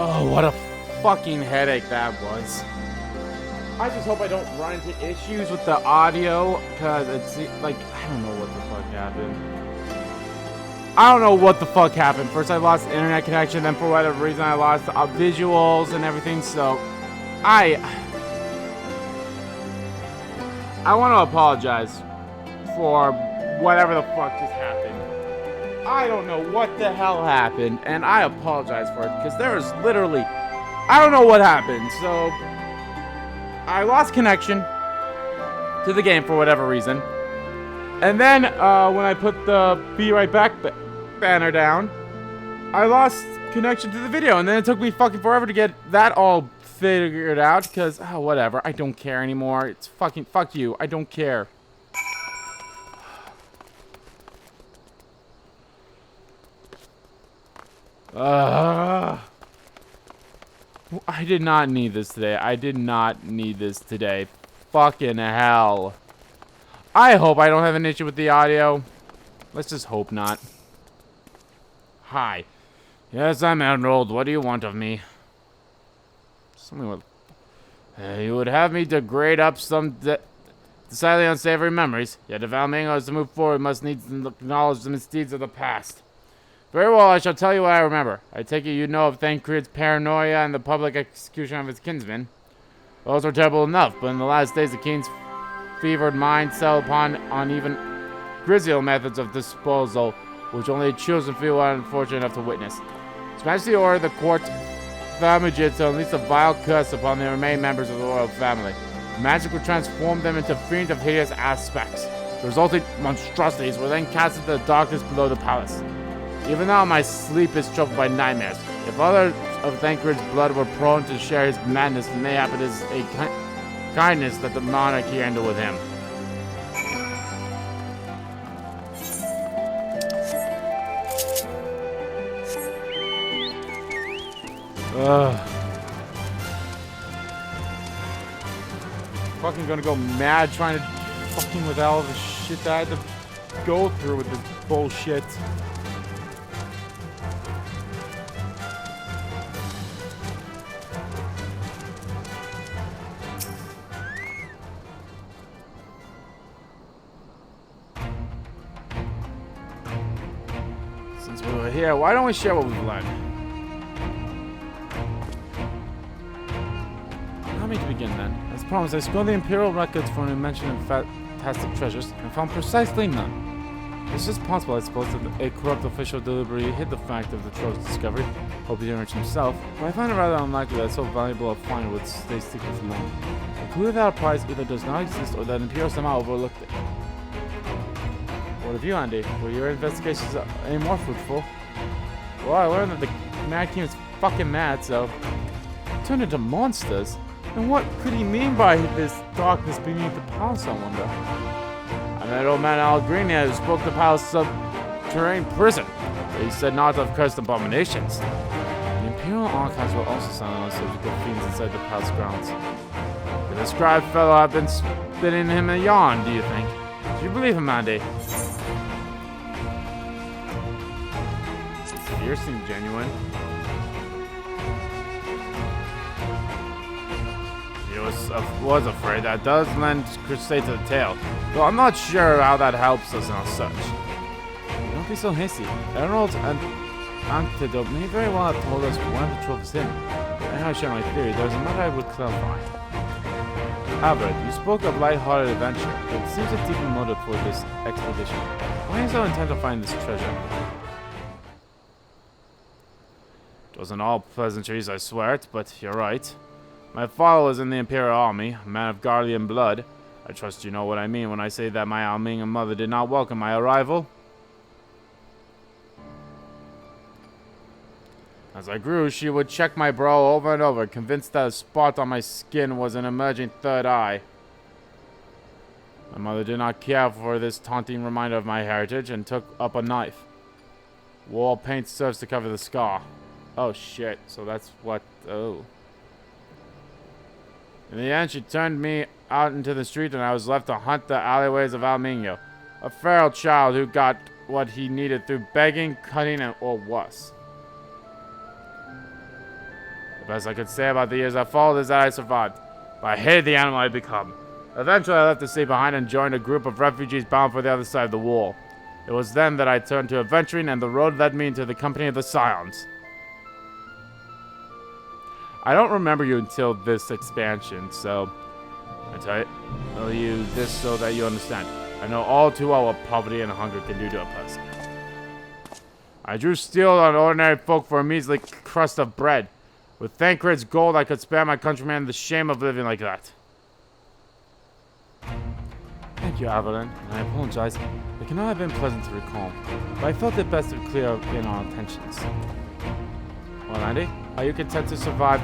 Oh, what a fucking headache that was. I just hope I don't run into issues with the audio, because it's like, I don't know what the fuck happened. I don't know what the fuck happened. First I lost internet connection, then for whatever reason I lost visuals and everything, so I want to apologize for whatever the fuck just happened. I don't know what the hell happened, and I apologize for it, because there was literally, I don't know what happened, so I lost connection to the game for whatever reason, and then when I put the Be Right Back banner down, I lost connection to the video, and then it took me fucking forever to get that all figured out, because, oh, whatever, I don't care anymore, it's fucking, fuck you, I don't care. I did not need this today. I did not need this today. Fucking hell. I hope I don't have an issue with the audio. Let's just hope not. Hi. Yes, I'm Emerald. What do you want of me? Something with... you would have me degrade up some decidedly unsavory memories. Yet if Almingo is to move forward, must needs acknowledge the misdeeds of the past. Very well, I shall tell you what I remember. I take it you know of Thancred's paranoia and the public execution of his kinsman. Those were terrible enough, but in the last days the king's fevered mind settled upon even grislier methods of disposal, which only chosen few are unfortunate enough to witness. His Majesty ordered the court Thamujid to unleash a vile curse upon the remaining members of the royal family. Magic would transform them into fiends of hideous aspects. The resulting monstrosities were then cast into the darkness below the palace. Even now my sleep is troubled by nightmares. If others of Thancred's blood were prone to share his madness, then mayhap it is a kindness that the monarchy ended with him. Fucking gonna go mad trying to fucking with all the shit that I had to go through with this bullshit. Since we were here, why don't we share what we've learned? Allow me to begin then. As promised, I scanned the Imperial records for an mention of fantastic treasures and found precisely none. It's just possible, I suppose, that a corrupt official deliberately hid the fact of the trove's discovery, hoping to enrich himself, but I find it rather unlikely that so valuable a find would stay secret for long. I conclude that our prize either does not exist or that Imperial somehow overlooked it. What of you, Andy? Were your investigations any more fruitful? Well, I learned that the Mad King is fucking mad, so... turned into monsters? And what could he mean by this darkness beneath the palace, I wonder? I met old man Al Green here who spoke the palace subterranean prison, but he said not of cursed abominations. The Imperial archives were also silent on the subject of fiends inside the palace grounds. The described fellow had been spinning him a yarn, do you think? Do you believe him, Andy? Fear seemed genuine. He was afraid. That does lend crusade to the tale, though I'm not sure how that helps us in our search. Don't be so hasty. Emerald's antidote may very well have told us one of the troves hidden. And I share my theory, there's a matter I would clarify. Albert, you spoke of light-hearted adventure, but it seems a deeper motive for this expedition. Why is so intent to find this treasure? It wasn't all pleasantries, I swear it, but you're right. My father was in the Imperial Army, a man of Guardian blood. I trust you know what I mean when I say that my Almingan mother did not welcome my arrival. As I grew, she would check my brow over and over, convinced that a spot on my skin was an emerging third eye. My mother did not care for this taunting reminder of my heritage and took up a knife. Wall paint serves to cover the scar. Oh shit, so that's what... oh. In the end, she turned me out into the street and I was left to hunt the alleyways of Almingo. A feral child who got what he needed through begging, cutting, or worse. best I could say about the years that followed is that I survived, but I hated the animal I had become. Eventually, I left the sea behind and joined a group of refugees bound for the other side of the wall. It was then that I turned to adventuring, and the road led me into the company of the Scions. I don't remember you until this expansion, so I'll use this so that you understand. I know all too well what poverty and hunger can do to a person. I drew steel on ordinary folk for a measly crust of bread. With Thancred's gold, I could spare my countrymen the shame of living like that. Thank you, Avalon, and I apologize. It cannot have been pleasant to recall, but I felt it best to clear in our intentions. Well, Andy, are you content to survive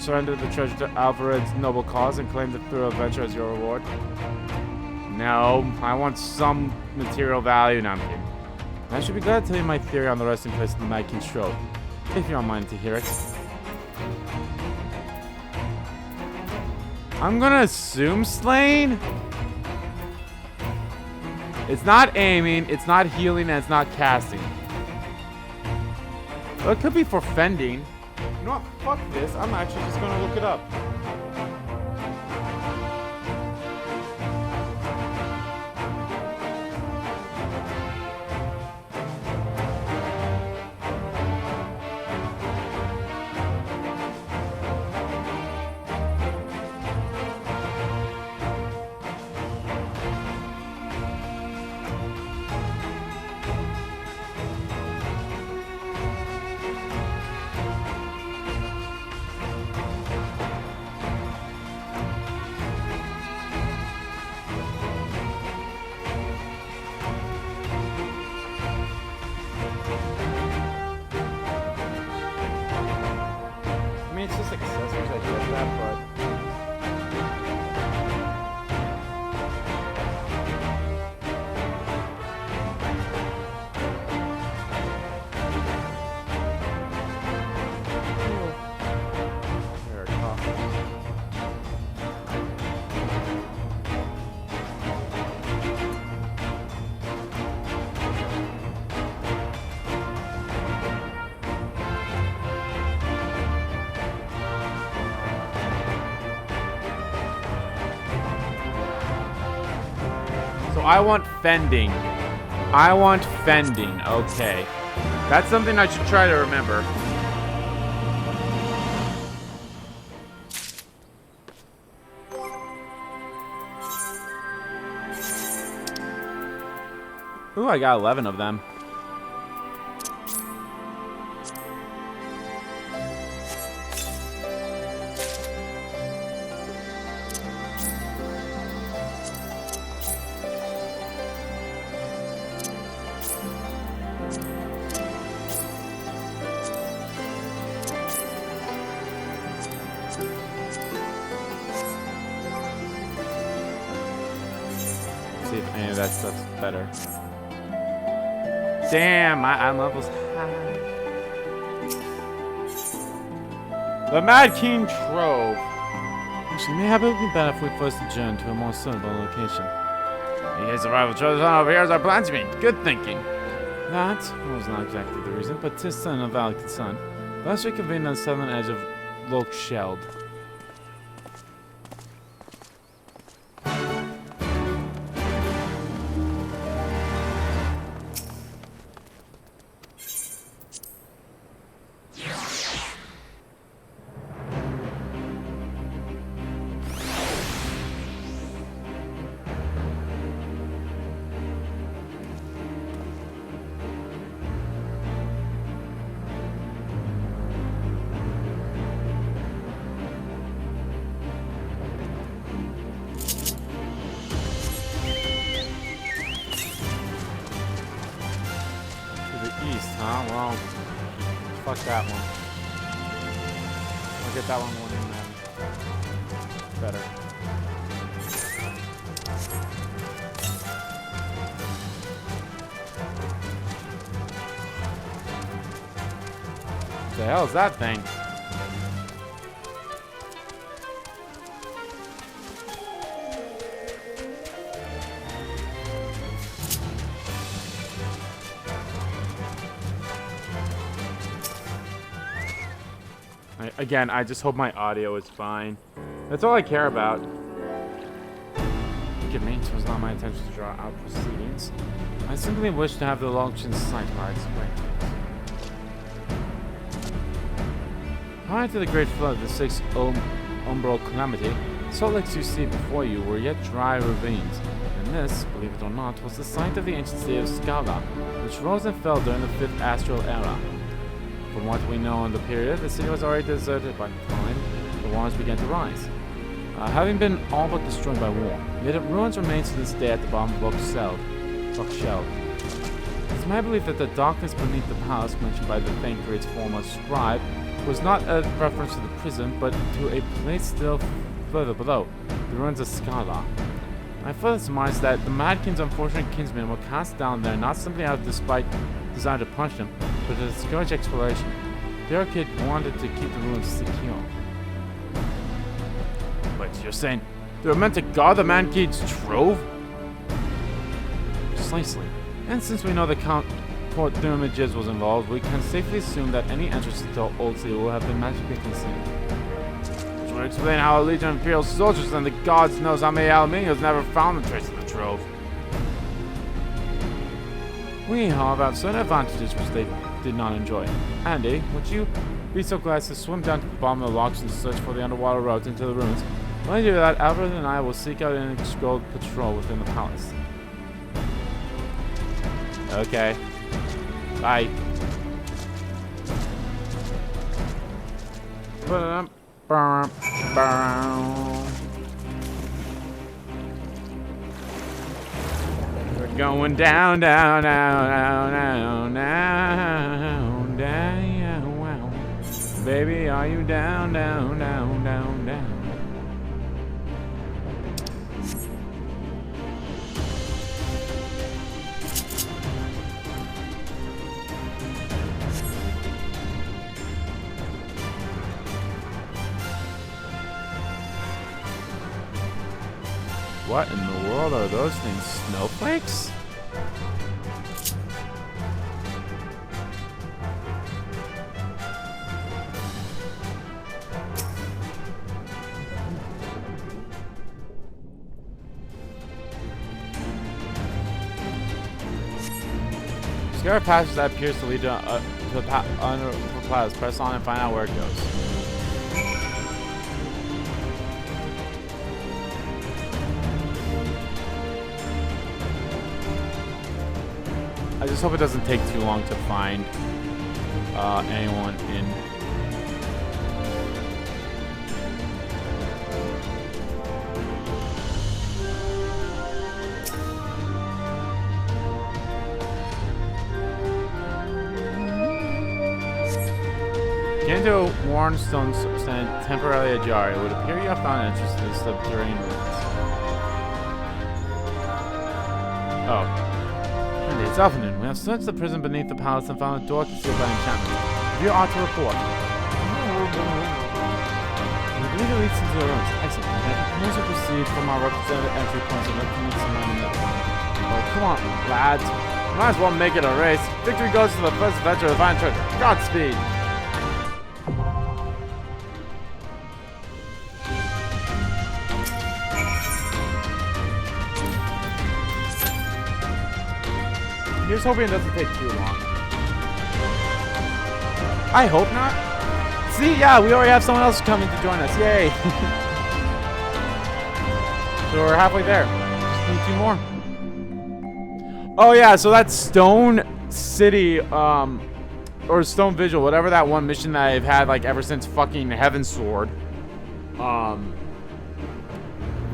surrender the treasure to Alfred's noble cause and claim the thrill adventure as your reward? No, I want some material value, and I'm kidding. I should be glad to tell you my theory on the resting place of the Mad King's Trove, if you don't mind to hear it. I'm gonna assume slaying? It's not aiming, it's not healing, and it's not casting. Well, it could be for fending. You know what? Fuck this. I'm actually just gonna look it up. It's just accessories, I get that, but... I want fending. I want fending. Okay. That's something I should try to remember. Ooh, I got 11 of them. See if any of that stuff's better. Damn, I'm levels high. The Mad King Trove. Actually, maybe it would be better if we first adjourn to a more suitable location. In case the rival treasures on over here as our plans mean. Good thinking. That was not exactly the reason, but 'tis still a valid concern. Last we convened on the southern edge of Loch Sheld. Well, fuck that one. I'll get that one and then better. What the hell is that thing? Again, I just hope my audio is fine. That's all I care about. Forgive me, it was not my intention to draw out proceedings. I simply wish to have the auction site while I explain things. Prior to the Great Flood of the Sixth Umbral Calamity, the Salt Lakes you see before you were yet dry ravines, and this, believe it or not, was the site of the ancient city of Scala, which rose and fell during the Fifth Astral Era. From what we know in the period, the city was already deserted by the time the waters began to rise, having been all but destroyed by war. Yet ruins remain to this day at the bottom of Loch Shell. It's my belief that the darkness beneath the palace mentioned by the Thancred's former scribe was not a reference to the prison, but to a place still further below, the ruins of Scala. I further surmise that the Mad King's unfortunate kinsmen were cast down there not simply out of desire to punish them, but to discourage exploration. The Orchid wanted to keep the ruins secure. Wait, you're saying they were meant to guard the Man King's trove? Precisely. And since we know the Count Port Thermages was involved, we can safely assume that any entrance to the Old City will have been magically concealed. Which would explain how a legion of Imperial soldiers and the gods knows how many Aluminios never found the trace of the trove. We, however, have certain advantages which they did not enjoy. Andy, would you be so glad to swim down to the bottom of the locks and search for the underwater roads into the ruins? When you do that, Alfred and I will seek out an escort patrol within the palace. Okay. Bye. We're going down, down, down, down, down, down, down, wow. Baby, are you down, down, down, down, down? What in the world are those things? Snowflakes? Discover a passage that appears to lead to the palace. Press on and find out where it goes. I just hope it doesn't take too long to find anyone in. Get into a worn stone stand temporarily ajar. It would appear you have found entrance to the subterranean ruins. Oh. It's afternoon. We have searched the prison beneath the palace and found a door concealed by enchantment. You ought to report. We believe it leads into the rooms. Excellent. And if you can proceed from our representative entry points and look to meet someone in the middle. Oh, come on, lads. Might as well make it a race. Victory goes to the first adventure of the Divine Treasure. Godspeed. Here's hoping it doesn't take too long. I hope not. See, yeah, we already have someone else coming to join us. Yay! So we're halfway there. Just need 2 more. Oh yeah, so that's Stone City, or Stone Vigil, whatever that one mission that I've had like ever since fucking Heaven's Sword.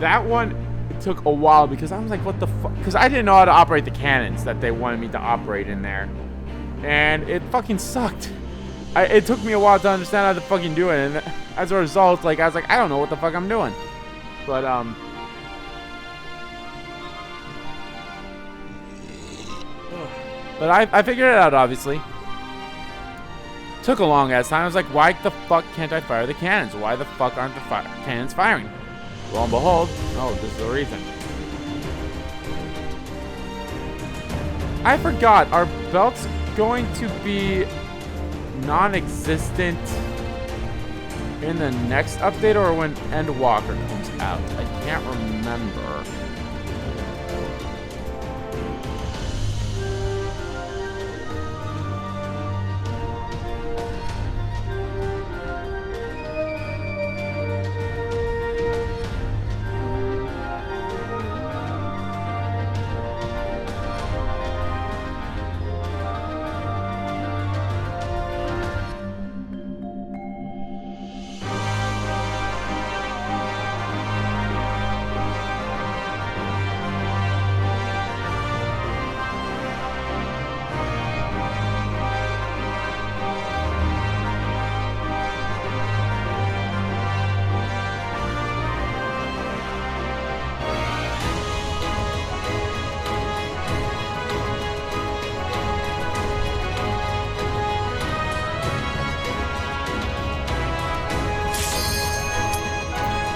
That one took a while because I was like, what the fuck? Because I didn't know how to operate the cannons that they wanted me to operate in there. And it fucking sucked. It took me a while to understand how to fucking do it. And as a result, like, I was like, I don't know what the fuck I'm doing. But, I figured it out, obviously. Took a long ass time. I was like, why the fuck can't I fire the cannons? Why the fuck aren't the cannons firing? Lo and behold, oh, this is the reason. I forgot, are belts going to be non-existent in the next update or when Endwalker comes out. I can't remember.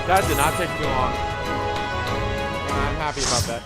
That did not take too long. I'm happy about that.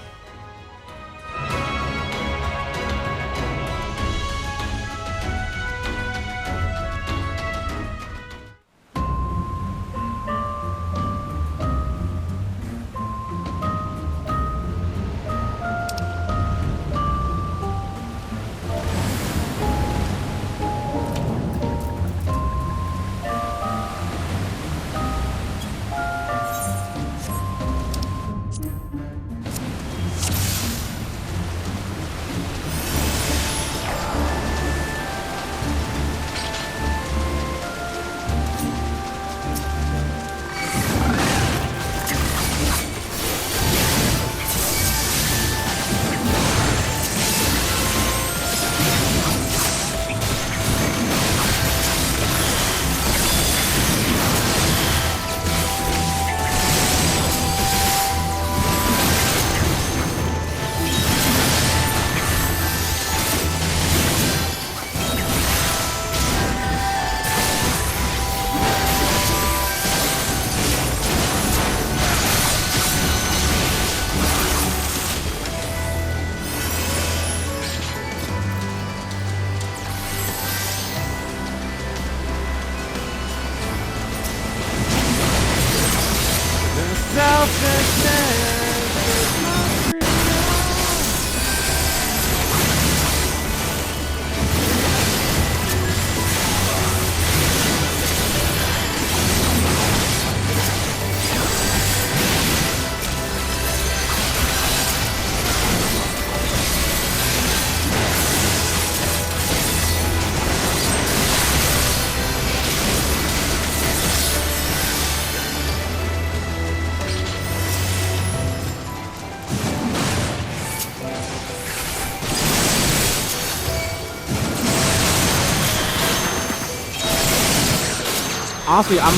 Honestly, I'm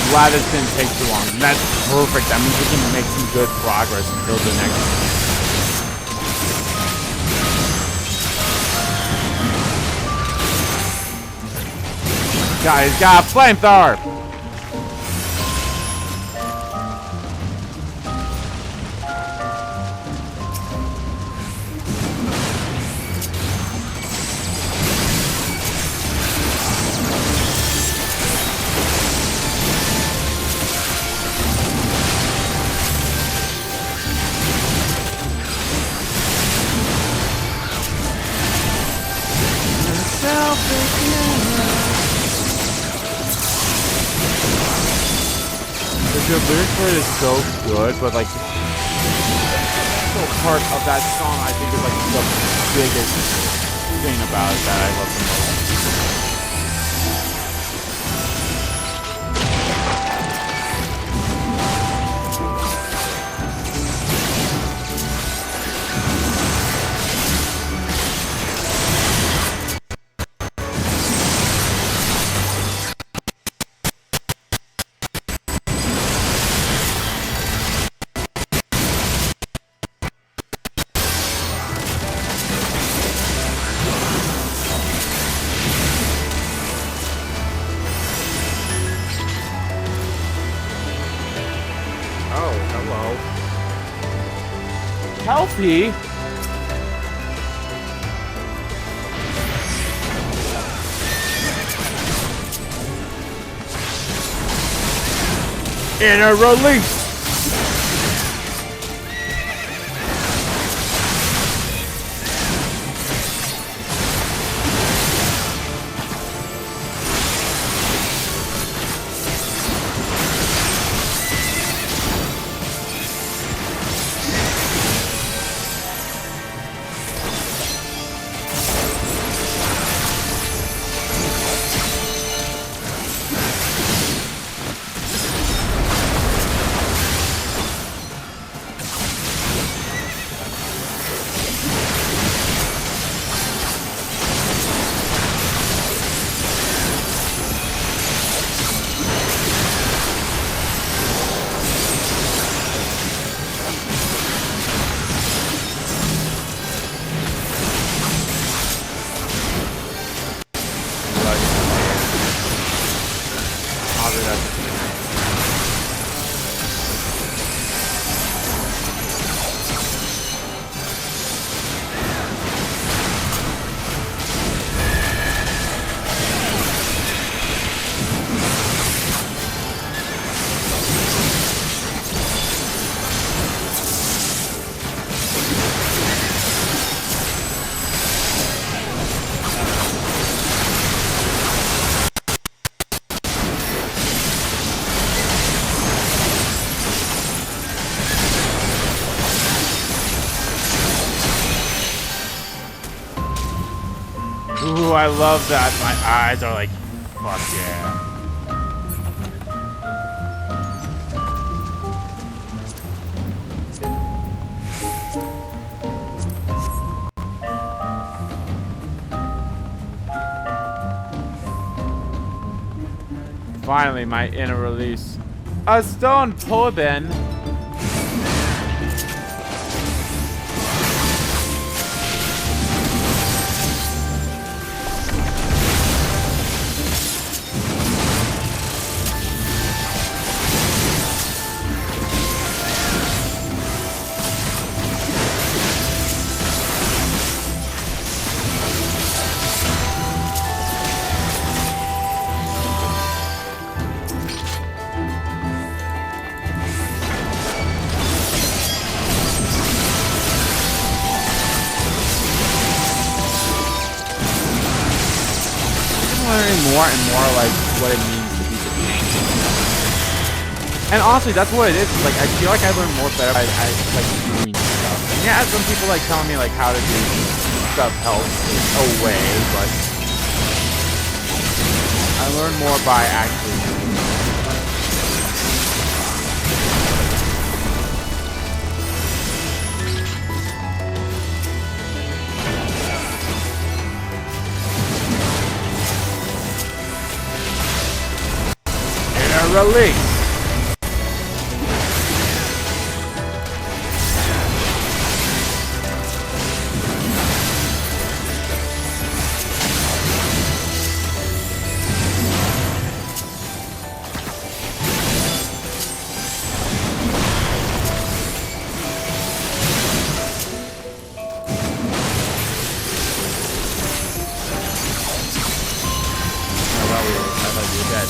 glad this didn't take too long. That's perfect. That means we can make some good progress until the next. Guys, got a flamethrower! The lyric for it is so good, but like the part of that song I think is like the biggest thing about it that I love the most. Healthy? Inner release. Ooh, I love that. My eyes are like, fuck yeah. Finally, my inner release. A stone pull-bin. Learning more and more like what it means to be the king. And honestly, that's what it is. Like I feel like I learn more better by like doing stuff. And yeah, some people like telling me like how to do stuff helps in a way, but I learn more by actually doing it. Release. I thought you were dead.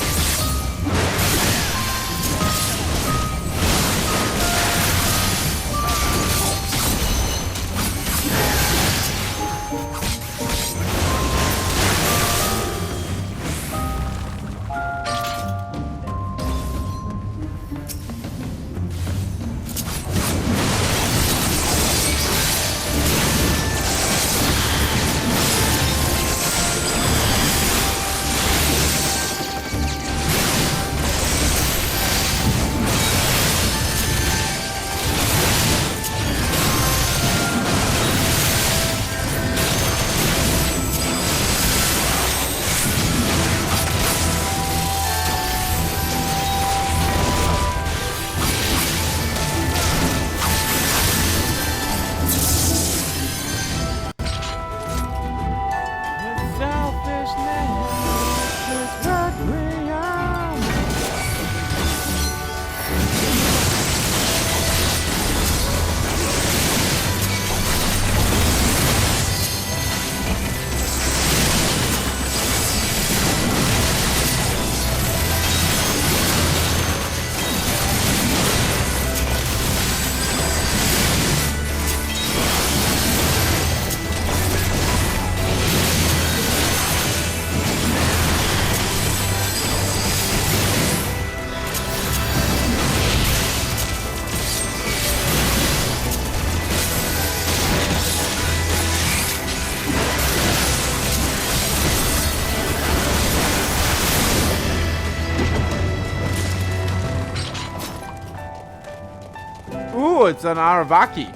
Ooh, it's an Aravaki.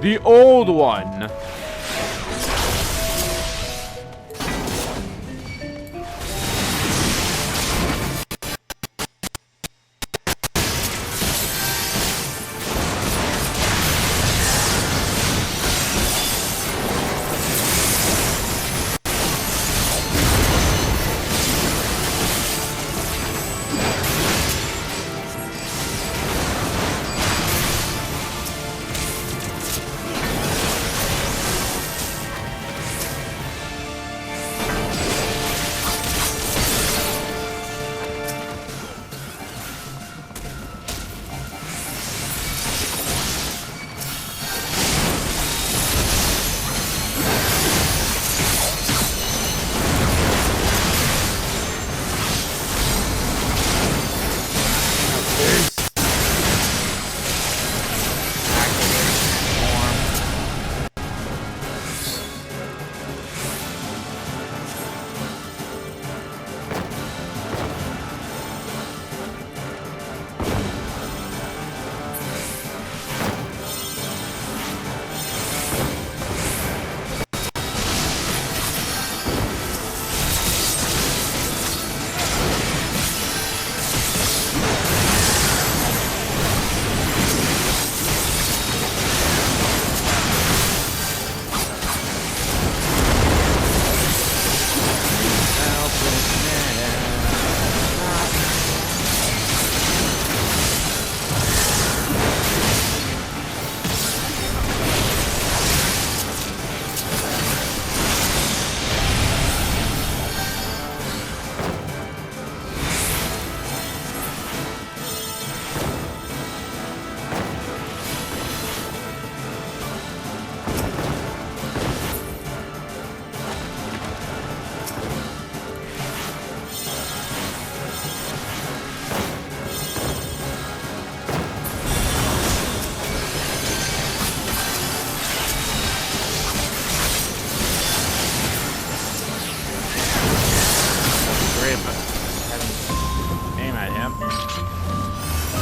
The old one.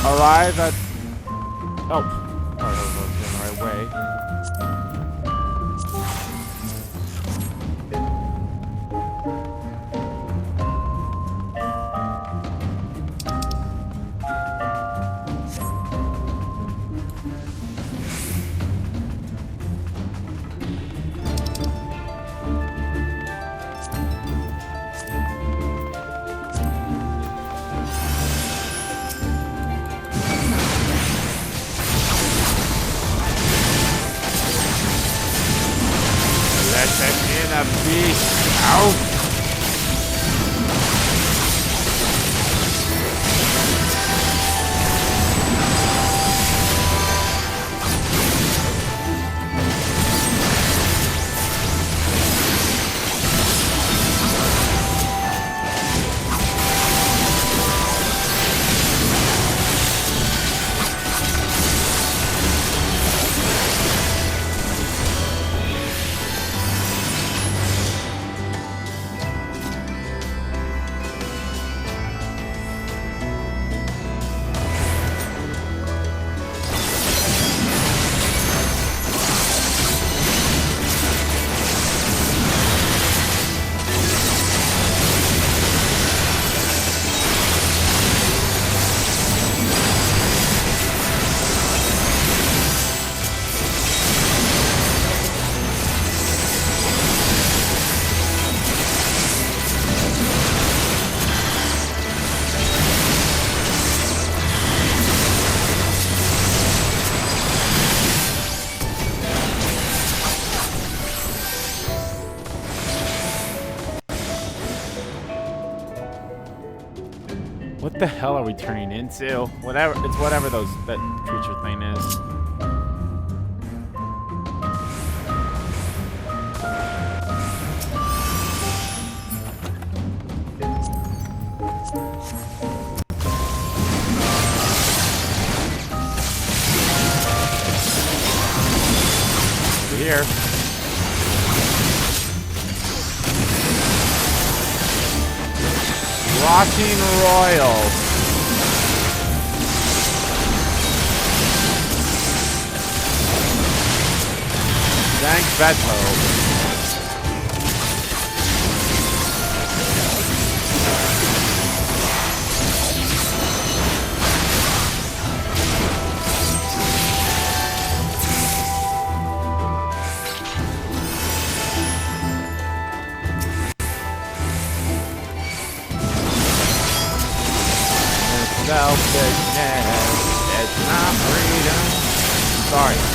Arrive at... Oh. Oh, I was going the right way. A beast. Ow. What the hell are we turning into? Whatever, it's whatever that creature thing is. Here. Rotting Royal. Thanks, Beto. Selfishness, it's not freedom. Sorry.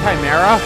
Chimera?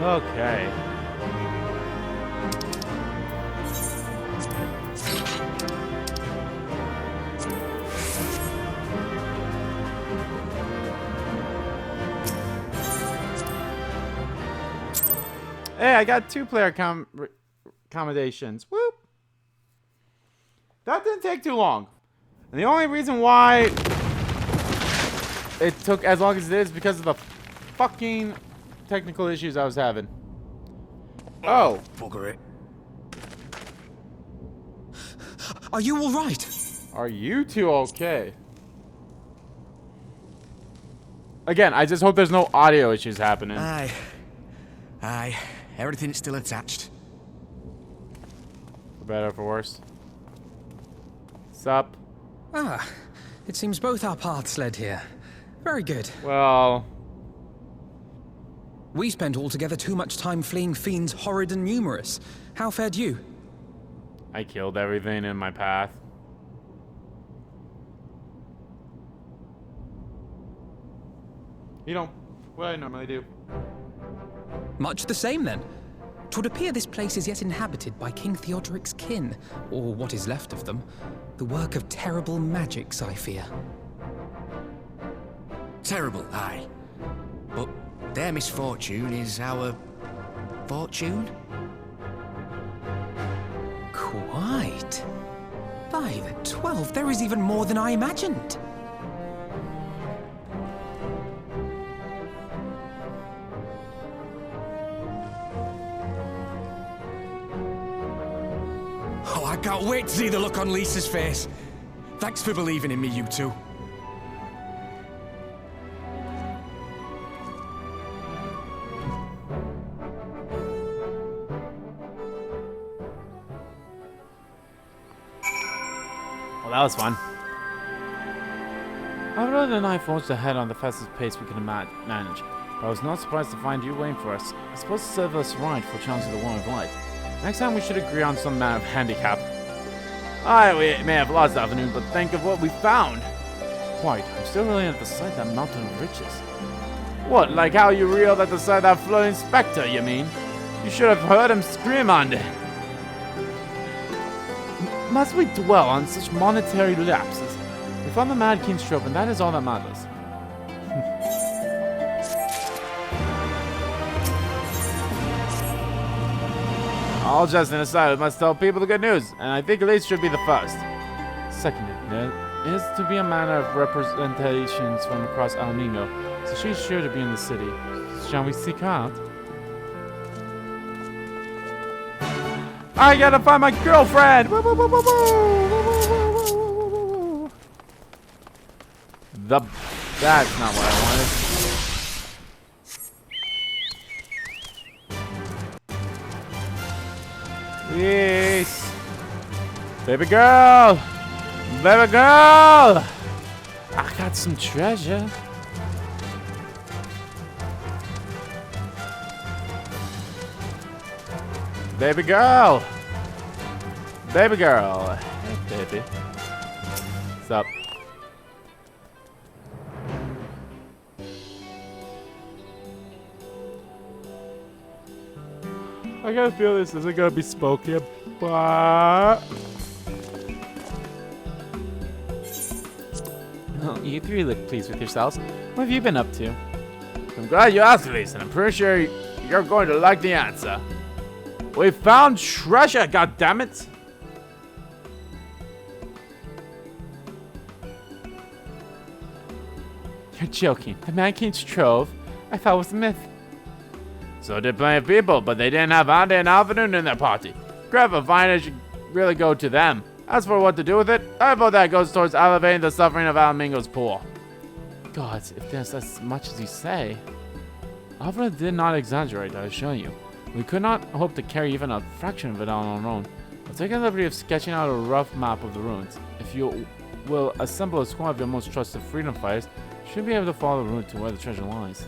Okay. Hey, I got 2-player accommodations. Whoop. That didn't take too long. And the only reason why it took as long as it did is because of the fucking technical issues I was having. Oh. Bugger it. Are you all right? Are you two okay? Again, I just hope there's no audio issues happening. Aye. Everything's still attached. For better or for worse. Sup? Ah, it seems both our paths led here. Very good. Well... We spent altogether too much time fleeing fiends horrid and numerous. How fared you? I killed everything in my path. You know, what I normally do. Much the same, then. 'Twould appear this place is yet inhabited by King Theodoric's kin, or what is left of them. The work of terrible magics, I fear. Terrible, aye. But their misfortune is our fortune? Quite. By the 12, there is even more than I imagined. Oh, I can't wait to see the look on Lisa's face. Thanks for believing in me, you two. Well, that was fun. Alfred and I forged ahead on the fastest pace we could manage, but I was not surprised to find you waiting for us. I suppose to serve us right for challenging the War of Light. Next time we should agree on some manner of handicap. Aye, we may have lost the afternoon, but think of what we found. Quite. I'm still reeling at the sight of that mountain of riches. What, like how you reeled at the sight of that floating spectre, you mean? You should have heard him scream on it. Must we dwell on such monetary lapses? We found the Mad King's trope, and that is all that matters. All just an aside, we must tell people the good news, and I think Elise should be the first. Seconded, there is to be a manner of representations from across El Mingo, so she's sure to be in the city. Shall we seek her out? I gotta find my girlfriend! Woo, woo, woo, woo, woo. That's not what I wanted. Yes. Baby girl! Baby girl! I got some treasure. Baby girl! Baby girl! Hey, baby. What's up? I gotta feel this isn't gonna be smoky, but... Oh, you three look pleased with yourselves. What have you been up to? I'm glad you asked, Elise, and I'm pretty sure you're going to like the answer. We found treasure, goddammit! You're joking. The Mad King's trove? I thought it was a myth. So did plenty of people, but they didn't have Ande and Alvin in their party. Grandpa Vina should really go to them. As for what to do with it, I vote that goes towards alleviating the suffering of Alamingo's poor. Gods, if there's as much as you say. Alfred did not exaggerate, I assure you. We could not hope to carry even a fraction of it out on our own. I'll take the liberty of sketching out a rough map of the ruins. If you will assemble a squad of your most trusted freedom fighters, you should be able to follow the route to where the treasure lies.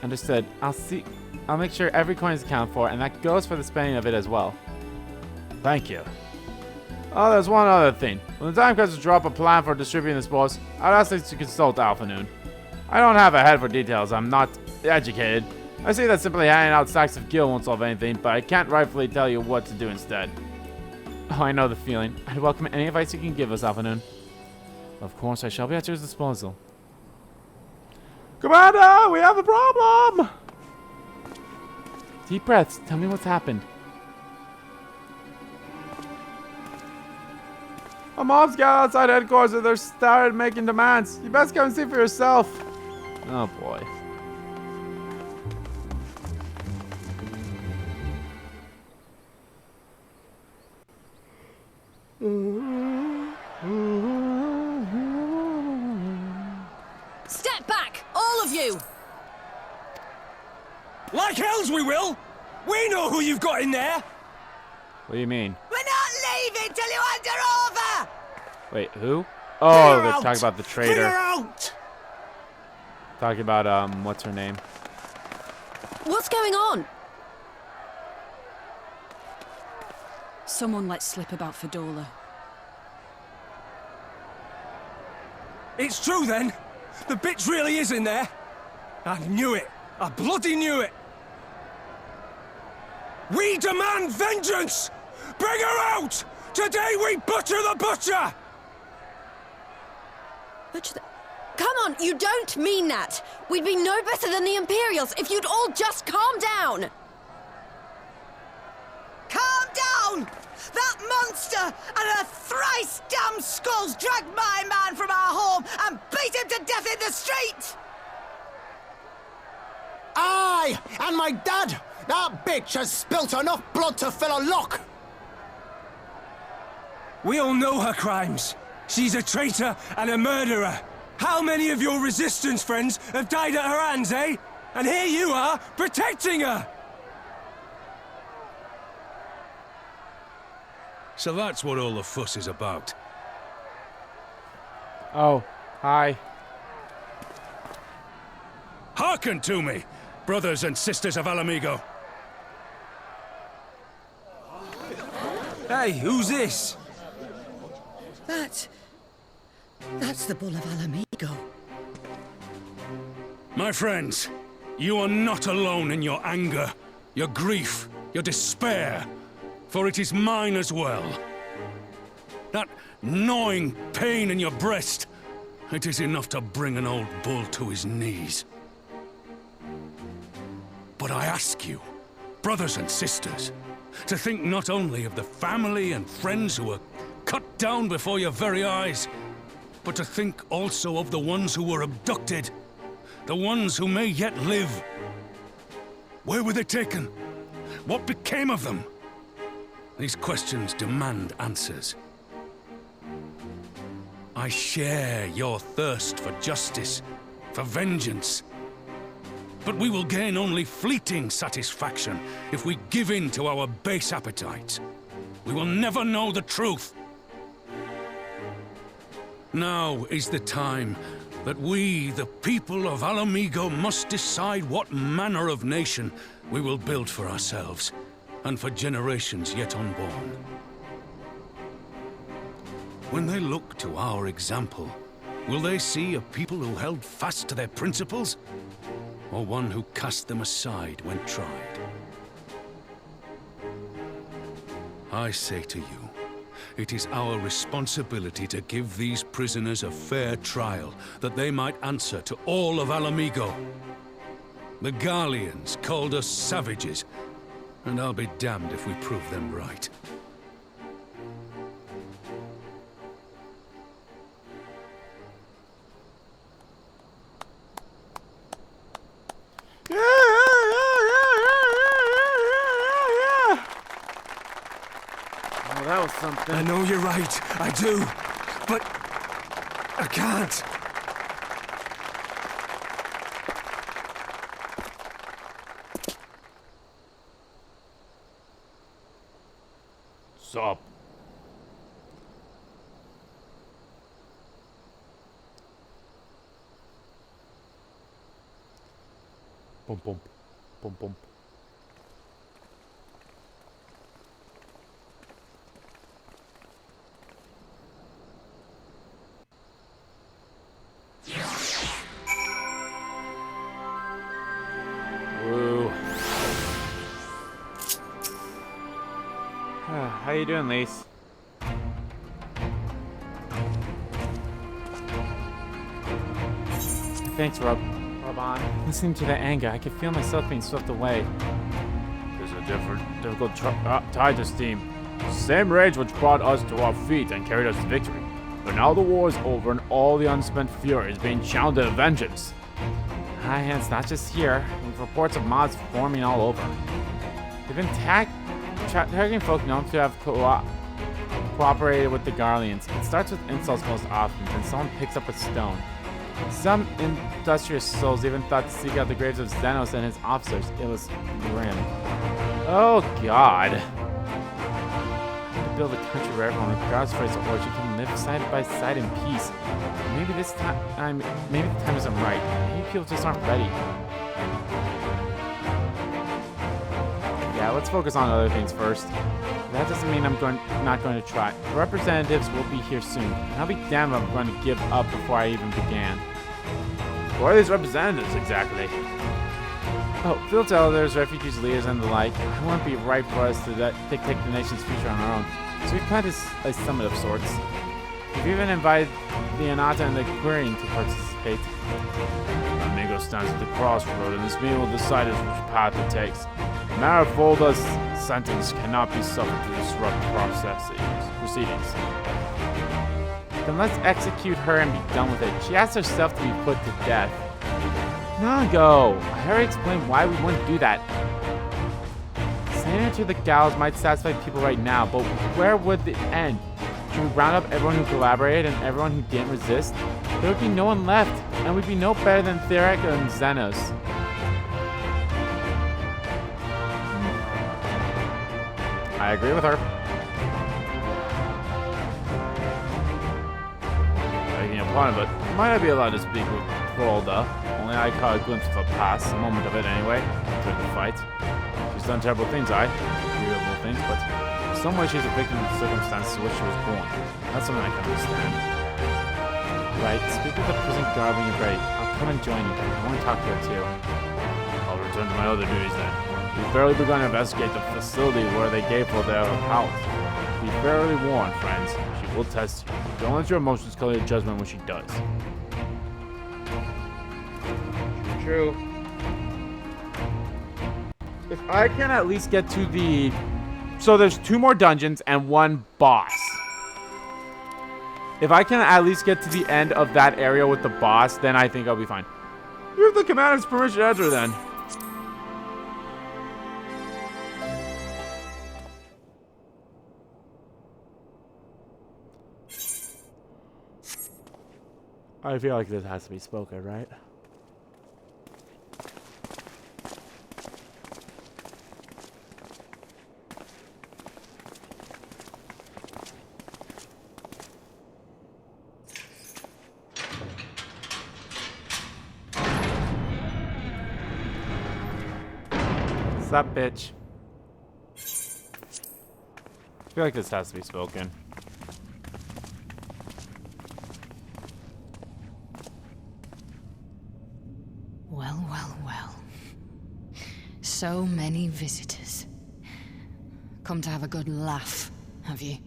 Understood. I'll make sure every coin is accounted for, and that goes for the spending of it as well. Thank you. Oh, there's one other thing. When the time comes to drop a plan for distributing the spoils, I'd ask you to consult Alphanoon. I don't have a head for details. I'm not educated. I see that simply handing out stacks of gil won't solve anything, but I can't rightfully tell you what to do instead. Oh, I know the feeling. I'd welcome any advice you can give us, Alphanoon. Of course, I shall be at your disposal. Commander, we have a problem! Deep breaths. Tell me what's happened. A mob's got outside headquarters and they're started making demands. You best come and see for yourself. Oh boy. Step back, all of you! Like hells we will! We know who you've got in there! What do you mean? We're not leaving till you hand her over! Wait, who? Oh, Clear they're out! talking about the Clear traitor. out! Talking about, what's her name? What's going on? Someone let slip about Fedora. It's true then! The bitch really is in there! I knew it! I bloody knew it! We demand vengeance! Bring her out! Today we butcher the butcher! Come on, you don't mean that! We'd be no better than the Imperials if you'd all just calm down! Calm down! That monster and her thrice damned skulls dragged my man from our home and beat him to death in the street! Aye! And my dad! That bitch has spilt enough blood to fill a lock! We all know her crimes. She's a traitor and a murderer. How many of your resistance friends have died at her hands, eh? And here you are, protecting her! So that's what all the fuss is about. Oh, hi. Hearken to me, brothers and sisters of Alamigo. Hey, who's this? That's the Bull of Alamigo. My friends, you are not alone in your anger, your grief, your despair, for it is mine as well. That gnawing pain in your breast, it is enough to bring an old bull to his knees. But I ask you, brothers and sisters, to think not only of the family and friends who were cut down before your very eyes, but to think also of the ones who were abducted, the ones who may yet live. Where were they taken? What became of them? These questions demand answers. I share your thirst for justice, for vengeance. But we will gain only fleeting satisfaction if we give in to our base appetites. We will never know the truth. Now is the time that we, the people of Alamigo, must decide what manner of nation we will build for ourselves, and for generations yet unborn. When they look to our example, will they see a people who held fast to their principles, or one who cast them aside when tried? I say to you, it is our responsibility to give these prisoners a fair trial, that they might answer to all of Alamigo. The Garleans called us savages, and I'll be damned if we prove them right. Oh, that was something. I know you're right, I do. But I can't. Sup? Boom, boom, boom, boom. Woo. How you doing, Lise? Thanks, Rob. Bye-bye. on. Listening to that anger, I could feel myself being swept away. There's a difficult tide to steam. Same rage which brought us to our feet and carried us to victory. But now the war is over and all the unspent fury is being channeled to vengeance. And it's not just here, with reports of mobs forming all over. They've been targeting folk known to have cooperated with the Garleans. It starts with insults most often, then someone picks up a stone. Some industrious souls even thought to seek out the graves of Xenos and his officers. It was grim. Oh god. To build a country where everyone, regardless of race or origin, can live side by side in peace. Maybe the time isn't right. Maybe people just aren't ready. Yeah, let's focus on other things first. That doesn't mean I'm not going to try. The representatives will be here soon, and I'll be damned if I'm going to give up before I even began. Who are these representatives exactly? Oh, field elders, refugees, leaders, and the like. It wouldn't be right for us to dictate the nation's future on our own. So we planned a summit of sorts. We've even invited the Anata and the Quirion to participate. Amigo stands at the crossroad, and this meeting will decide which path it takes. Marifolda's sentence cannot be suffered to disrupt proceedings. Then let's execute her and be done with it. She asked herself to be put to death. Nago! I already explained why we wouldn't do that. Sending her to the gallows might satisfy people right now, but where would it end? Should we round up everyone who collaborated and everyone who didn't resist? There would be no one left, and we'd be no better than Theric and Xenos. I agree with her. Making a point, but might not be allowed to speak with Rolda. Only I caught a glimpse of a past, a moment of it anyway, during the fight. She's done terrible things, agreeable things, but in some way she's a victim of the circumstances in which she was born. That's something I can understand. Right, speak with the prison guard when you're ready. I'll come and join you. I want to talk to her too. I'll return to my other duties then. We've barely begun to investigate the facility where they gave her their palace. Be fairly warned, friends. She will test you. Don't let your emotions color your judgment when she does. True. If I can at least get to the... So there's 2 more dungeons and 1 boss. If I can at least get to the end of that area with the boss, then I think I'll be fine. You have the commander's permission to enter then. I feel like this has to be spoken, right? What's up, bitch? I feel like this has to be spoken. Well. So many visitors. Come to have a good laugh, have you?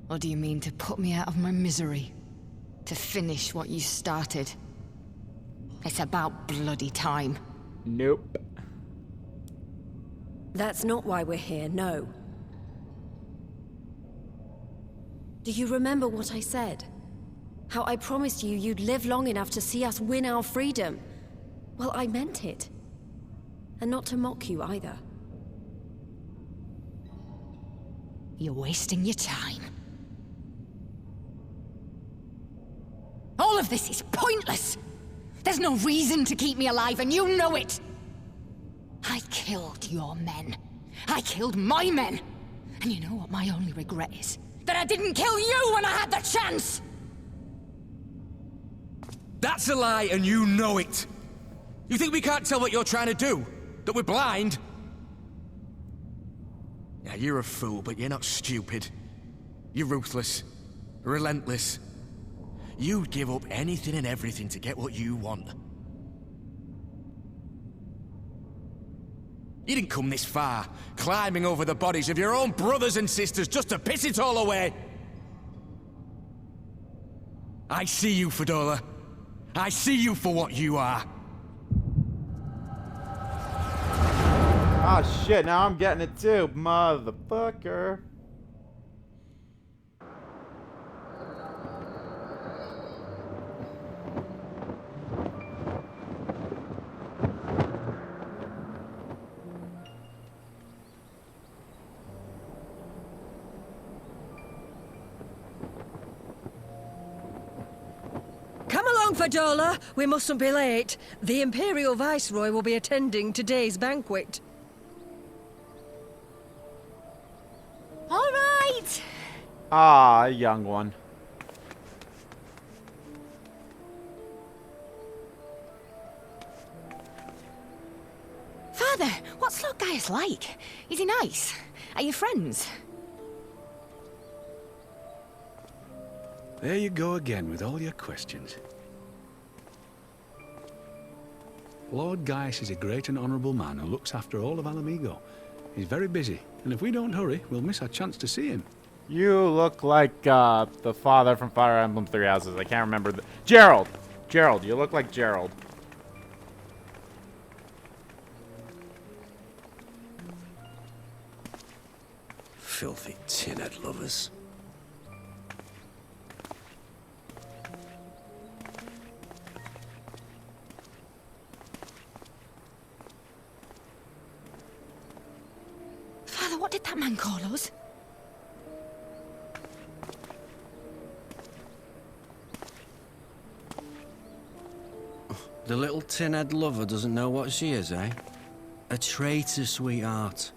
Or do you mean to put me out of my misery? To finish what you started? It's about bloody time. Nope. That's not why we're here, no. Do you remember what I said? How I promised you you'd live long enough to see us win our freedom? Well, I meant it. And not to mock you either. You're wasting your time. All of this is pointless! There's no reason to keep me alive, and you know it! I killed your men. I killed my men! And you know what my only regret is? That I didn't kill you when I had the chance! That's a lie, and you know it! You think we can't tell what you're trying to do? That we're blind? Yeah, you're a fool, but you're not stupid. You're ruthless. Relentless. You'd give up anything and everything to get what you want. You didn't come this far, climbing over the bodies of your own brothers and sisters just to piss it all away! I see you, Fedora. I see you for what you are. Oh shit, now I'm getting it too, motherfucker. Come along, Fadola. We mustn't be late. The Imperial Viceroy will be attending today's banquet. All right. Ah, young one. Father, what's Lord Gaius like? Is he nice? Are you friends? There you go again with all your questions. Lord Gaius is a great and honourable man who looks after all of Alamigo. He's very busy, and if we don't hurry, we'll miss our chance to see him. You look like the father from Fire Emblem Three Houses. I can't remember the... Gerald! Gerald, you look like Gerald. Filthy tin-head lovers. Father, what did that man call us? The little tin-head lover doesn't know what she is, eh? A traitor, sweetheart.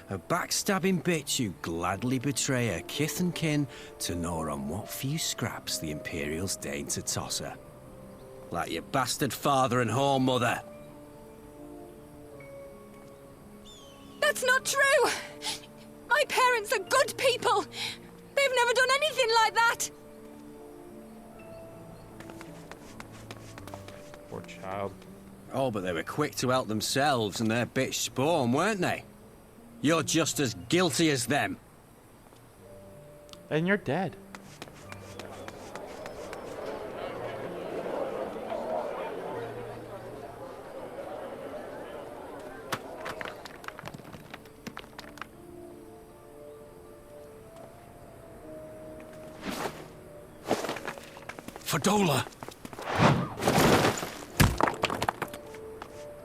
A backstabbing bitch who'd gladly betray her kith and kin to gnaw on what few scraps the Imperials deign to toss her. Like your bastard father and whore mother. That's not true! My parents are good people! They've never done anything like that! Poor child. Oh, but they were quick to help themselves and their bitch spawn, weren't they? You're just as guilty as them. And you're dead. Fadola!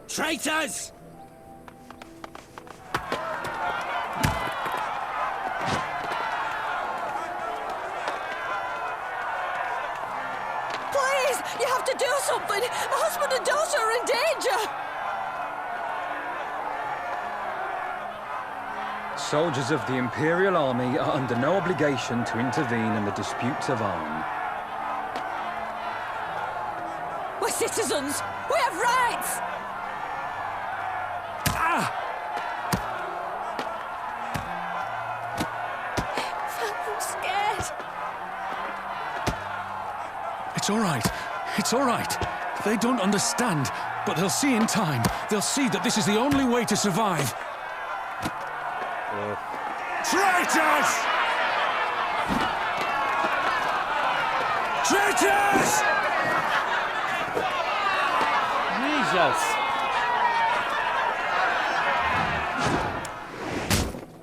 Traitors! Please, you have to do something. My husband and daughter are in danger. Soldiers of the Imperial Army are under no obligation to intervene in the disputes of arm. We're citizens. We have rights. I'm scared. It's all right. It's all right. They don't understand, but they'll see in time. They'll see that this is the only way to survive. Traitors! Traitors! Jesus.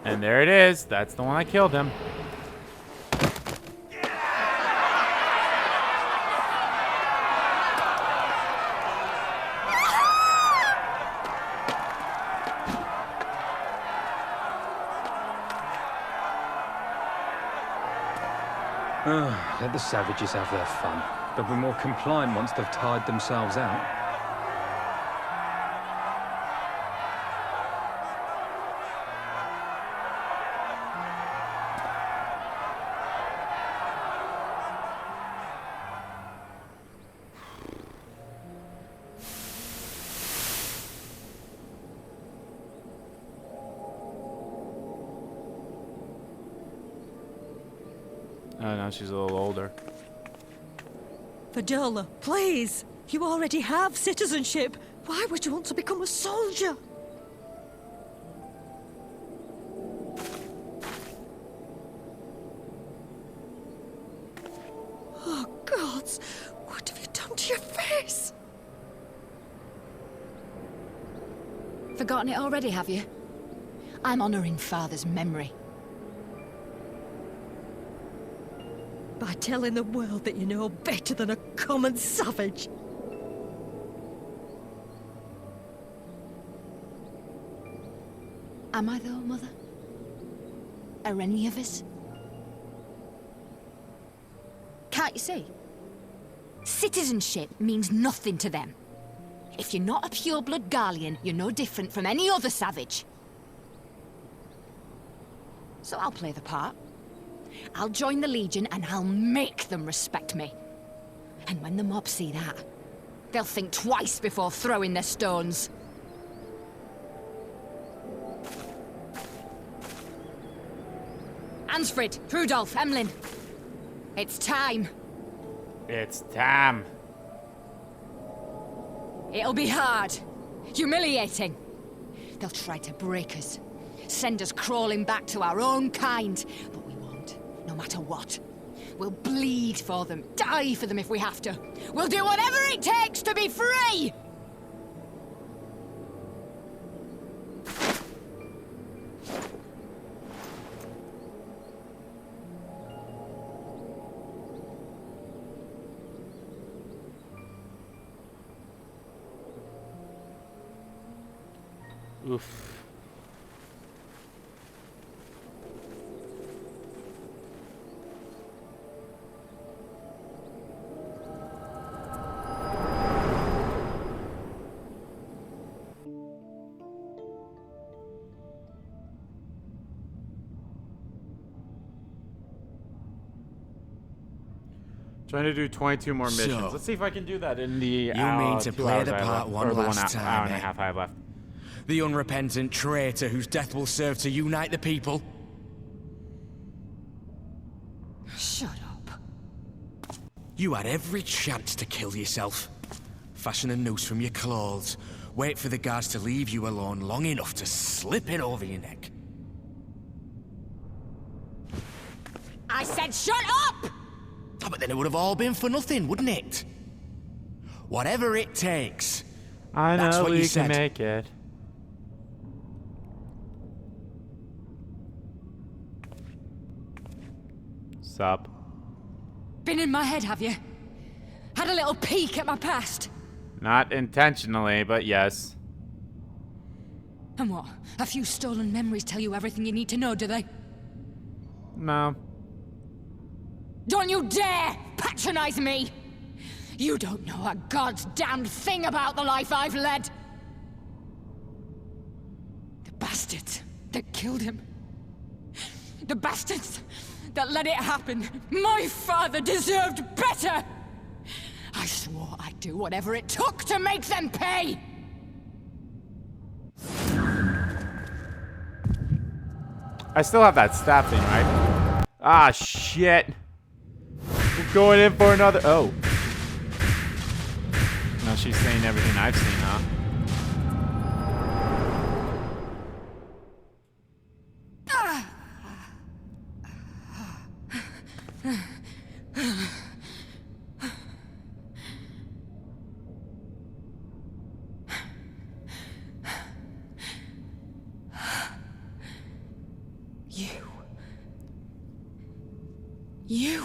And there it is. That's the one that killed him. Let the savages have their fun. They'll be more compliant once they've tired themselves out. Oh, now she's a little older. Fadola, please. You already have citizenship. Why would you want to become a soldier? Oh, gods. What have you done to your face? Forgotten it already, have you? I'm honoring Father's memory. By telling the world that you know better than a common savage. Am I though, Mother? Are any of us? Can't you see? Citizenship means nothing to them. If you're not a pure-blood Garlean, you're no different from any other savage. So I'll play the part. I'll join the Legion and I'll make them respect me. And when the mob see that, they'll think twice before throwing their stones. Ansfrid, Rudolph, Emlyn. It's time. It's time. It'll be hard. Humiliating. They'll try to break us. Send us crawling back to our own kind. But we won't, no matter what. We'll bleed for them, die for them if we have to. We'll do whatever it takes to be free! Oof. Trying to do 22 more missions. So, Let's see if I can do that in the you mean to 2 play hours the I have part left, one or the last hour time, and a eh? half I have left. The unrepentant traitor whose death will serve to unite the people? Shut up. You had every chance to kill yourself. Fashion a noose from your clothes. Wait for the guards to leave you alone long enough to slip it over your neck. I said shut up! Oh, but then it would have all been for nothing, wouldn't it? Whatever it takes. I That's know what you we said. can make it. Sup? Been in my head, have you? Had a little peek at my past? Not intentionally, but yes. And what? A few stolen memories tell you everything you need to know, do they? No. Don't you dare patronize me! You don't know a god's damned thing about the life I've led! The bastards that killed him. The bastards that let it happen. My father deserved better! I swore I'd do whatever it took to make them pay! I still have that staff thing, right? Ah, shit. We're going in for another... Oh. No, she's saying everything I've seen, huh? You.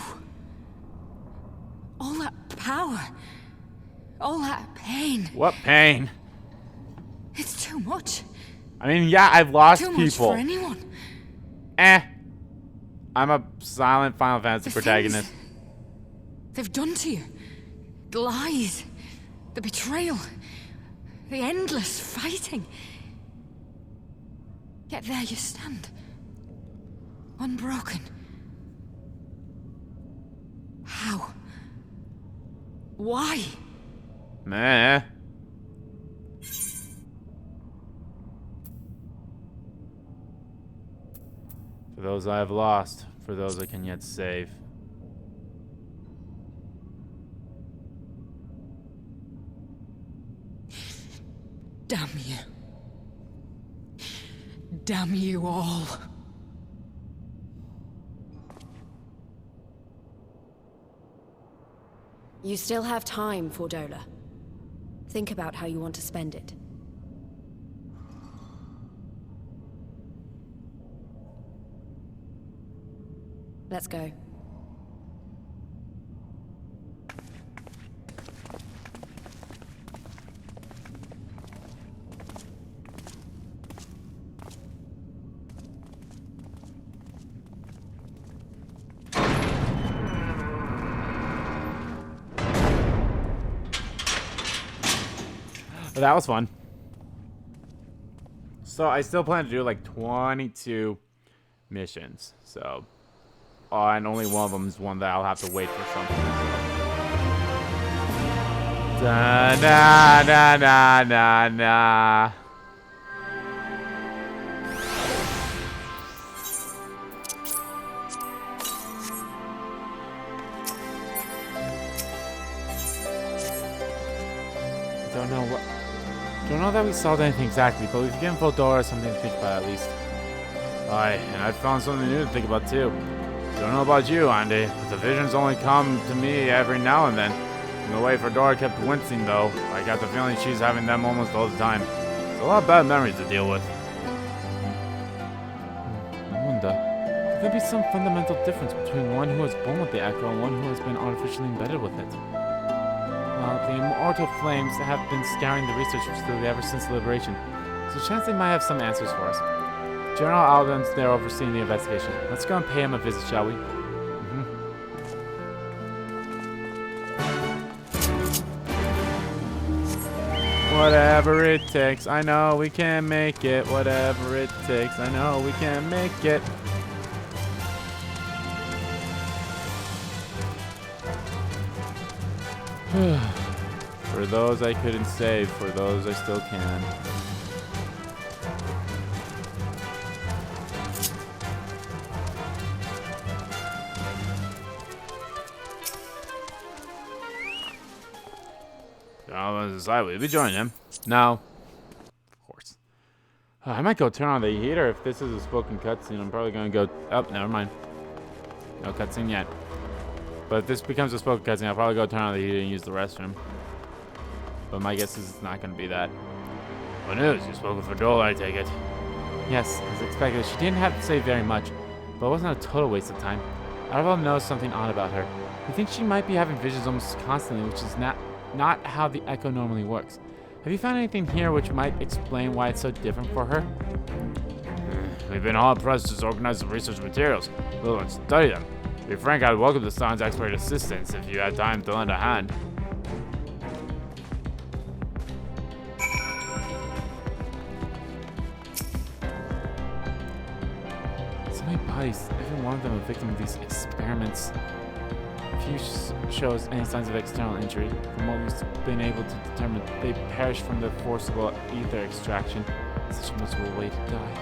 All that power. All that pain. What pain? It's too much. I mean, yeah, I've lost Too people. much for anyone. I'm a silent Final Fantasy The protagonist. things they've done to you. The lies. The betrayal. The endless fighting. Yet there you stand. Unbroken. How? Why? Meh. For those I have lost, for those I can yet save. Damn you. Damn you all. You still have time, Fordola. Think about how you want to spend it. Let's go. That was fun. So I still plan to do like 22 missions. So, and only one of them is one that I'll have to wait for something. So. Da da da da da da. Don't know that we solved anything exactly, but we've given Voldora something to think about at least. Aye, and I've found something new to think about too. Don't know about you, Andy, but the visions only come to me every now and then. And the way Voldora kept wincing though, I got the feeling she's having them almost all the time. It's a lot of bad memories to deal with. I wonder, could there be some fundamental difference between one who was born with the Echo and one who has been artificially embedded with it? Well, the immortal flames have been scouring the research facility ever since Liberation, so chance they might have some answers for us. General Alden's there overseeing the investigation. Let's go and pay him a visit, shall we? Whatever it takes, I know we can make it. Whatever it takes, I know we can make it. For those I couldn't save, for those I still can. Will you join him? No. Of course. I might go turn on the heater if this is a spoken cutscene. I'm probably going to go... Oh, never mind. No cutscene yet. But if this becomes a spoken cutscene, I'll probably go turn on the heater and use the restroom. But my guess is it's not going to be that. What news? You spoke with Fordola, I take it. Yes, as expected. She didn't have to say very much, but it wasn't a total waste of time. Arvel knows something odd about her. He thinks she might be having visions almost constantly, which is not how the Echo normally works. Have you found anything here which might explain why it's so different for her? We've been hard pressed to organize the research materials. We'll want to study them. To be frank, I'd welcome the science expert assistance if you had time to lend a hand. So many bodies, every one of them a victim of these experiments. Few shows any signs of external injury. From what we've been able to determine, they perished from the forcible ether extraction. Such a miserable way to die.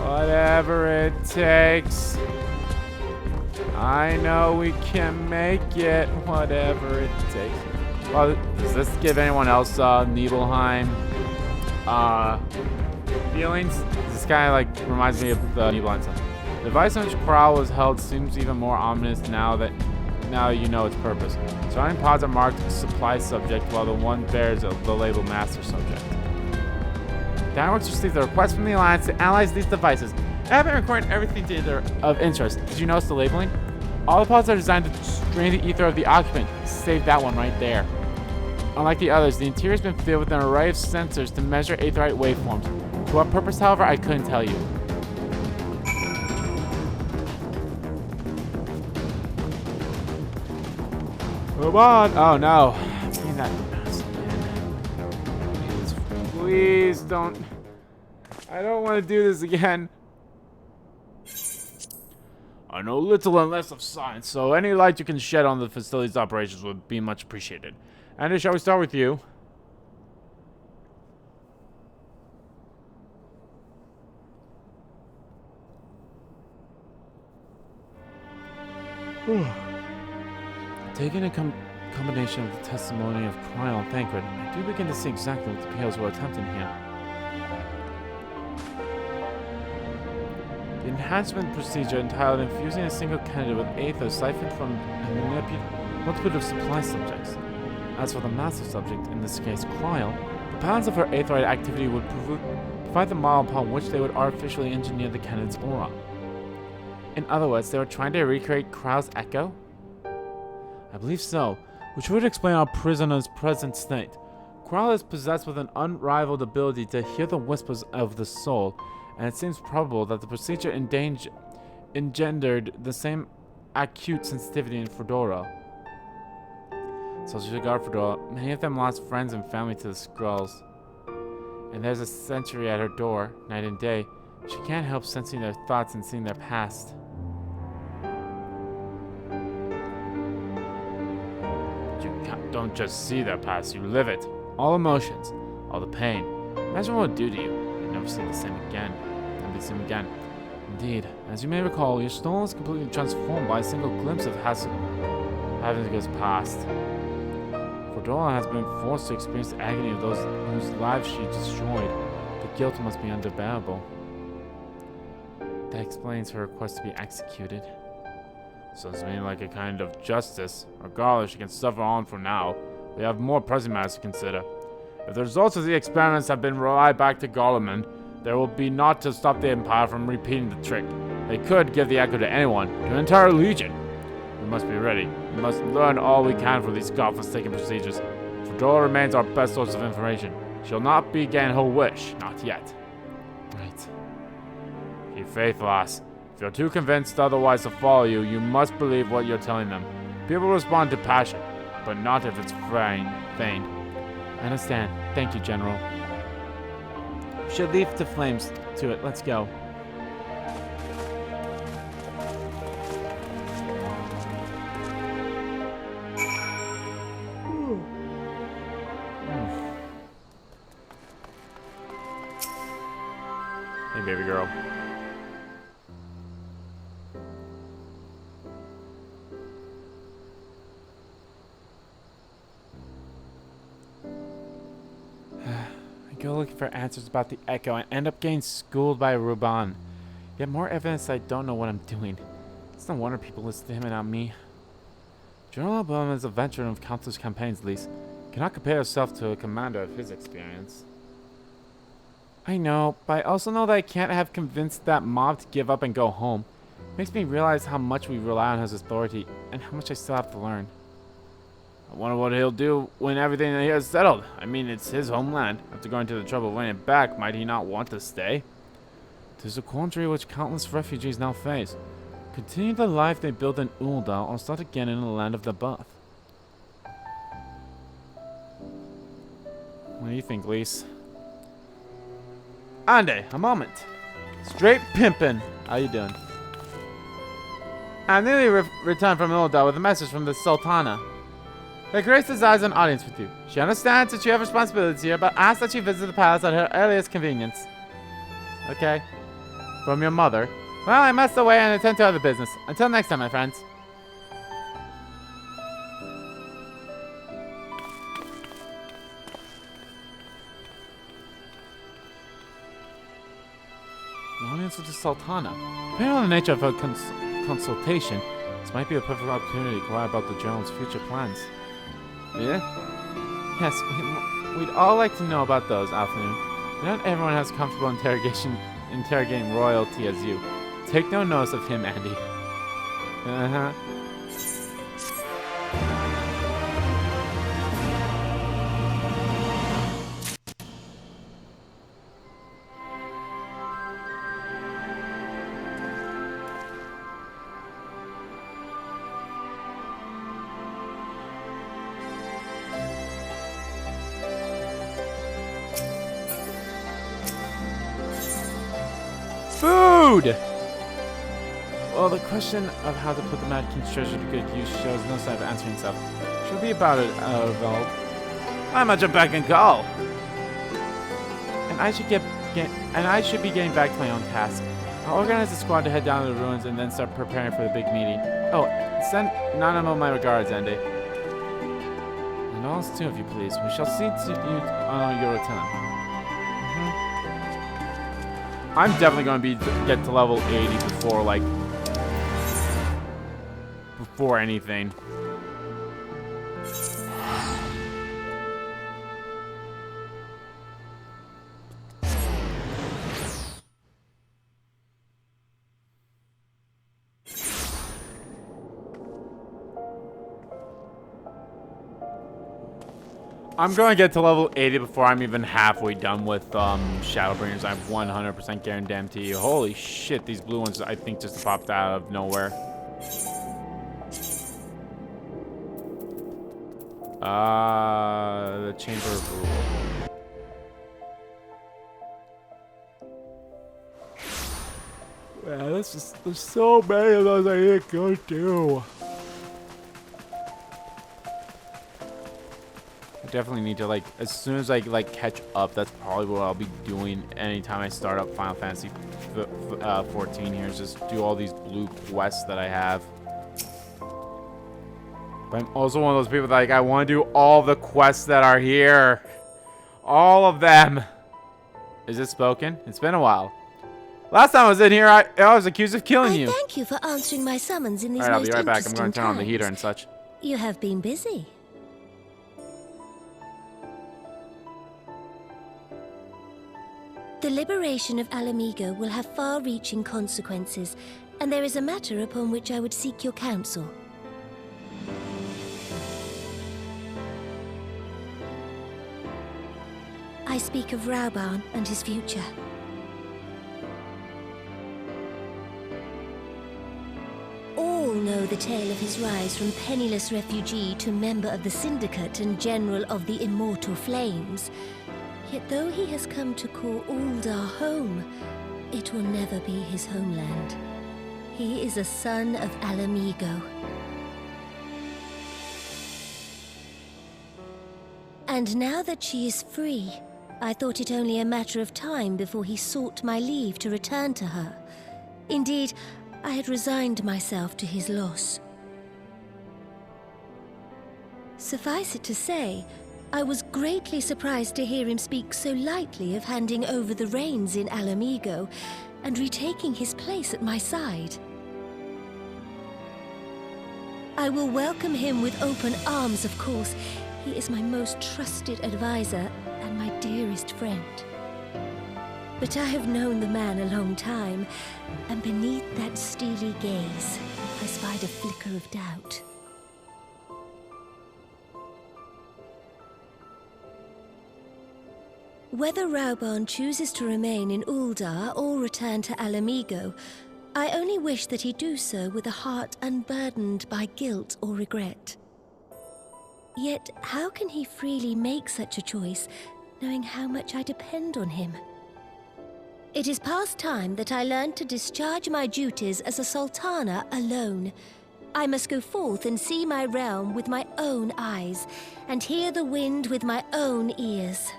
Whatever it takes. I know we can make it. Whatever it takes. Well, does this give anyone else Nibelheim feelings? This kind of like reminds me of the Nibelheim stuff. The device on which Kral was held seems even more ominous now you know its purpose. Surrounding pods are marked supply subject, while the one bears the label master subject. Downworks received a request from the Alliance to analyze these devices. I haven't recorded everything of interest. Did you notice the labeling? All the pods are designed to drain the ether of the occupant. Save that one right there. Unlike the others, the interior has been filled with an array of sensors to measure aetherite waveforms. To what purpose, however, I couldn't tell you. Come on! Oh no. Bring that mouse in. Please don't. I don't want to do this again. I know little and less of science, so any light you can shed on the facility's operations would be much appreciated. Andy, shall we start with you? Taking a combination of the testimony of Cryle and Thancred, I do begin to see exactly what the POs were attempting here. The enhancement procedure entitled infusing a single candidate with aether siphoned from a multitude of supply subjects. As for the master subject, in this case Cryle, the balance of her aetheroid activity would provide the model upon which they would artificially engineer the candidate's aura. In other words, they were trying to recreate Cryle's echo? I believe so, which would explain our prisoner's present state. Cryle is possessed with an unrivaled ability to hear the whispers of the soul, and it seems probable that the procedure engendered the same acute sensitivity in Fedora. So she regard Fedora. Many of them lost friends and family to the Skrulls. And there's a sentry at her door, night and day. She can't help sensing their thoughts and seeing their past. Don't just see their past, you live it. All emotions, all the pain. Imagine what it would do to you. You'd never see the same again. Never be the same again. Indeed, as you may recall, your soul is completely transformed by a single glimpse of Haven's past. Fedora has been forced to experience the agony of those whose lives she destroyed. The guilt must be unbearable. That explains her request to be executed. Sounds to me like a kind of justice. Regardless, she can suffer on for now. We have more pressing matters to consider. If the results of the experiments have been relied back to Garlemund, there will be naught to stop the Empire from repeating the trick. They could give the echo to anyone, to an entire legion. We must be ready. We must learn all we can from these godforsaken procedures. Fedora remains our best source of information. She'll not begin her wish. Not yet. Right. Keep faith, lass. If you're too convinced otherwise to follow you, you must believe what you're telling them. People respond to passion, but not if it's feigned. I understand. Thank you, General. We should leave the flames to it. Let's go. Hey, baby girl. Go looking for answers about the Echo and end up getting schooled by Ruban. Yet more evidence I don't know what I'm doing. It's no wonder people listen to him and not me. General Bowman is a veteran of countless campaigns, Lise. Cannot compare yourself to a commander of his experience. I know, but I also know that I can't have convinced that mob to give up and go home. It makes me realize how much we rely on his authority and how much I still have to learn. I wonder what he'll do when everything here is settled. I mean, it's his homeland. After going to the trouble of winning it back, might he not want to stay? Tis a quandary which countless refugees now face. Continue the life they built in Ul'dah or start again in the land of the birth. What do you think, Lise? Ande, a moment. Straight pimpin'. How you doing? I newly returned from Ul'dah with a message from the Sultana. Her Grace desires an audience with you. She understands that you have responsibilities here, but asks that you visit the palace at her earliest convenience. Okay. From your mother. Well, I must away and attend to other business. Until next time, my friends. An audience with the Sultana. Depending on the nature of her consultation, this might be a perfect opportunity to inquire about the General's future plans. Yeah? Yes, we'd all like to know about those, Alphanoon. But not everyone has comfortable interrogating royalty as you. Take no notice of him, Andy. Uh-huh. Food! Well, the question of how to put the Mad King's treasure to good use shows no sign of answering itself. She'll be about it, Veld. I'm at your beck and call. And I should be getting back to my own task. I'll organize a squad to head down to the ruins and then start preparing for the big meeting. Oh, send Nanamo my regards, Andy. And all too, if you please. We shall see to you on your return. I'm definitely going to get to level 80 before, like, before anything. I'm going to get to level 80 before I'm even halfway done with Shadowbringers. I'm 100% guarantee you. Holy shit, these blue ones I think just popped out of nowhere. The Chamber of Rule. Yeah, there's so many of those I need to go do. Definitely need to, like, as soon as I like catch up, that's probably what I'll be doing anytime I start up Final Fantasy 14 here, is just do all these blue quests that I have. But I'm also one of those people that, like, I want to do all the quests that are here, all of them. Is it spoken? It's been a while. Last time I was in here, I was accused of killing you. Thank you for answering my summons in these Alright, I'll most be right back. I'm interesting going to turn on the times. heater and such. You have been busy. The liberation of Alamigo will have far-reaching consequences, and there is a matter upon which I would seek your counsel. I speak of Rauban and his future. All know the tale of his rise from penniless refugee to member of the Syndicate and General of the Immortal Flames. Yet though he has come to call Ul'dah home, it will never be his homeland. He is a son of Alamigo. And now that she is free, I thought it only a matter of time before he sought my leave to return to her. Indeed, I had resigned myself to his loss. Suffice it to say, I was greatly surprised to hear him speak so lightly of handing over the reins in Alamigo and retaking his place at my side. I will welcome him with open arms, of course. He is my most trusted advisor and my dearest friend. But I have known the man a long time, and beneath that steely gaze, I spied a flicker of doubt. Whether Rauban chooses to remain in Ul'dah or return to Alamigo, I only wish that he do so with a heart unburdened by guilt or regret. Yet, how can he freely make such a choice, knowing how much I depend on him? It is past time that I learned to discharge my duties as a sultana alone. I must go forth and see my realm with my own eyes, and hear the wind with my own ears.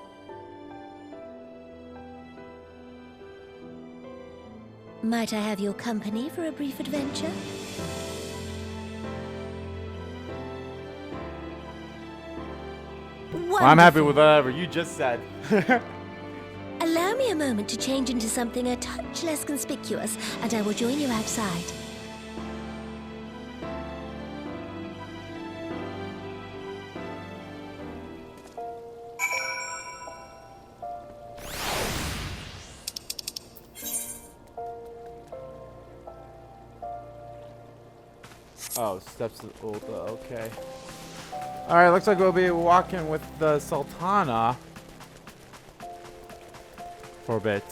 Might I have your company for a brief adventure? Well, I'm happy with whatever you just said. Allow me a moment to change into something a touch less conspicuous, and I will join you outside. Oh, steps to Ul'dah, okay. Alright, looks like we'll be walking with the Sultana for a bit.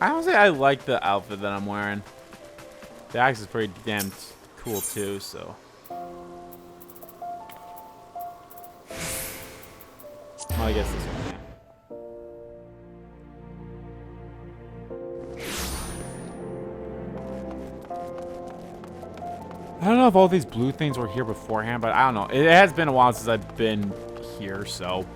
I honestly, I like the outfit that I'm wearing. The axe is pretty damn cool too, so. Well, I guess this one, yeah. I don't know if all these blue things were here beforehand, but I don't know. It has been a while since I've been here, so.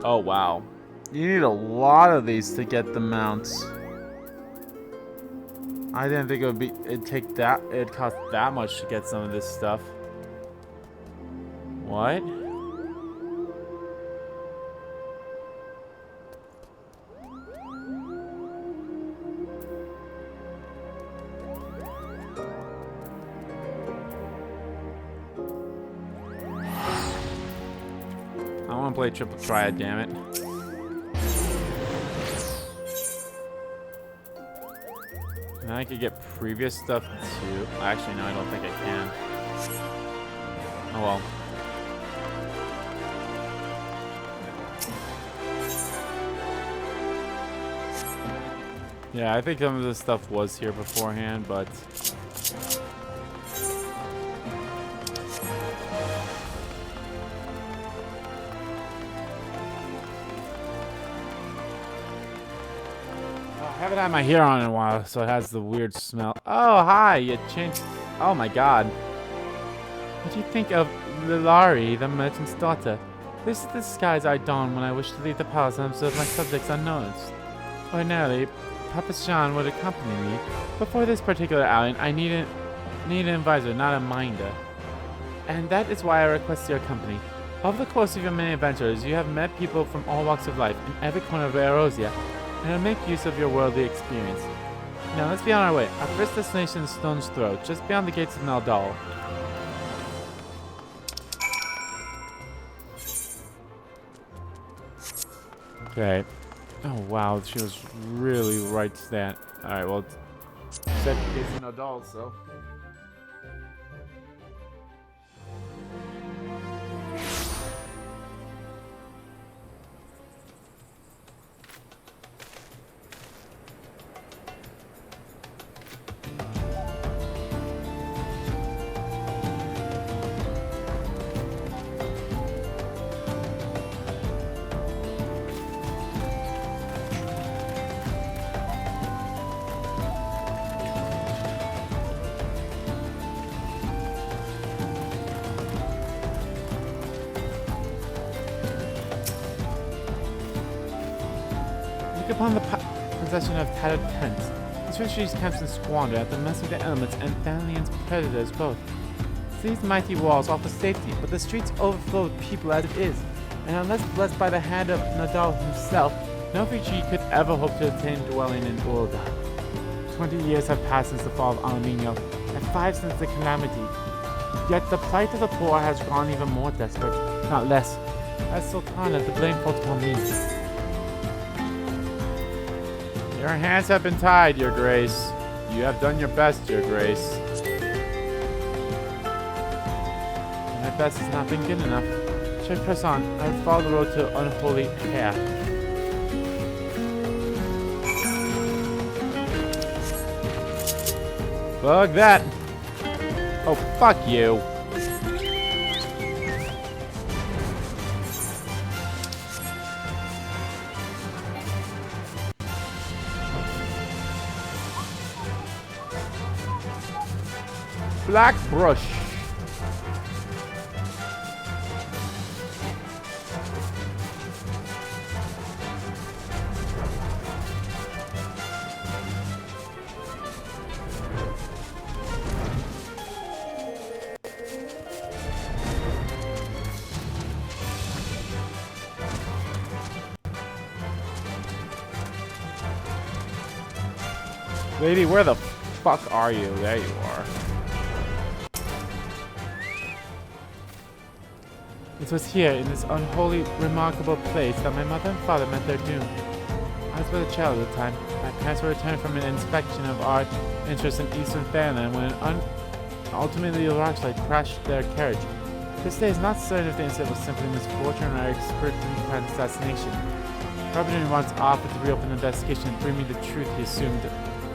Oh, wow. You need a lot of these to get the mounts. I didn't think it'd cost that much to get some of this stuff. What? I want to play triple triad, damn it. And I could get previous stuff too. Actually, no, I don't think I can. Oh well. Yeah, I think some of this stuff was here beforehand, but... I haven't had my hair on in a while, so it has the weird smell. Oh, hi! You changed... Oh my god. What do you think of Lilari, the merchant's daughter? This is the disguise I don when I wish to leave the palace and observe my subjects unnoticed. Ordinarily, Papa Jean would accompany me. Before this particular outing, I need an advisor, not a minder. And that is why I request your company. Over the course of your many adventures, you have met people from all walks of life in every corner of Erosia, and will make use of your worldly experience. Now let's be on our way. Our first destination is Stone's Throw, just beyond the gates of Naldal. Okay. Oh wow, she was really right to that. Alright, well, set the gates of Naldal, so... Look upon the possession of tattered tents. These fisheries camps and squander at the mercy of the elements and Thalian's predators both. These mighty walls offer safety, but the streets overflow with people as it is, and unless blessed by the hand of Nadal himself, no refugee could ever hope to attain dwelling in Ulda. 20 years have passed since the fall of Alamino, and 5 since the calamity. Yet the plight of the poor has grown even more desperate, not less. As Sultana, the blame falls upon me. Your hands have been tied, Your Grace. You have done your best, Your Grace. My best has not been good enough. Should I press on? I would follow the road to unholy path. Fuck that! Oh, fuck you! Black brush. Lady, where the fuck are you? There you are. It was here, in this unholy, remarkable place, that my mother and father met their doom. I was but a child at the time. My parents were returned from an inspection of art interests in Eastern Fairyland when ultimately a rockslide crashed their carriage. This day is not certain if the incident was simply misfortune or expertly planned assassination. Robin once offered to reopen the investigation and bring me the truth he assumed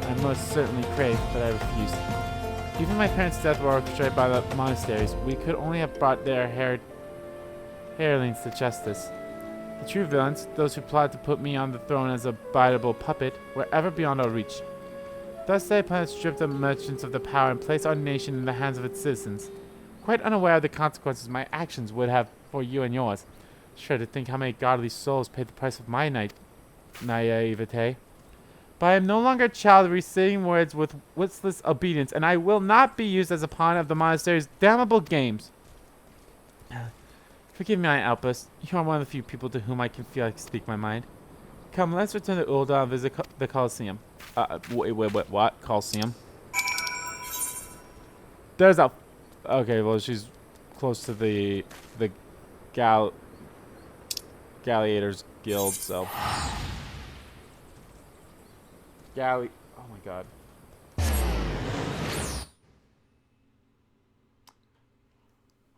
I most certainly craved, but I refused. Even my parents' death were orchestrated by the monasteries. We could only have brought their hirelings to justice. The true villains, those who plotted to put me on the throne as a biteable puppet, were ever beyond our reach. Thus they planned to strip the merchants of the power and place our nation in the hands of its citizens. Quite unaware of the consequences my actions would have for you and yours. Sure to think how many godly souls paid the price of my naivete. But I am no longer a child reciting words with listless obedience, and I will not be used as a pawn of the monastery's damnable games. Forgive me, my outburst. You are one of the few people to whom I can feel I can speak my mind. Come, let's return to Ul'dah and visit the Colosseum. Wait, what? Colosseum? There's a... Okay, well, she's close to the Gladiators Guild, so... Oh my god.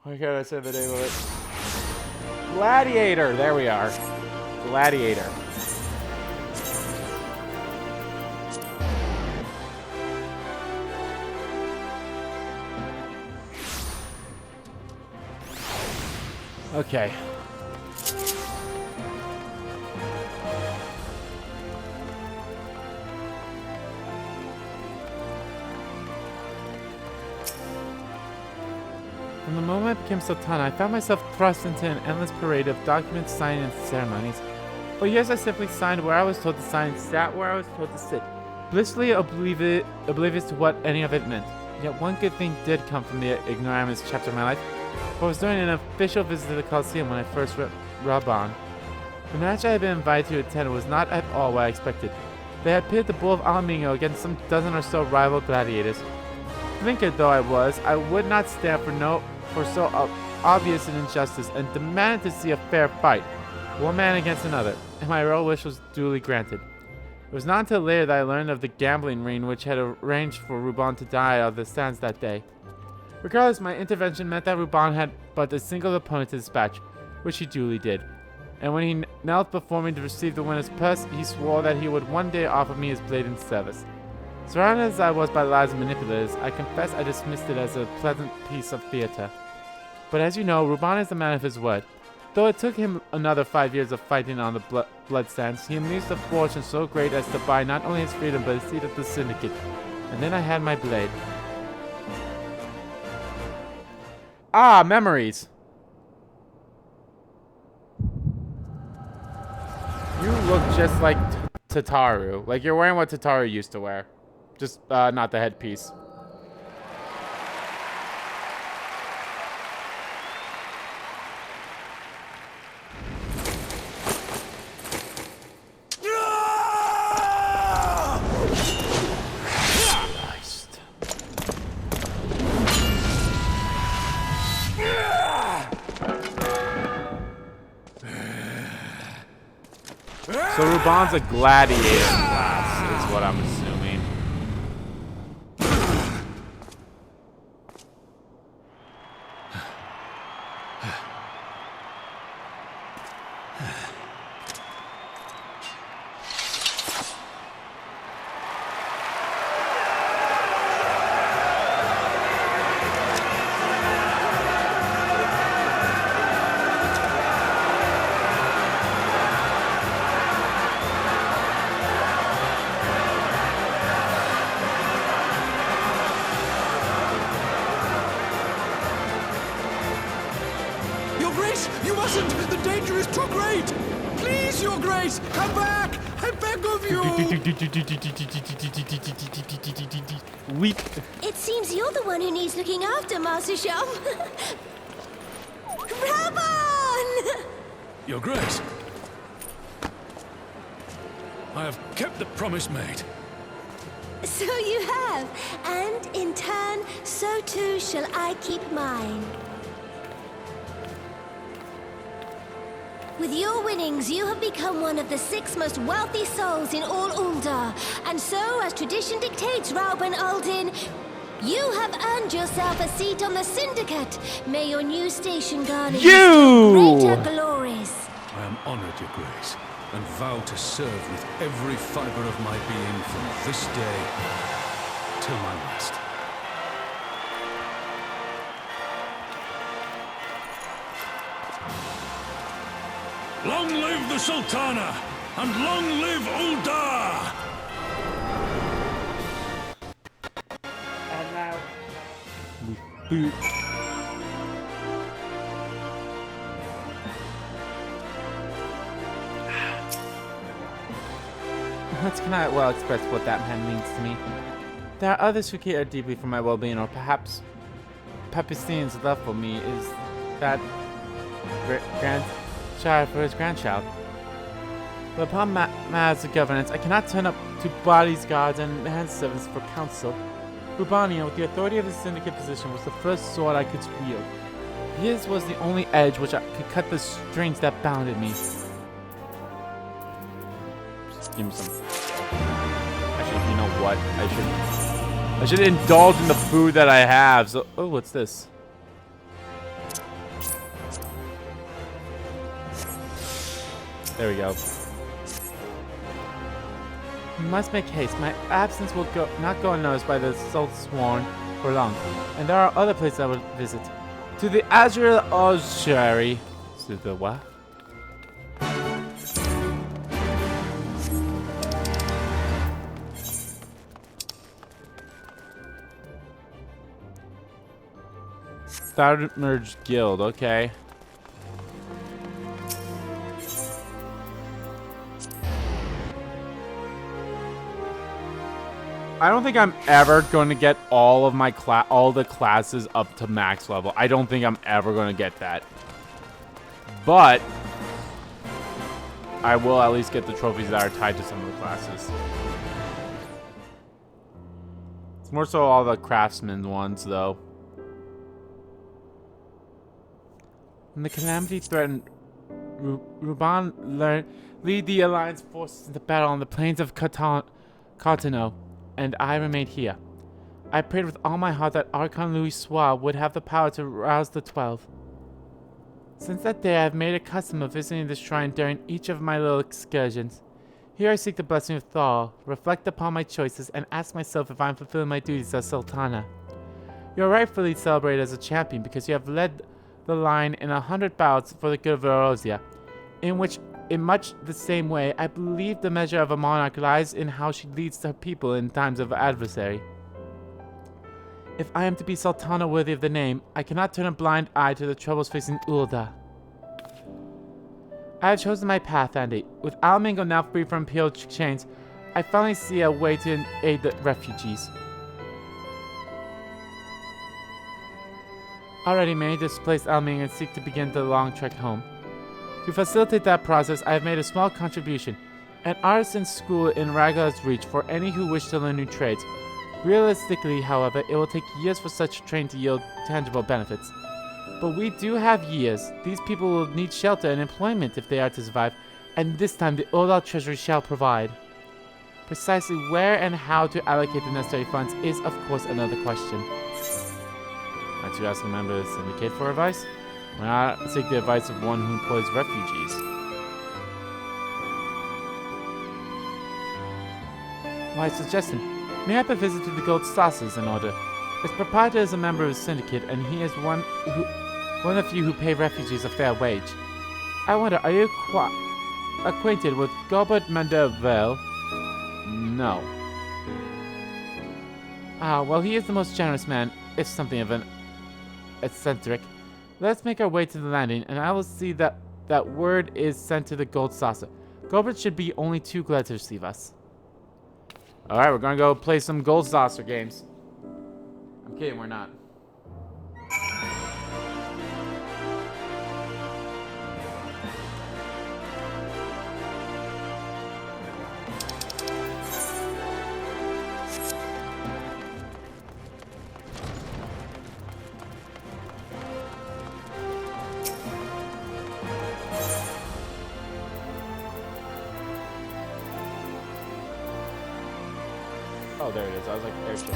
Why can't I say the name of it? Gladiator! There we are. Gladiator. Okay. From the moment I became Sultana, I found myself thrust into an endless parade of documents, signing, and ceremonies. For years I simply signed where I was told to sign and sat where I was told to sit, blissfully oblivious to what any of it meant. Yet one good thing did come from the ignoramus chapter of my life, for it was during an official visit to the Colosseum when I first met Raban. The match I had been invited to attend was not at all what I expected. They had pitted the bull of Alamingo against some dozen or so rival gladiators. Thinker though I was, I would not stand for so obvious an injustice, and demanded to see a fair fight, one man against another, and my royal wish was duly granted. It was not until later that I learned of the gambling ring which had arranged for Ruban to die on the sands that day. Regardless, my intervention meant that Ruban had but a single opponent to dispatch, which he duly did. And when he knelt before me to receive the winner's purse, he swore that he would one day offer me his blade in service. Surrounded as I was by lies and manipulators, I confess I dismissed it as a pleasant piece of theater. But as you know, Ruban is the man of his word. Though it took him another 5 years of fighting on the blood sands, he amassed a fortune so great as to buy not only his freedom but a seat of the syndicate. And then I had my blade. Ah, memories! You look just like Tataru. Like you're wearing what Tataru used to wear. Just not the headpiece. So Ruban's a gladiator class, is what I'm assuming. You mustn't! The danger is too great! Please, Your Grace, come back! I beg of you! Weep. It seems you're the one who needs looking after, Master Shum. Raban! Your Grace, I have kept the promise made. So you have, and in turn, so too shall I keep mine. With your winnings, you have become one of the 6 most wealthy souls in all Ul'dah. And so, as tradition dictates, Rauben Aldin, you have earned yourself a seat on the Syndicate. May your new station garnish greater glories. I am honored, Your Grace, and vow to serve with every fiber of my being from this day till my last. Long live the Sultana, and long live Ul'dah! And now we boot. Words cannot well express what that man means to me. There are others who care deeply for my well-being, or perhaps Papistine's love for me is that grandchild for his grandchild. But upon matters of governance, I cannot turn up to bodyguards and manservants for counsel. Rubania, with the authority of his syndicate position, was the first sword I could wield. His was the only edge which I could cut the strings that bounded me. Just give me some. Actually, you know what? I should indulge in the food that I have. So, oh, what's this? There we go. We must make haste. My absence will not go unnoticed by the Saltsworn for long. And there are other places I will visit. To the Azure Ossuary. To the what? Third Merge Guild, okay. I don't think I'm ever going to get all of my all the classes up to max level. I don't think I'm ever going to get that. But I will at least get the trophies that are tied to some of the classes. It's more so all the craftsman ones, though. When the calamity threatened, Ruban lead the Alliance forces into battle on the plains of Cartano, and I remained here. I prayed with all my heart that Archon Louis Soir would have the power to rouse the 12. Since that day, I have made a custom of visiting the shrine during each of my little excursions. Here I seek the blessing of Thal, reflect upon my choices, and ask myself if I am fulfilling my duties as Sultana. You are rightfully celebrated as a champion because you have led the line in 100 bouts for the good of Erosia, in which, in much the same way, I believe the measure of a monarch lies in how she leads her people in times of adversary. If I am to be Sultana worthy of the name, I cannot turn a blind eye to the troubles facing Ulda. I have chosen my path, Andy. With Alamingo now free from imperial chains, I finally see a way to aid the refugees. Already many displaced Alamingo seek to begin the long trek home. To facilitate that process, I have made a small contribution, an artisan school in Raglar's reach for any who wish to learn new trades. Realistically, however, it will take years for such training to yield tangible benefits. But we do have years. These people will need shelter and employment if they are to survive, and this time the Odal Treasury shall provide. Precisely where and how to allocate the necessary funds is, of course, another question. Aren't you asking members of the Syndicate for advice? Why not seek the advice of one who employs refugees? Why suggestion? May I have a visit to the Gold Saucers in order? Its proprietor is a member of the Syndicate, and he is one of the few who pay refugees a fair wage. I wonder, are you acquainted with Gobert Manderville? No. Ah, well, he is the most generous man, if something of an eccentric. Let's make our way to the landing, and I will see that word is sent to the Gold Saucer. Gobert should be only too glad to receive us. Alright, we're gonna go play some Gold Saucer games. I'm kidding, we're not. Oh, there it is. I was like, airship.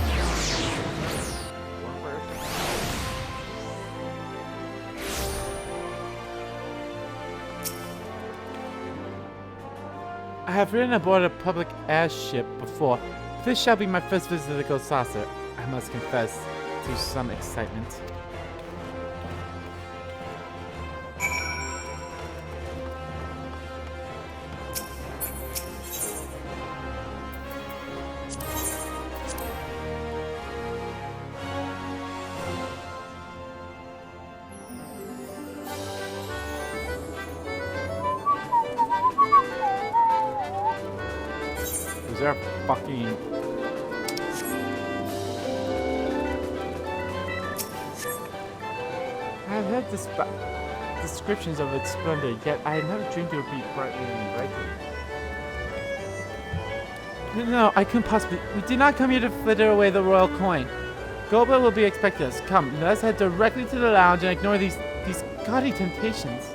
I have ridden aboard a public airship before. This shall be my first visit to the Gold Saucer. I must confess to some excitement. Is there a fucking... I've heard descriptions of its splendor, yet I had never dreamed it would be brightly and brightly. No, I couldn't possibly. We did not come here to fritter away the royal coin. Goldberg will be expecting us. Come, let us head directly to the lounge and ignore these gaudy temptations.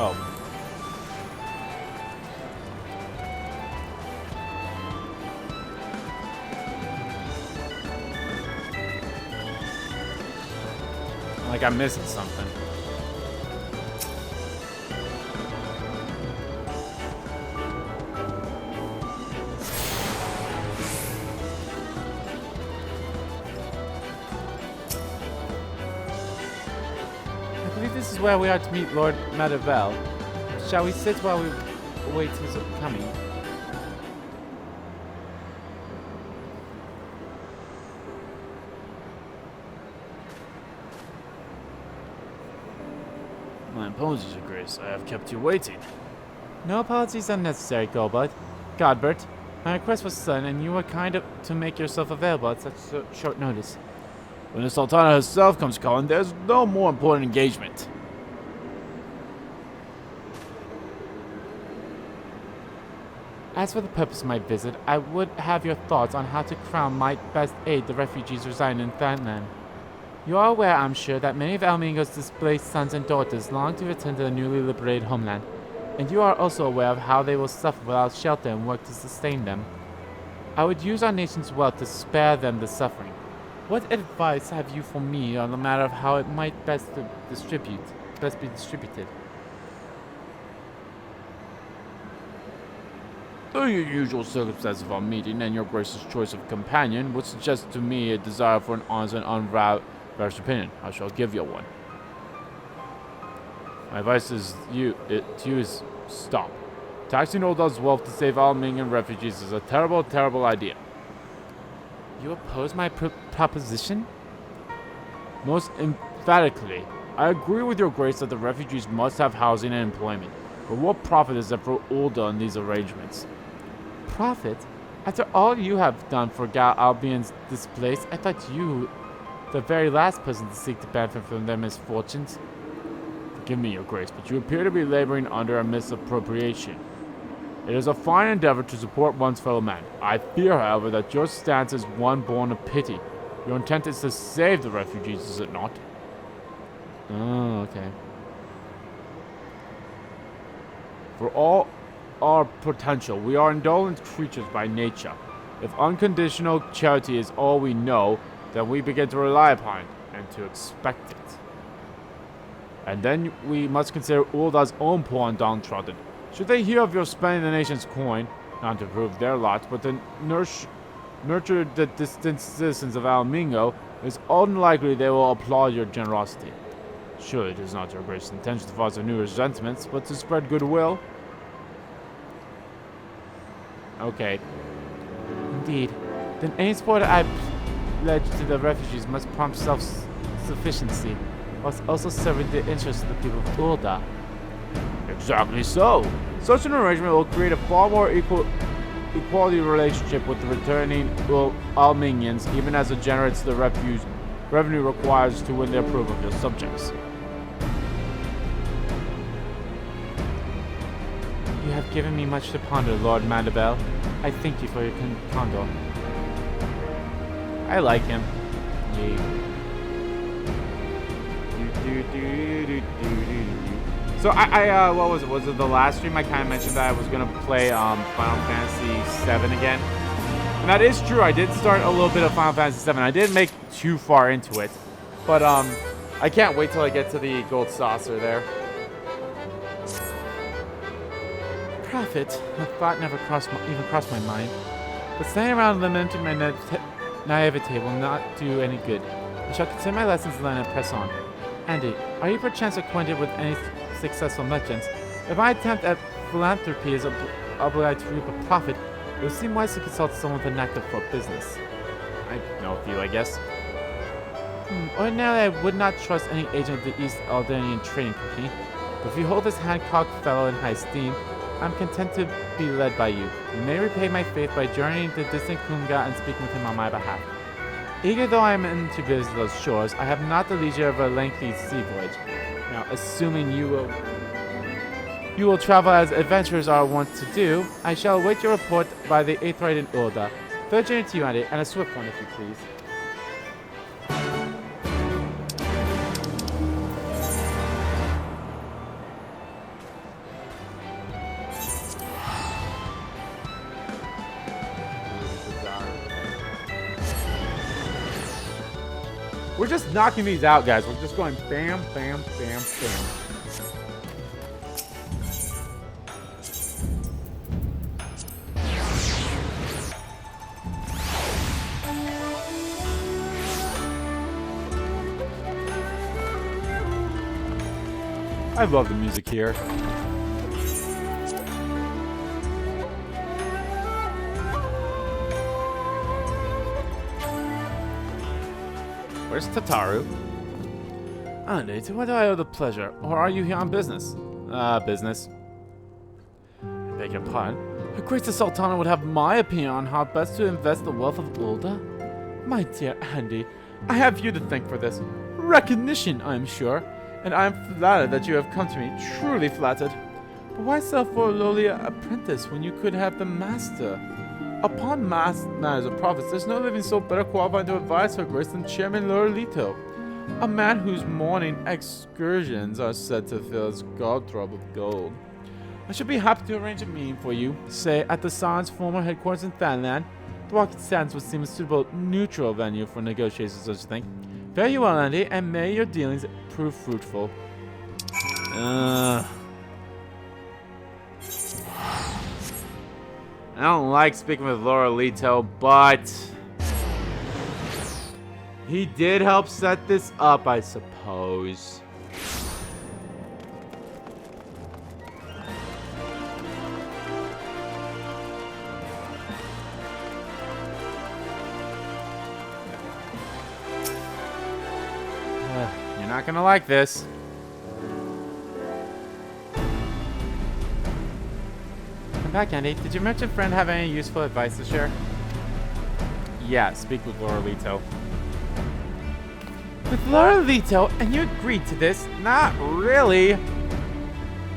Oh. Like I'm missing something. I believe this is where we are to meet Lord Madavel. Shall we sit while we await his coming? My apologies, Your Grace. I have kept you waiting. No apologies unnecessary, Godbert. My request was sudden, and you were kind of to make yourself available at such short notice. When the Sultana herself comes calling, there's no more important engagement. As for the purpose of my visit, I would have your thoughts on how to crown might best aid the refugees residing in Thailand. You are aware, I'm sure, that many of Almingo's displaced sons and daughters long to return to their newly liberated homeland, and you are also aware of how they will suffer without shelter and work to sustain them. I would use our nation's wealth to spare them the suffering. What advice have you for me on the matter of how it might best be distributed? The usual circumstances of our meeting and your Grace's choice of companion would suggest to me a desire for an honest and unvarnished opinion. I shall give you one. My advice to you is stop. Taxing Uldar's wealth to save Almingan refugees is a terrible, terrible idea. You oppose my proposition? Most emphatically, I agree with your Grace that the refugees must have housing and employment. But what profit is there for Ulda in these arrangements? Profit? After all you have done for Albions displaced, I thought you, the very last person to seek to benefit from their misfortunes. Forgive me, Your Grace, but you appear to be laboring under a misappropriation. It is a fine endeavor to support one's fellow man. I fear, however, that your stance is one born of pity. Your intent is to save the refugees, is it not? Oh, okay. For all our potential, we are indolent creatures by nature. If unconditional charity is all we know, then we begin to rely upon it and to expect it. And then we must consider Ulda's own poor and downtrodden. Should they hear of your spending the nation's coin, not to improve their lot, but to nurture the distant citizens of Almingo, it is unlikely they will applaud your generosity. Sure, it is not your Grace's intention to foster new resentments, but to spread goodwill. Okay. Indeed. Then any support I pledge to the refugees must prompt self-sufficiency, whilst also serving the interests of the people of Ulda. Exactly so. Such an arrangement will create a far more equality relationship with the returning Almingians, even as it generates the revenue requires to win the approval of your subjects. You have given me much to ponder, Lord Mandabell. I thank you for your candor. I like him. Yay. So what was it? Was it the last stream I kind of mentioned that I was gonna play Final Fantasy VII again? And that is true. I did start a little bit of Final Fantasy VII. I didn't make too far into it, but I can't wait till I get to the gold saucer there. profit, the thought never even crossed my mind. But standing around lamenting my naivete will not do any good. I shall consider my lessons learned and press on. Andy, are you perchance acquainted with any successful merchants? If my attempt at philanthropy is obliged to reap a profit, it would seem wise to consult someone with a knack for business. I know a few, I guess. Ordinarily, I would not trust any agent of the East Aldenian Trading Company, but if you hold this Hancock fellow in high esteem, I'm content to be led by you. You may repay my faith by journeying to distant Kunga and speaking with him on my behalf. Eager though I am to visit those shores, I have not the leisure of a lengthy sea voyage. Now, assuming you will travel as adventurers are wont to do, I shall await your report by the 8th ride in Ulda. Third journey to you, Andy, and a swift one if you please. We're just knocking these out, guys. We're just going bam, bam, bam, bam. I love the music here. Where's Tataru? Andy, to what do I owe the pleasure? Or are you here on business? Business. I beg your pardon. Her Grace the Sultana would have my opinion on how best to invest the wealth of Ulda? My dear Andy, I have you to thank for this. Recognition, I am sure. And I am flattered that you have come to me. Truly flattered. But why sell for a lowly apprentice when you could have the master? Upon matters of profits, there's no living soul better qualified to advise Her Grace than Chairman Lorelito, a man whose morning excursions are said to fill his gobtrop with gold. I should be happy to arrange a meeting for you, say, at the San's former headquarters in Thailand. The Walking Sands would seem a suitable neutral venue for negotiations of such a thing. Fare you well, Andy, and may your dealings prove fruitful. I don't like speaking with Lorelito, but he did help set this up, I suppose. You're not gonna like this. Back, Andy. Did your merchant friend have any useful advice to share? Yeah, speak with Lorelito. With Lorelito? And you agreed to this? Not really.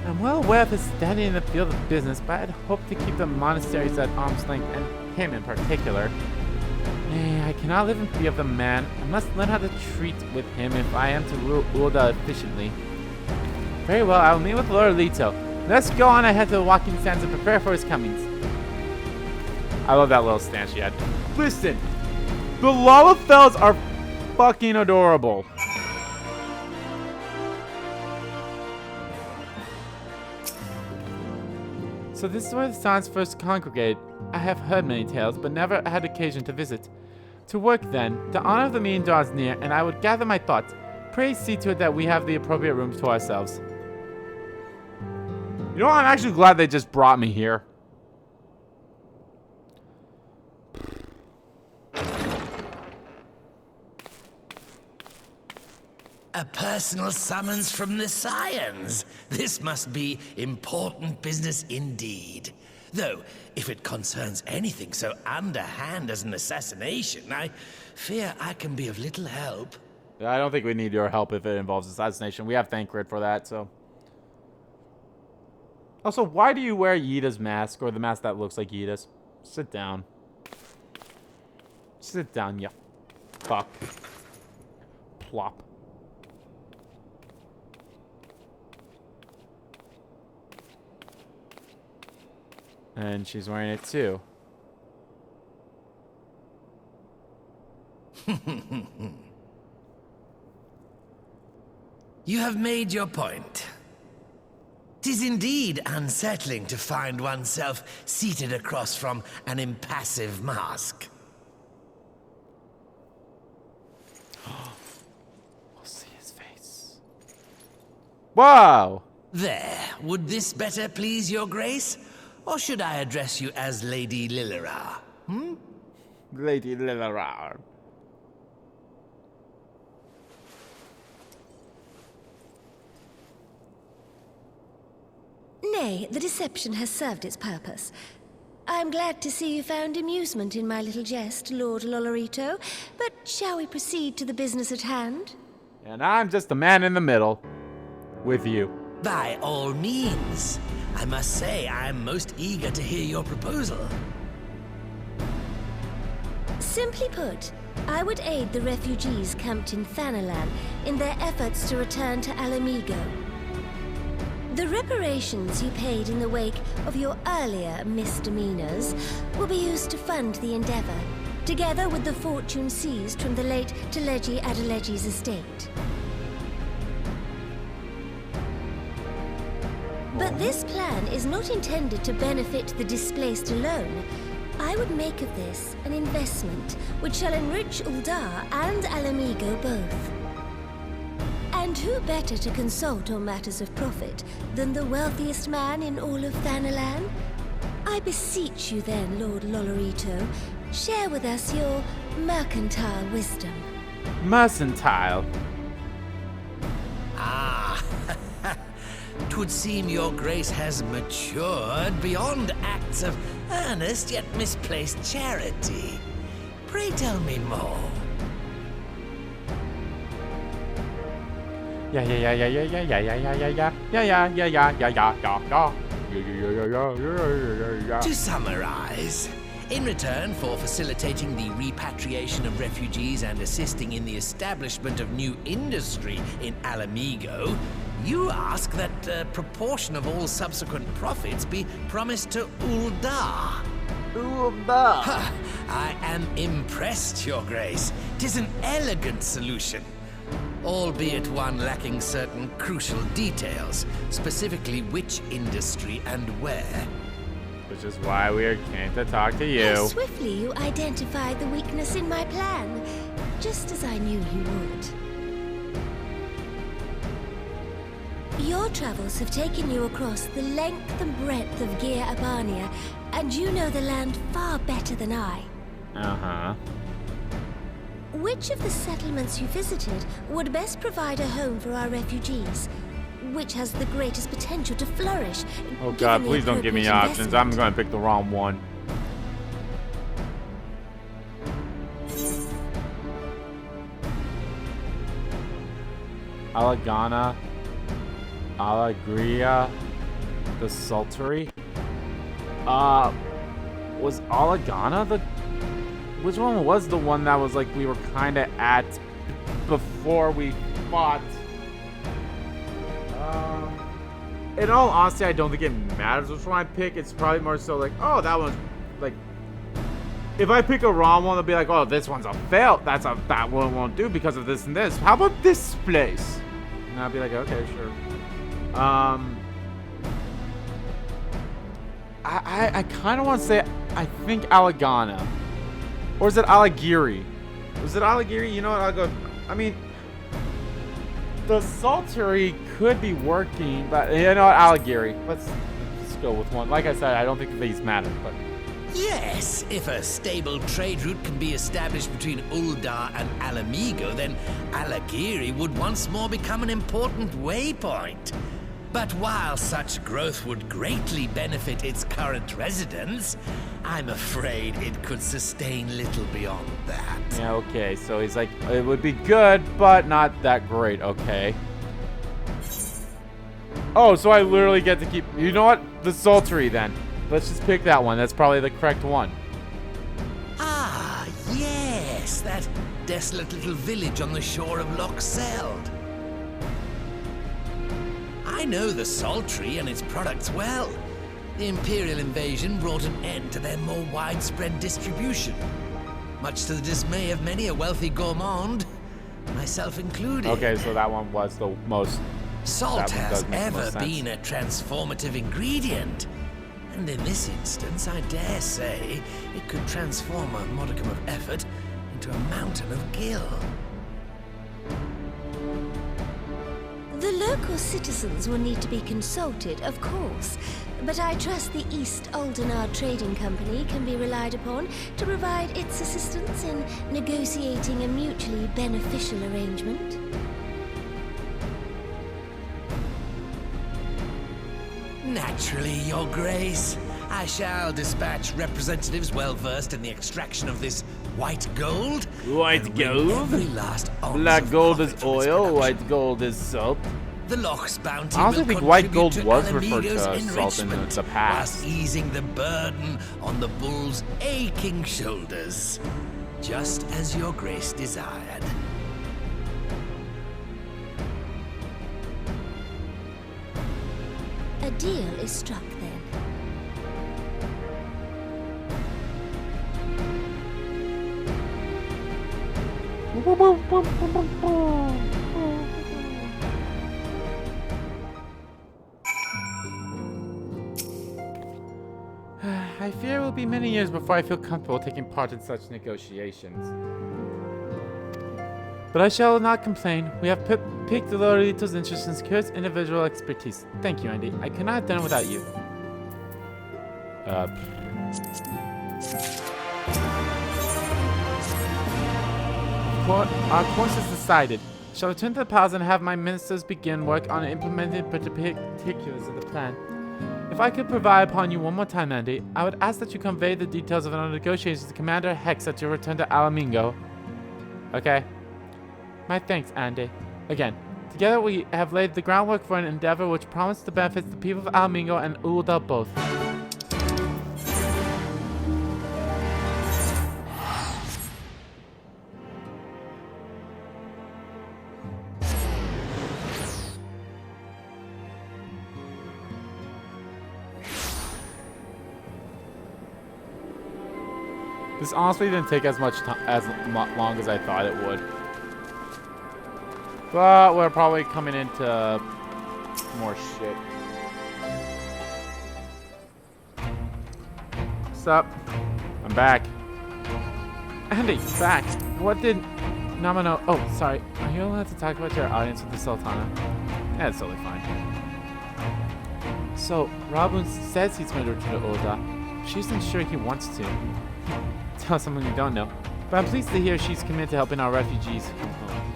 I'm well aware of his standing in the field of business, but I'd hoped to keep the monasteries at arm's length, and him in particular. I cannot live in fear of the man. I must learn how to treat with him if I am to rule Ulda efficiently. Very well, I will meet with Lorelito. Let's go on ahead to the Walking Sands and prepare for his comings. I love that little stance she had. Listen, the Lalafels are fucking adorable. So this is where the Sans first congregated. I have heard many tales, but never had occasion to visit. To work then, the honor of the meeting draws near, and I would gather my thoughts. Pray see to it that we have the appropriate rooms to ourselves. You know, I'm actually glad they just brought me here. A personal summons from the Scions. This must be important business indeed. Though, if it concerns anything so underhand as an assassination, I fear I can be of little help. I don't think we need your help if it involves assassination. We have Thancred for that, so... Also, why do you wear Yida's mask, or the mask that looks like Yida's? Sit down. Sit down, you fuck. Plop. And she's wearing it too. You have made your point. 'Tis indeed unsettling to find oneself seated across from an impassive mask. We'll see his face. Whoa! There, would this better please your grace? Or should I address you as Lady Lilira? Lady Lilira. Nay, the deception has served its purpose. I'm glad to see you found amusement in my little jest, Lord Lolorito, but shall we proceed to the business at hand? And I'm just the man in the middle. With you. By all means. I must say, I'm most eager to hear your proposal. Simply put, I would aid the refugees camped in Thanalan in their efforts to return to Alamigo. The reparations you paid in the wake of your earlier misdemeanors will be used to fund the endeavor, together with the fortune seized from the late Teleji Adeleji's estate. But this plan is not intended to benefit the displaced alone. I would make of this an investment which shall enrich Uldar and Alamigo both. And who better to consult on matters of profit than the wealthiest man in all of Thanalan? I beseech you then, Lord Lolorito, share with us your mercantile wisdom. Mercantile? Ah, 'twould seem your grace has matured beyond acts of earnest yet misplaced charity. Pray tell me more. To summarize, in return for facilitating the repatriation of refugees and assisting in the establishment of new industry in Alamigo, you ask that a proportion of all subsequent profits be promised to Uldar. Uldar! I am impressed, Your Grace. 'Tis an elegant solution, albeit one lacking certain crucial details, specifically which industry and where. Which is why we came to talk to you. How swiftly you identified the weakness in my plan, just as I knew you would. Your travels have taken you across the length and breadth of Gir Abania, and you know the land far better than I. Uh-huh. Which of the settlements you visited would best provide a home for our refugees? Which has the greatest potential to flourish? Oh God, please don't give me options. I'm gonna pick the wrong one. Alagana, Alagria, the Sultry. Was Alagana the... Which one was the one that was like we were kind of at before we fought? In all honesty, I don't think it matters which one I pick. It's probably more so like, oh, that one's like... If I pick a wrong one, they'll be like, oh, this one's a fail. That one won't do because of this and this. How about this place? And I'll be like, okay, sure. I kind of want to say, I think Alagana. Or is it Alagiri? Was it Alagiri? You know what, I'll go, I mean, the Saltery could be working, but you know what, Alagiri. Let's go with one. Like I said, I don't think these matter, but... Yes, if a stable trade route can be established between Uldar and Alamigo, then Alagiri would once more become an important waypoint. But while such growth would greatly benefit its current residents, I'm afraid it could sustain little beyond that. Yeah, okay, so he's like, it would be good, but not that great, okay. Oh, so I literally get to keep, you know what? The Sultry then. Let's just pick that one. That's probably the correct one. Ah, yes, that desolate little village on the shore of Loch Seld. I know the Sultry and its products well. The Imperial invasion brought an end to their more widespread distribution, much to the dismay of many a wealthy gourmand, myself included. Okay, so that one was the most Salt That one has does make more ever sense. been a transformative ingredient. And in this instance, I dare say, it could transform a modicum of effort into a mountain of gil. The local citizens will need to be consulted, of course, but I trust the East Aldenar Trading Company can be relied upon to provide its assistance in negotiating a mutually beneficial arrangement. Naturally, Your Grace. I shall dispatch representatives well versed in the extraction of this white gold. White and wring gold? every last ounce Black of gold profit is from its oil, production. white gold is salt. The Loch's bounty I also will think white contribute gold to was referred Alamigo's to as salt in enrichment, the past. whilst easing the burden on the bull's aching shoulders, just as Your Grace desired. A deal is struck then. I fear it will be many years before I feel comfortable taking part in such negotiations. But I shall not complain. We have piqued the Lorito's interest and secured individual expertise. Thank you, Andy. I could not have done it without you. Our course is decided. I shall return to the palace and have my ministers begin work on implementing particulars of the plan. If I could provide upon you one more time, Andy, I would ask that you convey the details of our negotiations to Commander Hex at your return to Alamingo. Okay? My thanks, Andy. Again, together we have laid the groundwork for an endeavor which promises to benefit the people of Alamingo and Ulda both. This honestly didn't take as much time, long as I thought it would. But we're probably coming into more shit. What's up? I'm back. Andy, back. What did Namano? Oh, sorry. Are you allowed to talk about your audience with the Sultana? Yeah, it's totally fine. So, Rabun says he's going to return to Ulda. She isn't sure he wants to. Tell someone you don't know. But I'm pleased to hear she's committed to helping our refugees come home.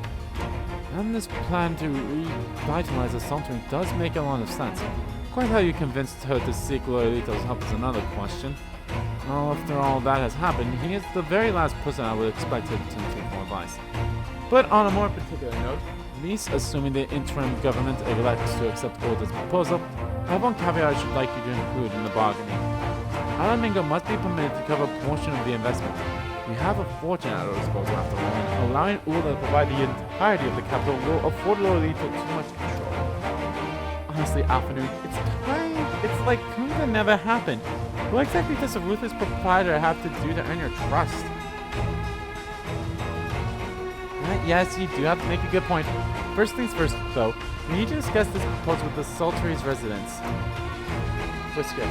And this plan to revitalize the Sultan does make a lot of sense. Quite how you convinced her to seek Loyalito's help is another question. Well, after all that has happened, he is the very last person I would expect her to take more advice. But on a more particular note, at least assuming the interim government elects to accept Ulda's proposal, I have one caveat I should like you to include in the bargaining. Alamingo must be permitted to cover a portion of the investment. We have a fortune at our disposal after all, and allowing Ulda to provide the entirety of the capital will afford Lolita too much control. Honestly, Alphanu, it's like Kunga never happened. What exactly does a ruthless proprietor have to do to earn your trust? Yes, you do have to make a good point. First things first, though, we need to discuss this proposal with the Sultan's residents. Whisker,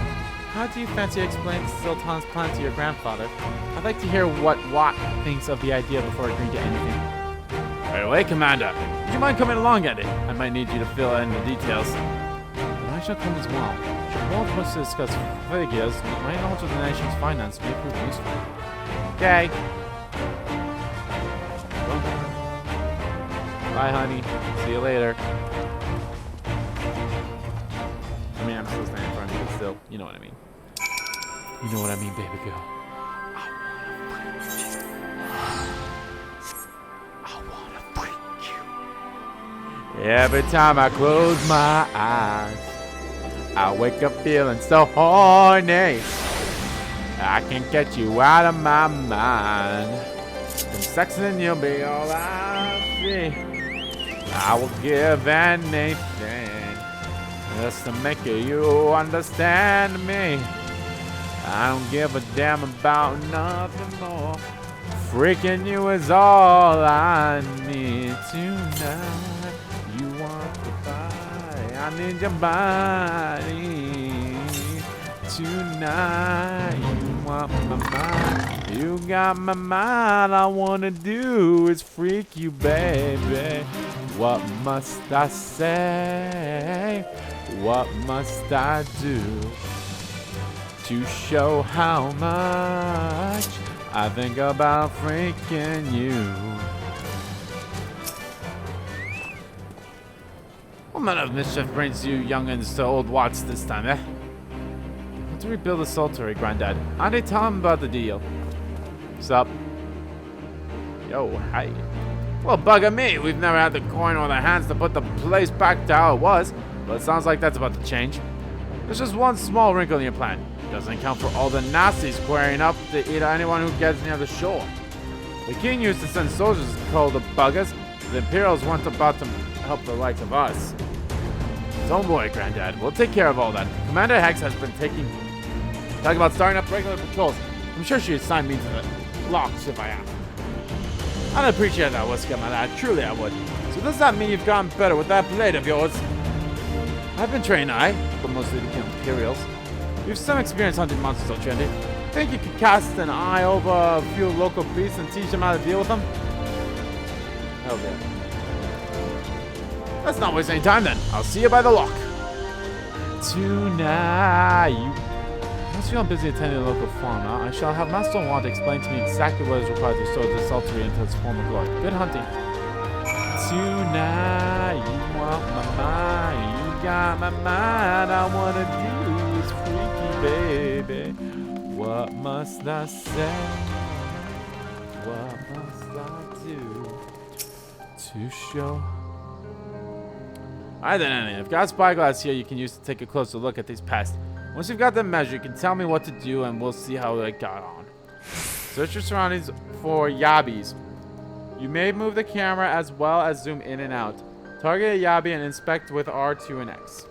how do you fancy explaining the Sultan's plan to your grandfather? I'd like to hear what Watt thinks of the idea before agreeing to anything. Right away, Commander. Would you mind coming along at it? I might need you to fill in the details. And I shall come as well. Should both wants to discuss figures, my knowledge of the nation's finance may prove useful. Okay. Bye, honey. See you later. I mean, I'm still standing in front of you, but still, you know what I mean. You know what I mean, baby girl. I wanna freak you. Every time I close my eyes, I wake up feeling so horny. I can't get you out of my mind. From sex and you'll be all I see. I will give anything just to make you understand me. I don't give a damn about nothing more. Freaking you is all I need tonight. You want to buy. I need your body tonight. You want my mind, you got my mind. I wanna do is freak you, baby. What must I say? What must I do to show how much I think about freaking you? What manner of mischief brings you young'uns to old Watts this time, eh? Want to rebuild the Saltary, Granddad. Auntie, tell him about the deal. Sup? Yo, hi. Well, bugger me. We've never had the coin or the hands to put the place back to how it was, but it sounds like that's about to change. There's just one small wrinkle in your plan. It doesn't account for all the nasties squaring up to eat anyone who gets near the shore. The king used to send soldiers to kill the buggers. The Imperials weren't about to help the likes of us. Don't worry, Granddad. We'll take care of all that. Commander Hex has been talking about starting up regular patrols. I'm sure she'd assign me to the locks if I asked. I'd appreciate that, Whisker, my lad. Truly I would. So does that mean you've gotten better with that blade of yours? I've been trained, but mostly to kill Imperials. You have some experience hunting monsters, don't you, Andy? Think you could cast an eye over a few local beasts and teach them how to deal with them? Hell yeah. Let's not waste any time then. I'll see you by the lock. Tonight. Once you're busy attending the local fauna, I shall have Master Want explain to me exactly what is required to restore the Saltary into its former glory. Good hunting. Tonight, you want my mind, you got my mind. I wanna do is freaky, baby. What must I say? What must I do to show? Alright then, Annie. I've got spyglass here you can use to take a closer look at these pests. Once you've got them measured, you can tell me what to do and we'll see how it got on. Search your surroundings for yabbies. You may move the camera as well as zoom in and out. Target a yabby and inspect with R2 and X.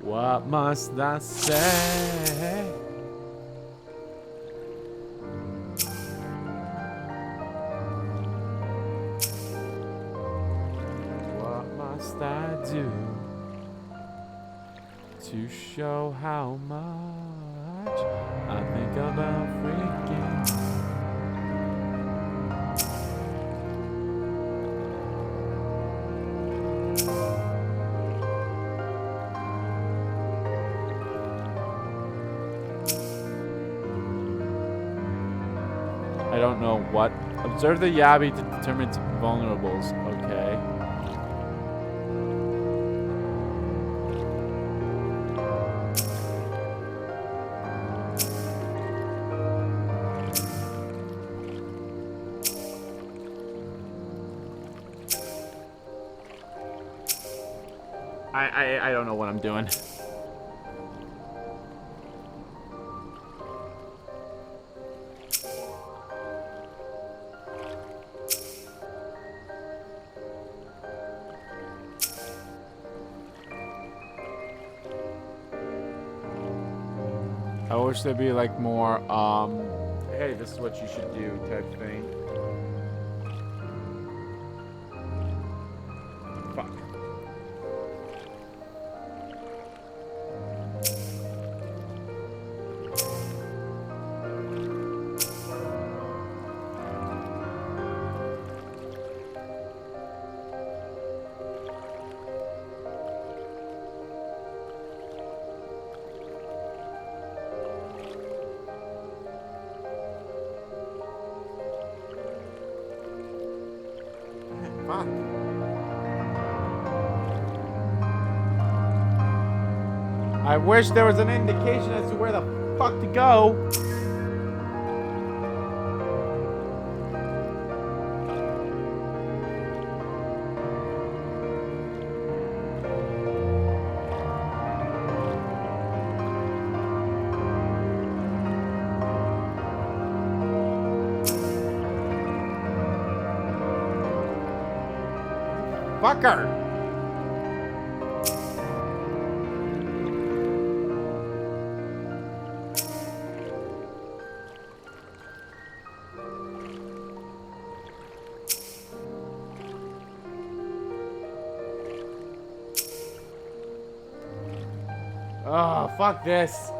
What must I say? What must I do to show how much I think about freaking? I don't know what. Observe the yabby to determine vulnerables. Okay. I don't know what I'm doing. I wish there'd be like more, hey, this is what you should do type thing. Fuck. Fuck. I wish there was an indication as to where the fuck to go. Fucker! Oh, fuck this.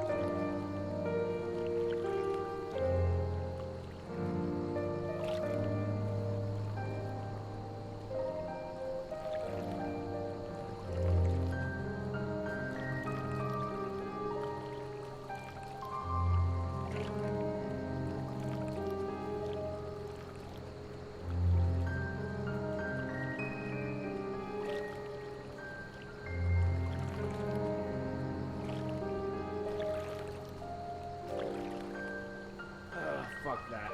Fuck that.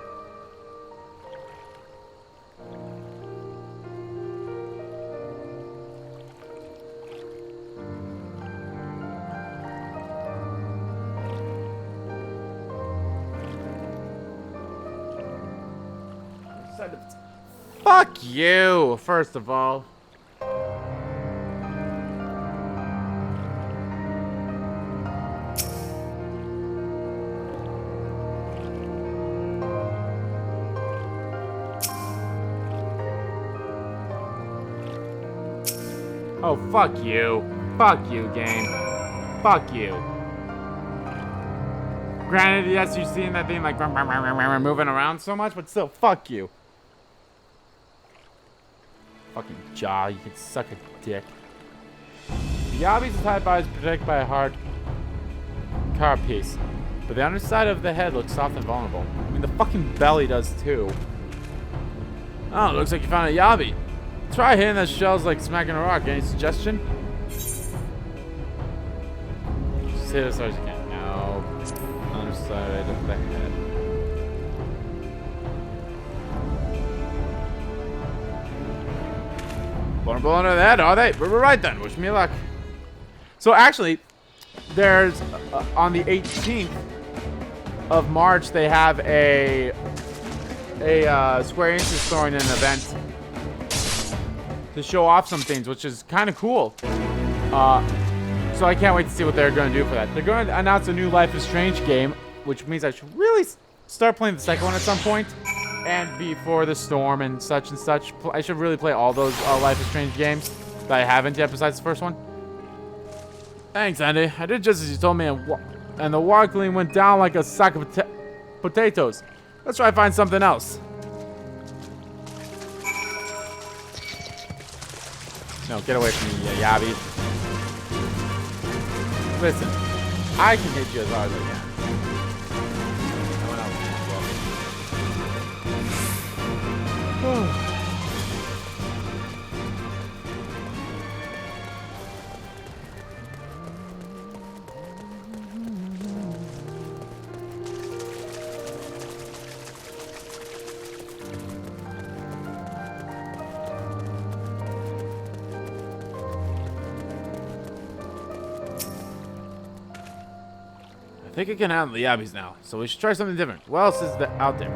Fuck you, first of all. Oh, fuck you. Fuck you, game. Fuck you. Granted, yes, you've seen that thing like moving around so much, but still, fuck you. Fucking jaw, you can suck a dick. The Yabi's type eye is protected by a hard carapace, but the underside of the head looks soft and vulnerable. I mean, the fucking belly does too. Oh, looks like you found a Yabi. Try hitting those shells like smacking a rock. Any suggestion? Just hit it as hard as you can. No. Underside of the head. Vulnerable under the head, are they? We're right then. Wish me luck. So actually, there's on the 18th of March they have a Square Enix is throwing an event to show off some things, which is kind of cool. So I can't wait to see what they're going to do for that. They're going to announce a new Life is Strange game, which means I should really start playing the second one at some point. And Before the Storm and such. I should really play all those Life is Strange games that I haven't yet besides the first one. Thanks, Andy. I did just as you told me, and the water clean went down like a sack of potatoes. Let's try to find something else. No, get away from me, Yabi. Listen, I can hit you as hard as I can. No one else can. I think I can handle the Yabbies now, so we should try something different. What else is out there?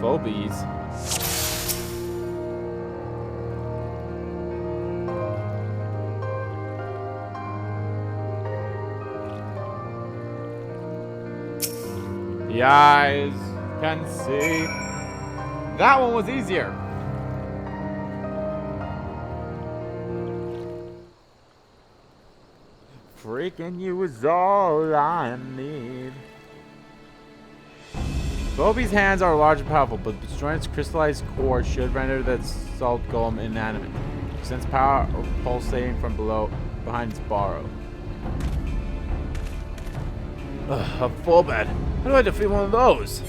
Phobies. The eyes can see. That one was easier. Freaking you is all I need. Phobee's hands are large and powerful, but destroying its crystallized core should render the salt golem inanimate. It sends power pulsating from behind its burrow. A full bed. How do I defeat one of those?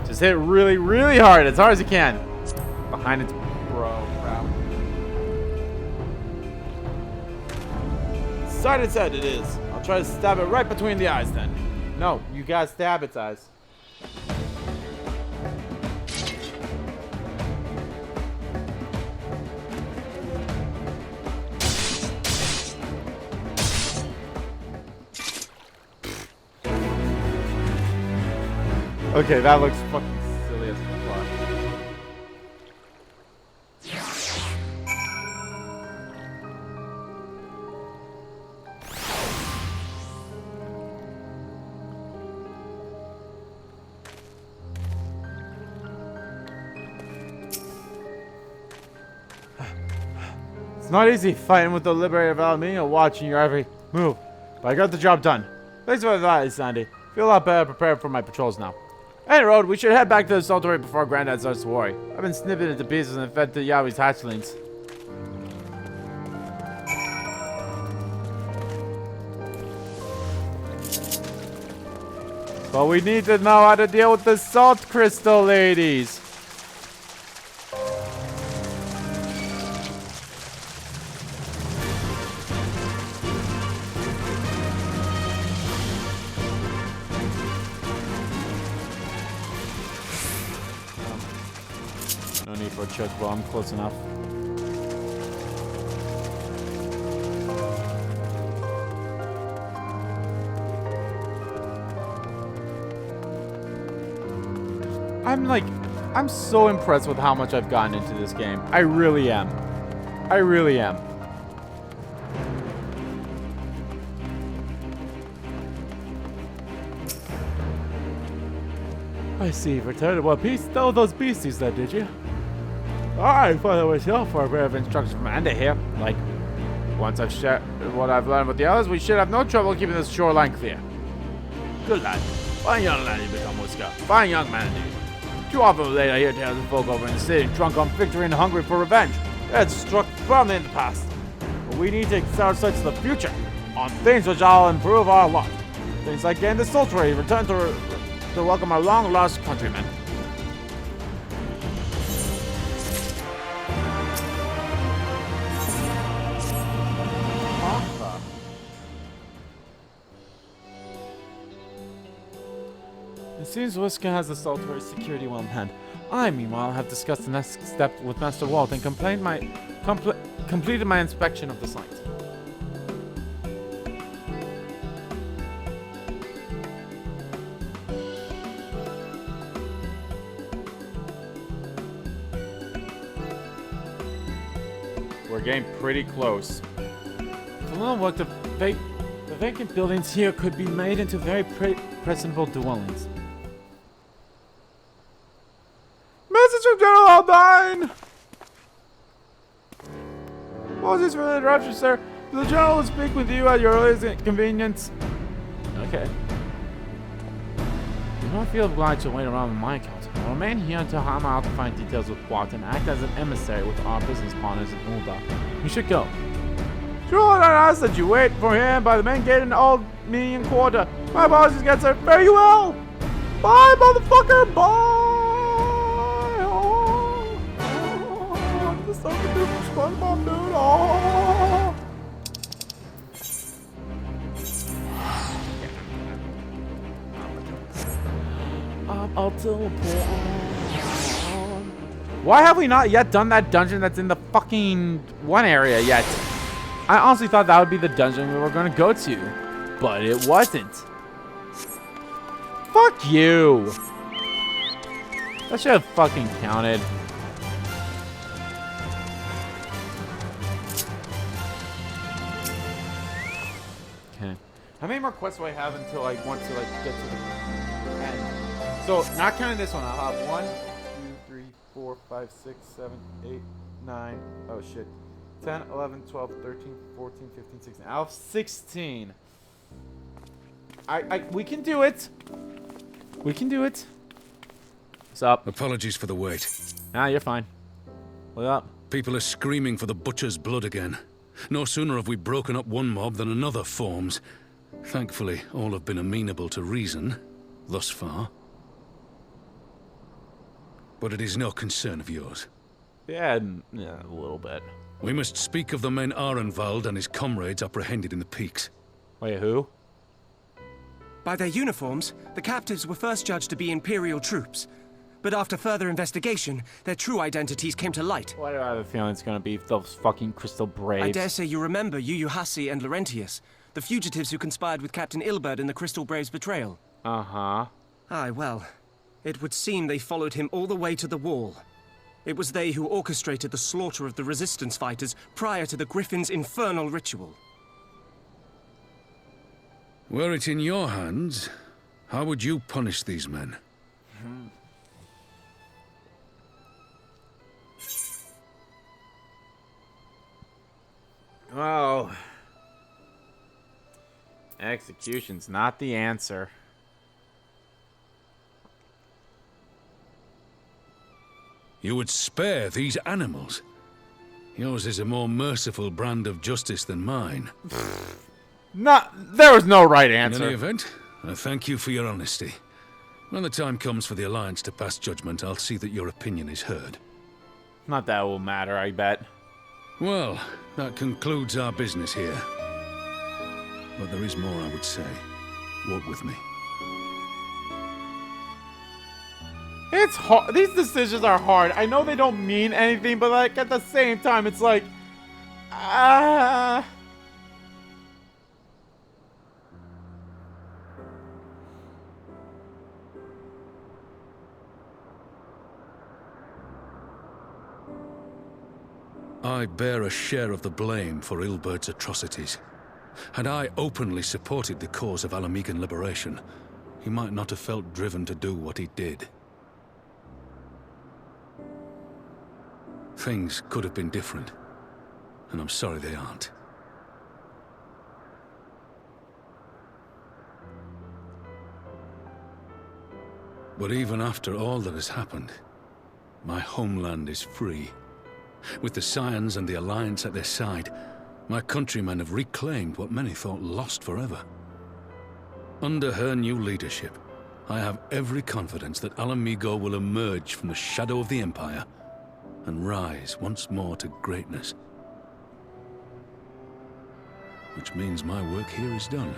Just hit really, really hard, as you can. Behind its burrow. Decided said it is. I'll try to stab it right between the eyes then. No, you gotta stab its eyes. Okay, that looks fucking silly as fuck. It's not easy fighting with the Liberator of Alameda watching your every move, but I got the job done. Thanks for the advice, Sandy. Feel a lot better prepared for my patrols now. Hey, Road, we should head back to the Saltatory before Granddad starts to worry. I've been snipping it to pieces and fed to Yahweh's hatchlings. But we need to know how to deal with the salt crystal ladies. No need for a choke, bro. I'm close enough. I'm so impressed with how much I've gotten into this game. I really am. I really am. I see. You've returned to one piece. Stole those beasties then, did you? Alright, follow myself for a bit of instructions from Amanda here. Like, once I've shared what I've learned with the others, we should have no trouble keeping this shoreline clear. Good lad. Fine young lad you become, Whisker. Fine young man indeed. Too often of late I hear tales of folk over in the city, drunk on victory and hungry for revenge. They had struck firmly in the past. But we need to set our sights to the future, on things which will improve our lot. Things like getting the Saltatory, return to welcome our long-lost countrymen. It seems Whisker has the Saltatory security well in hand. I, meanwhile, have discussed the next step with Master Walt and completed my inspection of the site. We're getting pretty close. With a little work, the vacant buildings here could be made into very presentable dwellings. Message from General Aldine! Apologies for the interruption, sir. The General will speak with you at your earliest convenience. Okay. Do not feel obliged to wait around on my account. I'll remain here until I'm out to find details with Watt and act as an emissary with our business partners in Ulda. We should go. Sure, I ask that you wait for him by the main gate in the old Minion Quarter. My apologies again, sir. Fare you well! Bye, motherfucker! Bye! This sucker dude from SpongeBob, dude. Oh! I'll teleport. Why have we not yet done that dungeon that's in the fucking one area yet? I honestly thought that would be the dungeon we were going to go to, but it wasn't. Fuck you. That should have fucking counted. Okay. How many more quests do I have until I want to like get to the end? So, not counting this one, I'll have 1, 2, 3, 4, 5, 6, 7, 8, 9. Oh shit. 10, 11, 12, 13, 14, 15, 16. I'll have 16. We can do it. We can do it. What's up? Apologies for the wait. Nah, you're fine. What up? People are screaming for the butcher's blood again. No sooner have we broken up one mob than another forms. Thankfully, all have been amenable to reason, thus far. But it is no concern of yours. Yeah, a little bit. We must speak of the men Arenvald and his comrades apprehended in the peaks. Wait, who? By their uniforms, the captives were first judged to be Imperial troops. But after further investigation, their true identities came to light. Why do I have a feeling it's gonna be those fucking Crystal Braves? I dare say you remember Yuyuhasi and Laurentius, the fugitives who conspired with Captain Ilbert in the Crystal Braves' betrayal. Uh-huh. Aye, well, it would seem they followed him all the way to the wall. It was they who orchestrated the slaughter of the Resistance fighters prior to the Griffin's infernal ritual. Were it in your hands, how would you punish these men? Oh. Execution's not the answer. You would spare these animals. Yours is a more merciful brand of justice than mine. There was no right answer. In any event, I thank you for your honesty. When the time comes for the Alliance to pass judgment, I'll see that your opinion is heard. Not that it will matter, I bet. Well, that concludes our business here. But there is more I would say. Walk with me. It's hard. These decisions are hard. I know they don't mean anything, but like at the same time, it's like, I bear a share of the blame for Ilbert's atrocities. Had I openly supported the cause of Alamegan liberation, he might not have felt driven to do what he did. Things could have been different, and I'm sorry they aren't. But even after all that has happened, my homeland is free. With the Scions and the Alliance at their side, my countrymen have reclaimed what many thought lost forever. Under her new leadership, I have every confidence that Alamigo will emerge from the shadow of the Empire and rise once more to greatness. Which means my work here is done.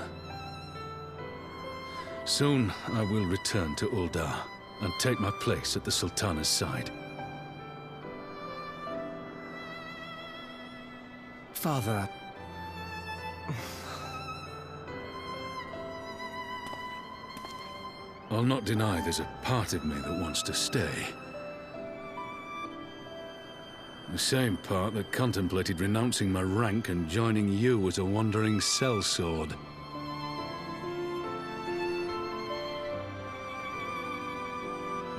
Soon I will return to Uldar and take my place at the Sultana's side. Father... I'll not deny there's a part of me that wants to stay. The same part that contemplated renouncing my rank and joining you as a wandering sellsword.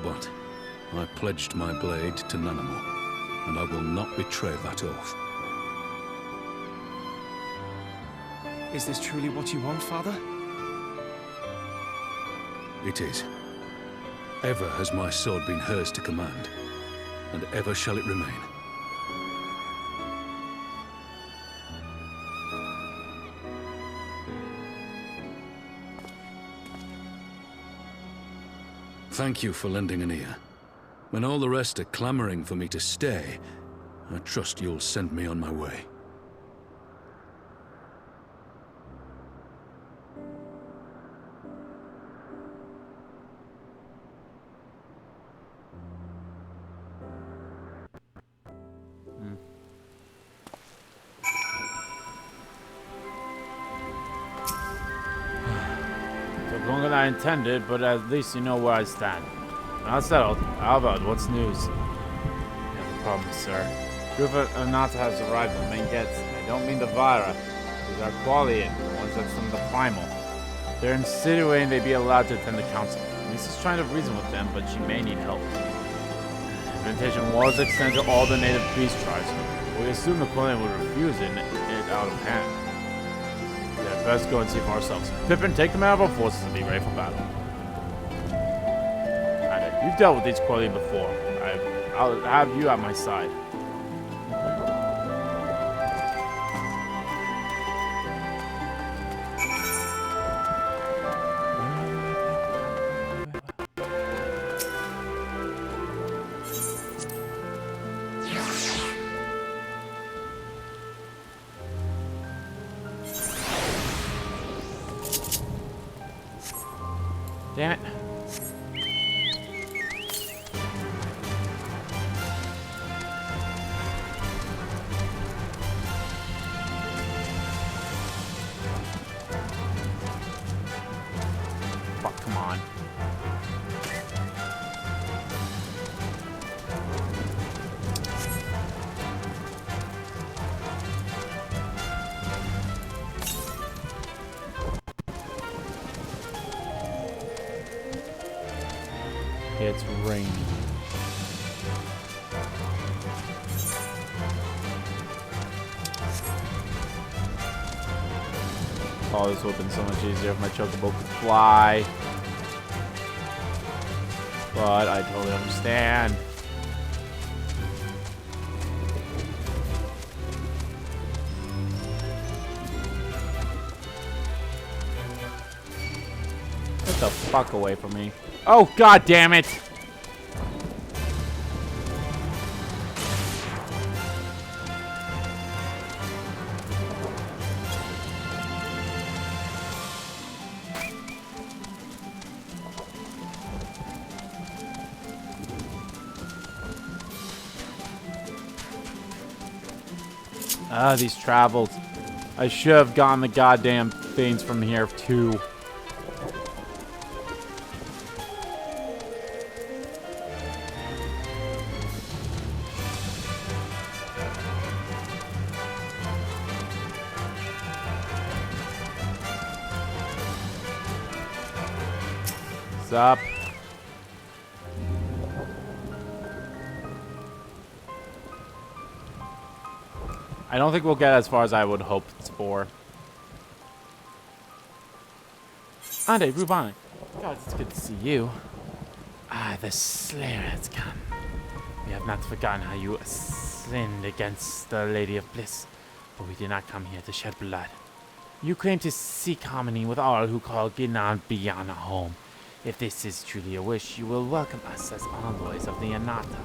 But I pledged my blade to Nanamo, and I will not betray that oath. Is this truly what you want, Father? It is. Ever has my sword been hers to command, and ever shall it remain. Thank you for lending an ear. When all the rest are clamoring for me to stay, I trust you'll send me on my way. Took longer than I intended, but at least you know where I stand. Now settled. How about what's news? You have a problem, sir. Griffith Anata has arrived at the main gates. I don't mean the Vira. These are Qualian, the ones that's from the Primal. They're insinuating they be allowed to attend the council. Lisa's trying to reason with them, but she may need help. The invitation was extended to all the native beast tribes. We assume the Qualian would refuse it out of hand. Yeah, best go and see for ourselves. Pippin, take them out of our forces and be ready for battle. You've dealt with these Qualian before. I'll have you at my side. Damn it. Fuck, come on. It's raining. Oh, this would have been so much easier if my chocobo could fly. But I totally understand. Get the fuck away from me. Oh, god damn it! Ah, these travels. I should have gotten the goddamn things from here too. What's up? I don't think we'll get as far as I would hope for. Ande, Rubani. God, it's good to see you. Ah, the Slayer has come. We have not forgotten how you sinned against the Lady of Bliss, but we did not come here to shed blood. You claim to seek harmony with all who call Ginan Biana home. If this is truly a wish, you will welcome us as envoys of the Anata.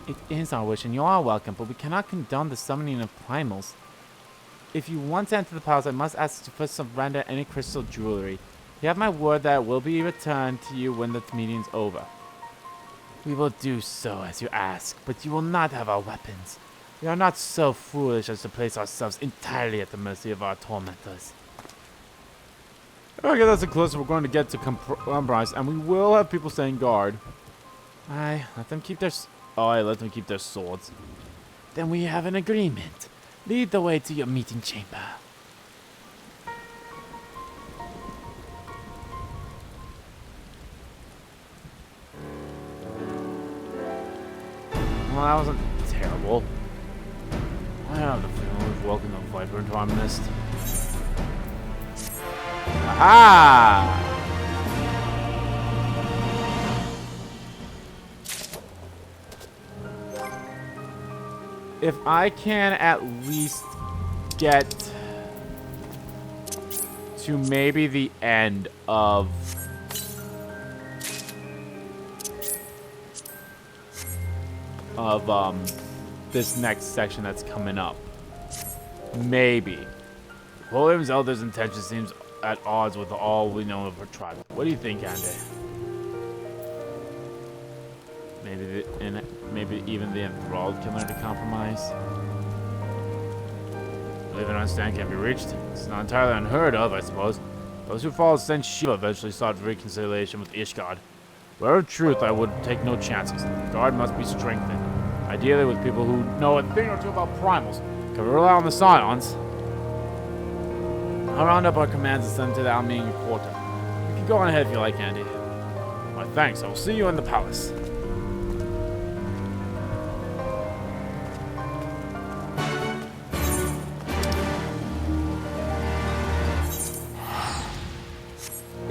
It is our wish, and you are welcome, but we cannot condone the summoning of primals. If you want to enter the palace, I must ask you to first surrender any crystal jewelry. You have my word that it will be returned to you when the meeting's over. We will do so as you ask, but you will not have our weapons. We are not so foolish as to place ourselves entirely at the mercy of our tormentors. Okay, that's the closest we're going to get to compromise, and we will have people staying guard. Aye, let them keep their... Oh, I let them keep their swords. Then we have an agreement. Lead the way to your meeting chamber. Well, that wasn't terrible. I have the feeling we've welcomed a viper into our midst. Ah! If I can at least get to maybe the end of this next section that's coming up. Maybe. William's elder's intention seems at odds with all we know of her tribe. What do you think, Andy? Maybe even the enthralled can learn to compromise. Believe and understand can't be reached. It's not entirely unheard of, I suppose. Those who followed Saint Shiva eventually sought reconciliation with Ishgard. Where of truth, I would take no chances. The guard must be strengthened. Ideally with people who know a thing or two about primals. Can we rely on the Scions? I'll round up our commands and send them to the Alming Quarter. You can go on ahead if you like, Andy. Why, thanks. I will see you in the palace.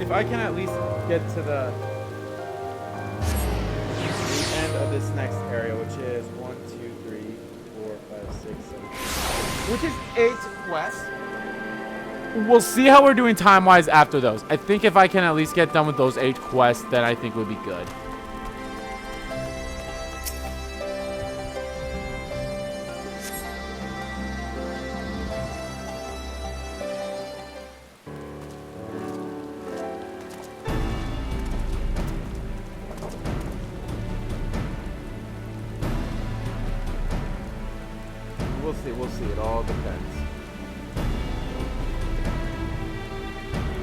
If I can at least get to the end of this next area, which is 1, 2, 3, 4, 5, 6, 7, which is 8 quests. We'll see how we're doing time-wise after those. I think if I can at least get done with those 8 quests, then I think we'll be good. We'll see. It all depends.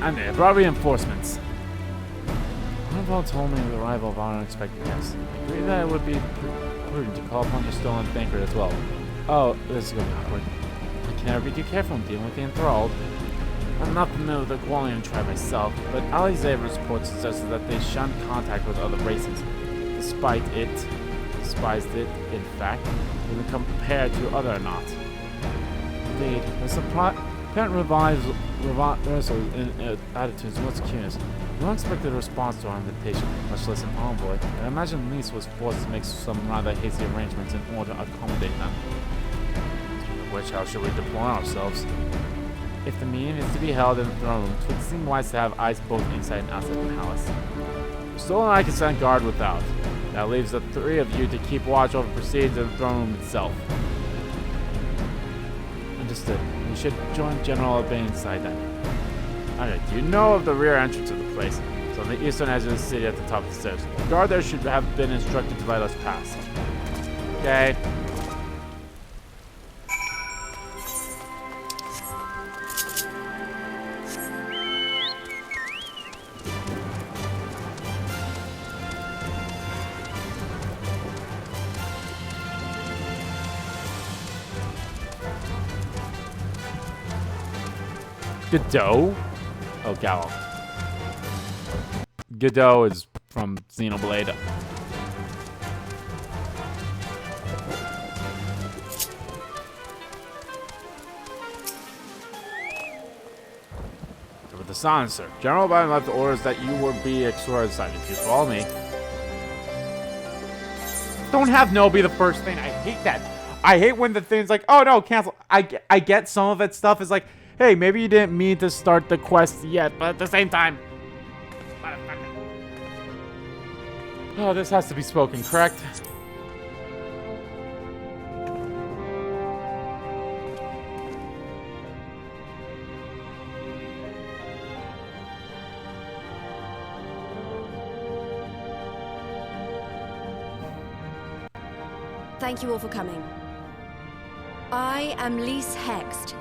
And they brought reinforcements. Arnold told me of the arrival of our unexpected guests. I agree that it would be prudent to call upon the stolen banquet as well. Oh, this is going to be awkward. I can never be too careful in dealing with the enthralled. I'm not familiar with the Gwalian tribe myself, but Ali Zaver's report suggested that they shunned contact with other races. Despised it, in fact, when compared to other knots. Indeed, the apparent attitudes, what's curious. No one expected a response to our invitation, much less an envoy. I imagine Lise was forced to make some rather hasty arrangements in order to accommodate them. Speaking of which, how should we deploy ourselves? If the meeting is to be held in the throne room, it would seem wise to have eyes both inside and outside the palace. Stolen and I can send guard without. That leaves the three of you to keep watch over proceedings in the throne room itself. Understood. We should join General Obey inside that. Alright, do you know of the rear entrance of the place? It's on the eastern edge of the city at the top of the stairs. The guard there should have been instructed to let us pass. Okay. Godot? Oh, Gallo. Godot is from Xenoblade. With the silence, sir. General Biden left orders that you would be escorted inside. If you follow me. Don't have no be the first thing. I hate that. I hate when the thing's like, oh no, cancel. I get some of that stuff is like, hey, maybe you didn't mean to start the quest yet, but at the same time. Oh, this has to be spoken, correct? Thank you all for coming. I am Lise Hext,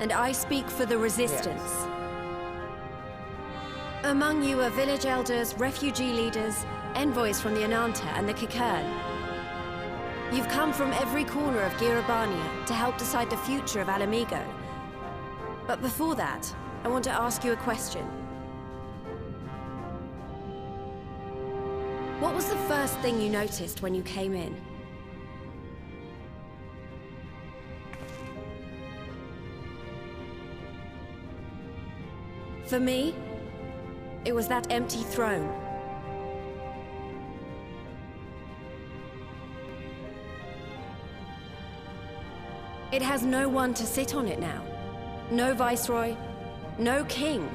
and I speak for the Resistance. Yes. Among you are village elders, refugee leaders, envoys from the Ananta and the Kikern. You've come from every corner of Girabania to help decide the future of Alamigo. But before that, I want to ask you a question. What was the first thing you noticed when you came in? For me, it was that empty throne. It has no one to sit on it now. No viceroy, no king.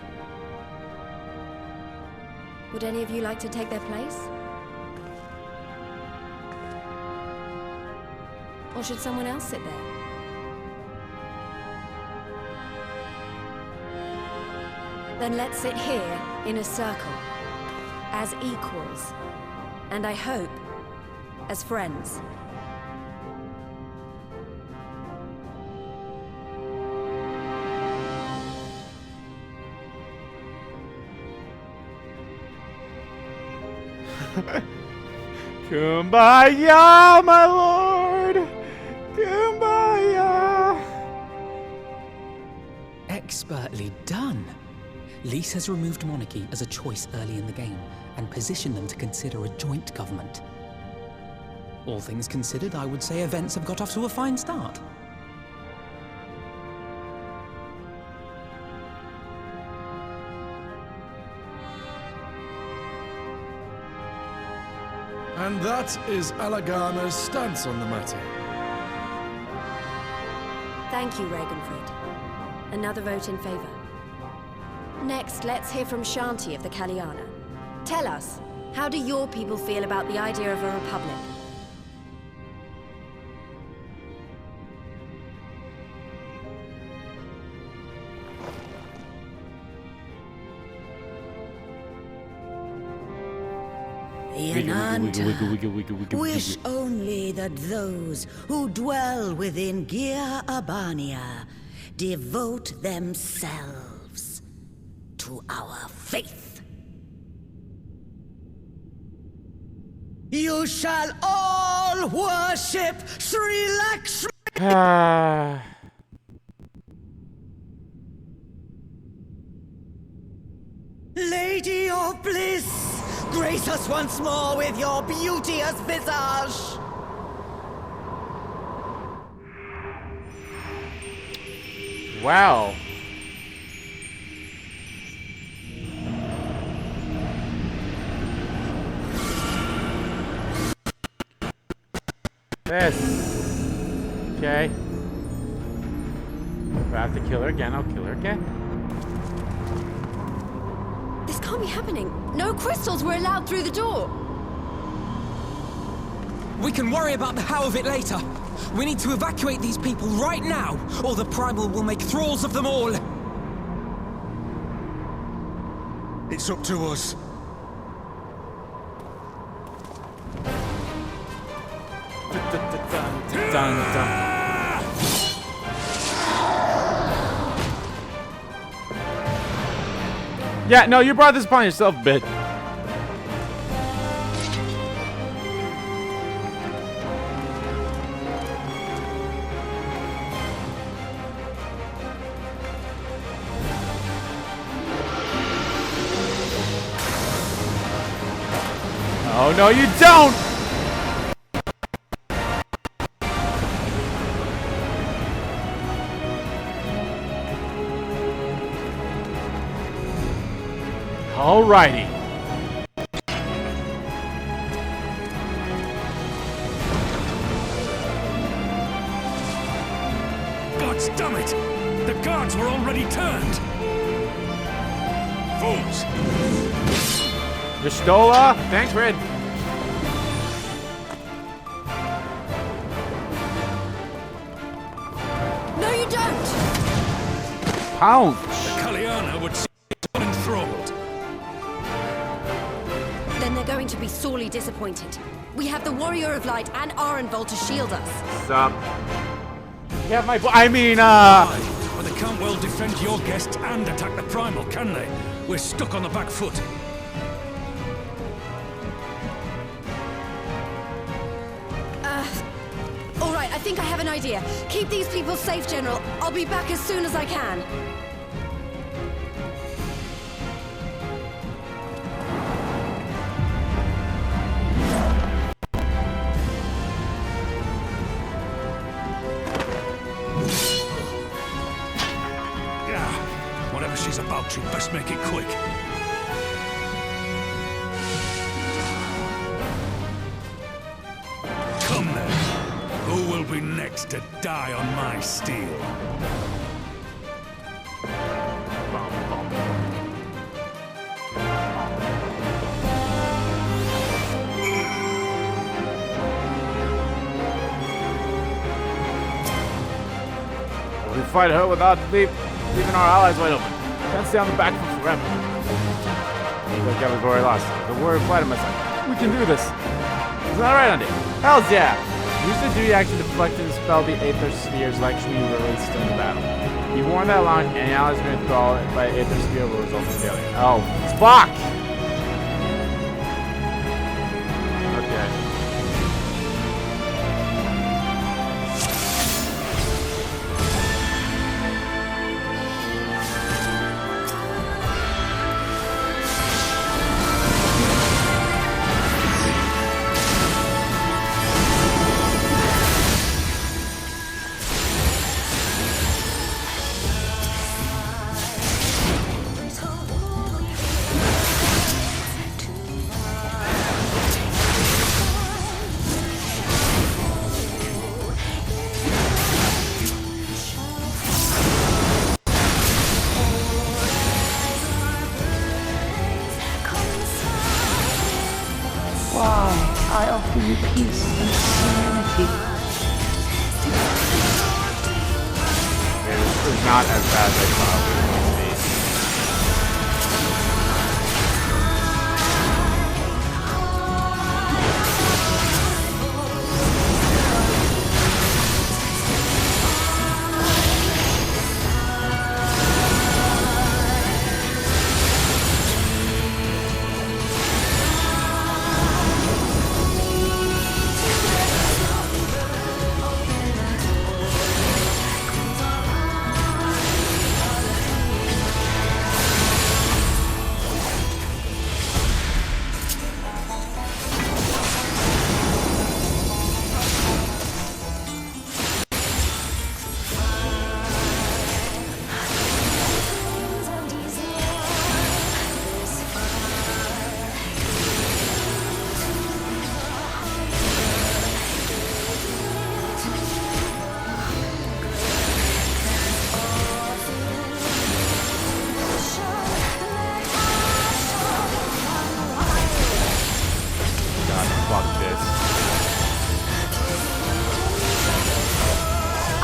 Would any of you like to take their place? Or should someone else sit there? Then let's sit here in a circle, as equals, and I hope, as friends. Kumbaya, my lord! Kumbaya! Expertly done. Lise has removed monarchy as a choice early in the game, and positioned them to consider a joint government. All things considered, I would say events have got off to a fine start. And that is Alagana's stance on the matter. Thank you, Ragenfrid. Another vote in favor. Next, let's hear from Shanti of the Kaliana. Tell us, how do your people feel about the idea of a republic? The Ananta wish only that those who dwell within Gir Abania devote themselves to our faith. You shall all worship Sri Lakshmi. Lady of bliss, grace us once more with your beauteous visage. Wow. This. Okay. If I have to kill her again, I'll kill her again. This can't be happening. No crystals were allowed through the door. We can worry about the how of it later. We need to evacuate these people right now, or the Primal will make thralls of them all. It's up to us. Yeah, no, you brought this upon yourself, bitch. Oh, no, you don't! Alrighty. God damn it! The guards were already turned! Fools! Vistola, thanks, Red. No, you don't! Pounce! The Kaliana would see it enthralled. Then they're going to be sorely disappointed. We have the Warrior of Light and Arenvol to shield us. Sup? Yeah, my I mean, But they can't well defend your guests and attack the Primal, can they? We're stuck on the back foot. All right, I think I have an idea. Keep these people safe, General. I'll be back as soon as I can. Yeah, whatever she's about, you'd best make it quick. Come then. Who will be next to die on my steel? we fight her without leaving our allies wide open. Can't stay on the back foot forever. Look at we've already lost. The warrior flight on my side. We can do this. Isn't that right, Andy? Hells yeah! Use the duty action to deflect and dispel the Aether Sphere's electricity released in the battle. You warn that long, any allies being enthralled by Aether Sphere will result in failure. Oh, fuck! Okay. I offer you peace and serenity. Okay, this is not as bad as I thought it was going to be.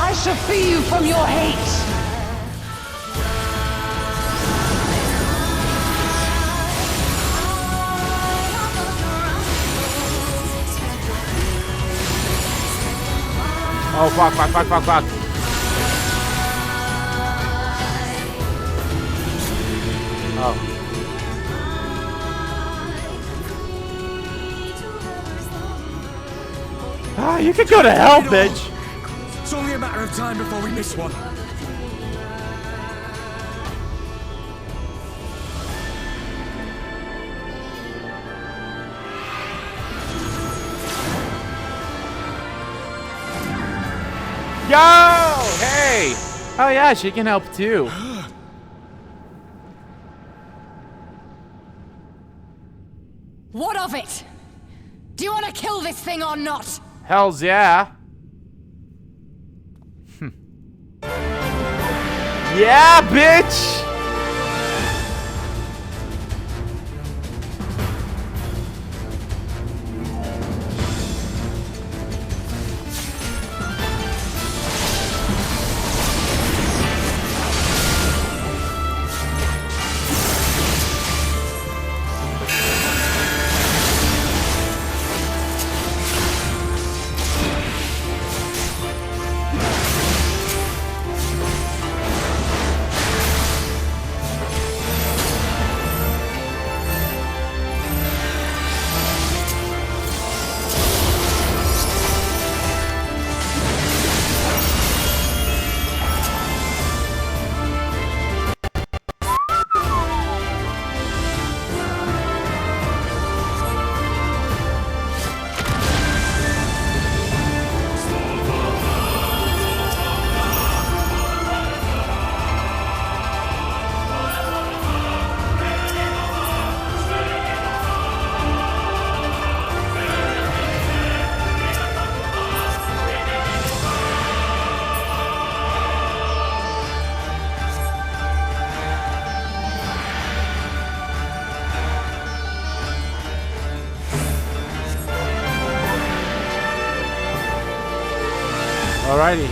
I shall free you from your hate. Oh, fuck, fuck, fuck, fuck, fuck. Oh. Ah, you could go to hell, bitch. It's only a matter of time before we miss one. Yo! Hey! Oh yeah, she can help too. What of it? Do you want to kill this thing or not? Hells yeah. Yeah, bitch! Alrighty.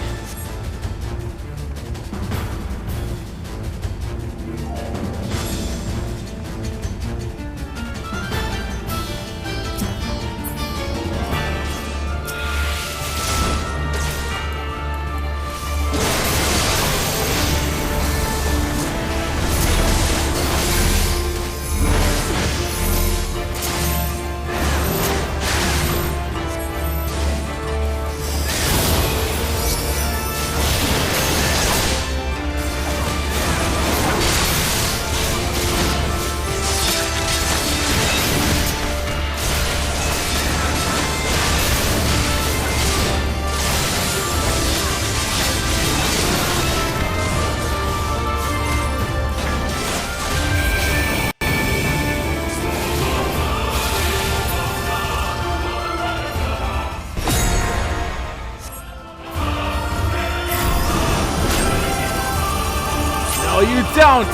No, you don't!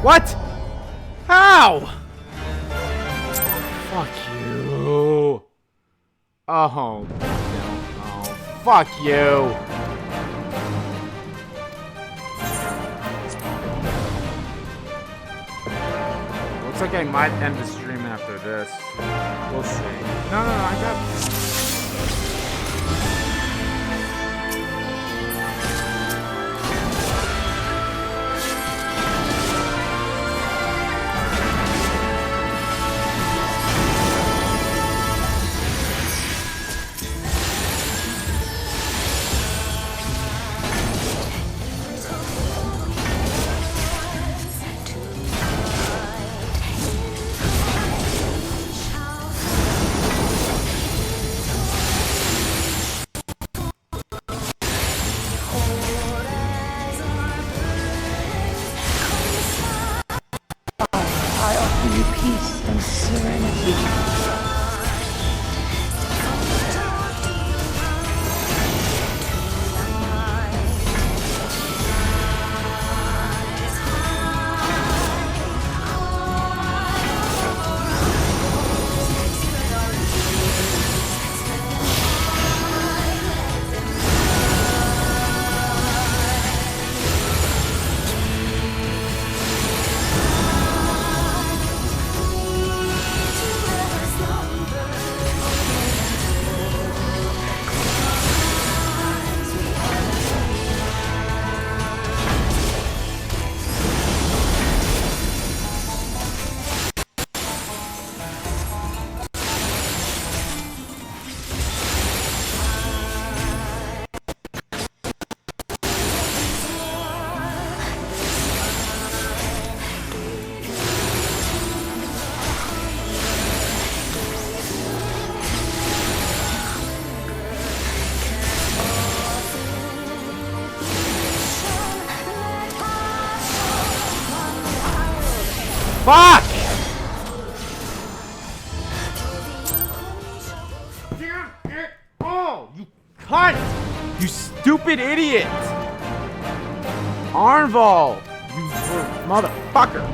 What? How? Fuck you. Oh, no. Oh, fuck you. Looks like I might end the stream after this. We'll see. No, I got... Peace and serenity. Fuck! Oh, you cunt! You stupid idiot! Arnval! You motherfucker!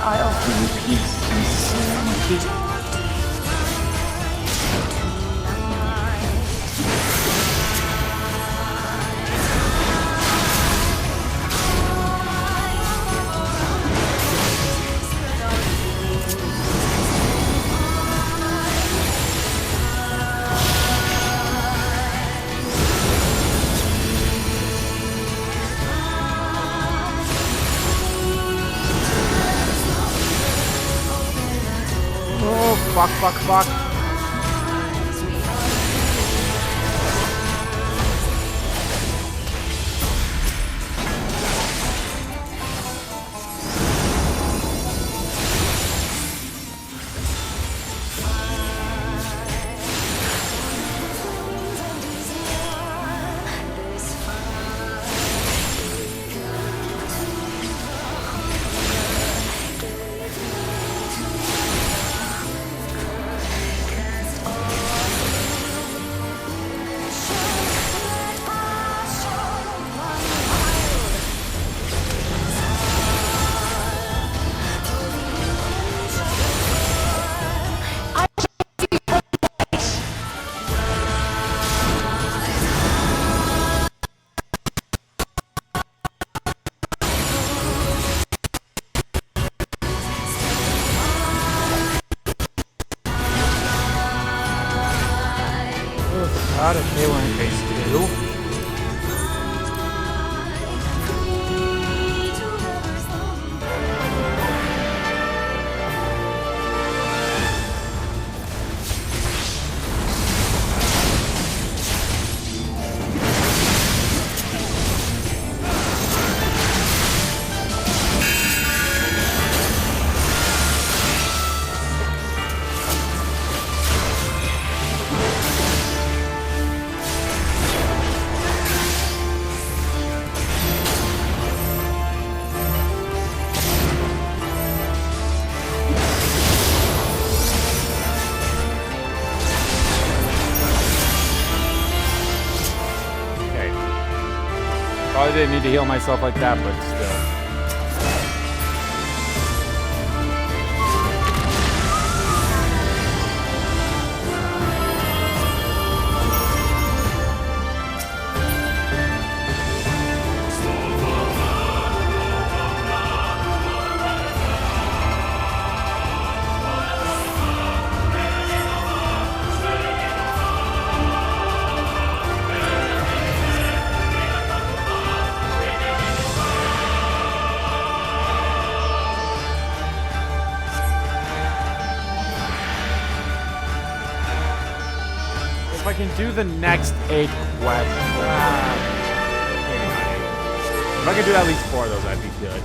I offer you peace and serenity. Fuck, fuck, fuck. God, if they were in phase 2. Probably didn't need to heal myself like that, but still. If I can do the next 8 quests, maybe not 8. If I can do at least 4 of those, that'd be good.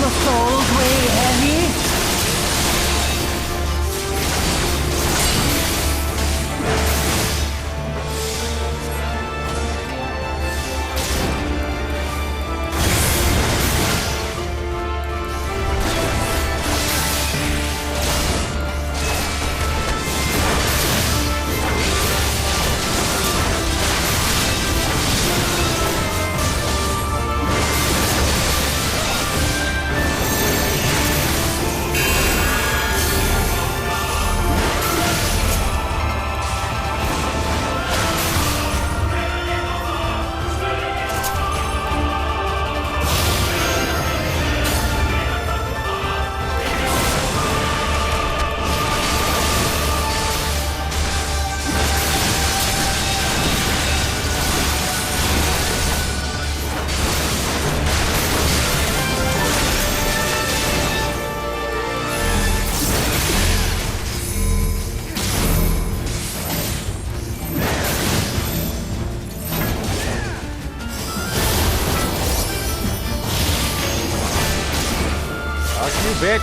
your souls weigh heavy? Bitch.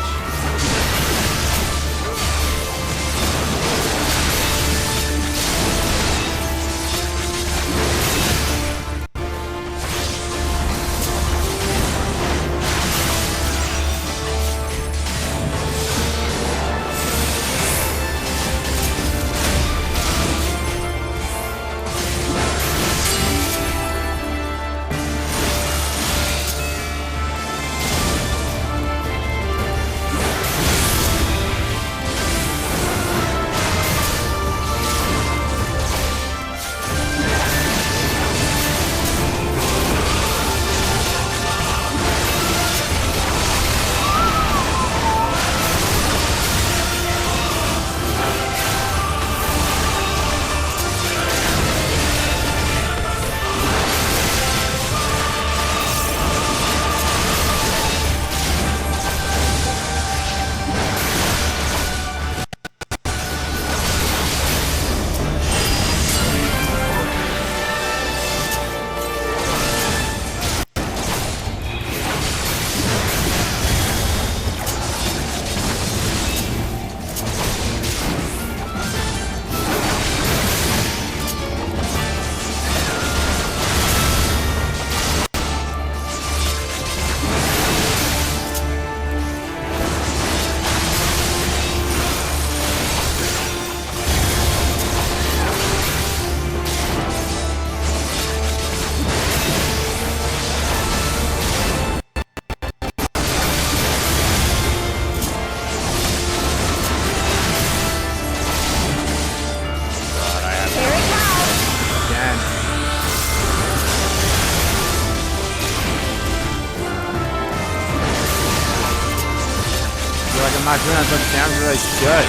I'm not doing as much damage as I should.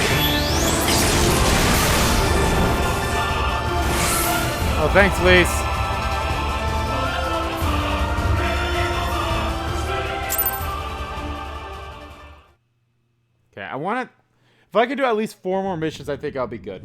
Oh, thanks, Lise. Okay, I want to... If I could do at least 4 more missions, I think I'll be good.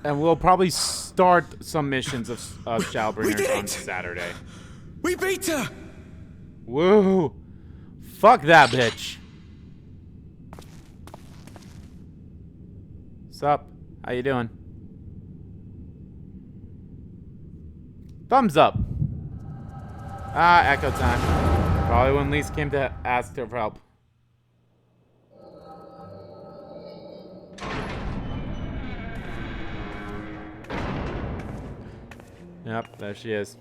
And we'll probably start some missions of Shadowbringers on Saturday. We beat her! Woo! Fuck that bitch. Sup? How you doing? Thumbs up. Ah, echo time. Probably when Lise came to ask her for help. Yep, there she is.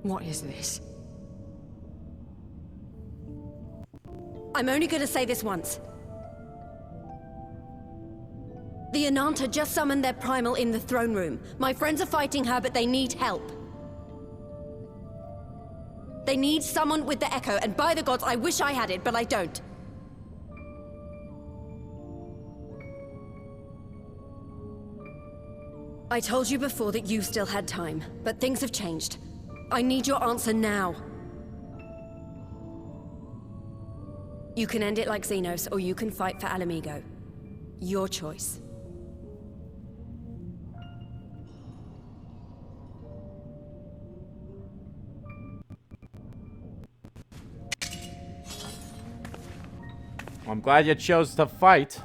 What is this? I'm only gonna say this once. The Ananta just summoned their primal in the throne room. My friends are fighting her, but they need help. They need someone with the Echo, and by the gods, I wish I had it, but I don't. I told you before that you still had time, but things have changed. I need your answer now. You can end it like Xenos, or you can fight for Alamigo. Your choice. I'm glad you chose to fight.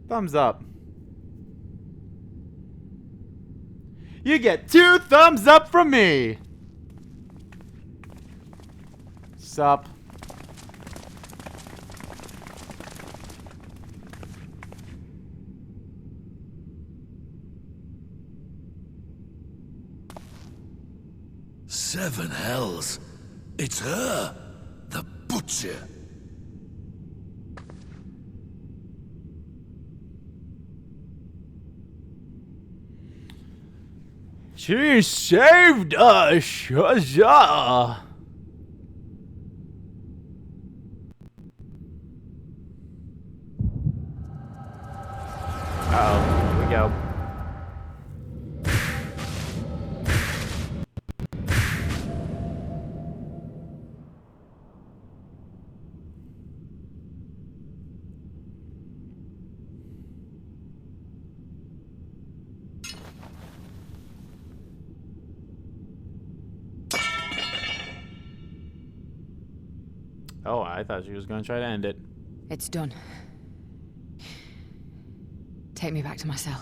Thumbs up. You get 2 thumbs up from me. Sup? Seven hells. It's her, the butcher. She saved us, huzzah! Uh-oh, here we go. Oh, I thought she was going to try to end it. It's done. Take me back to my cell.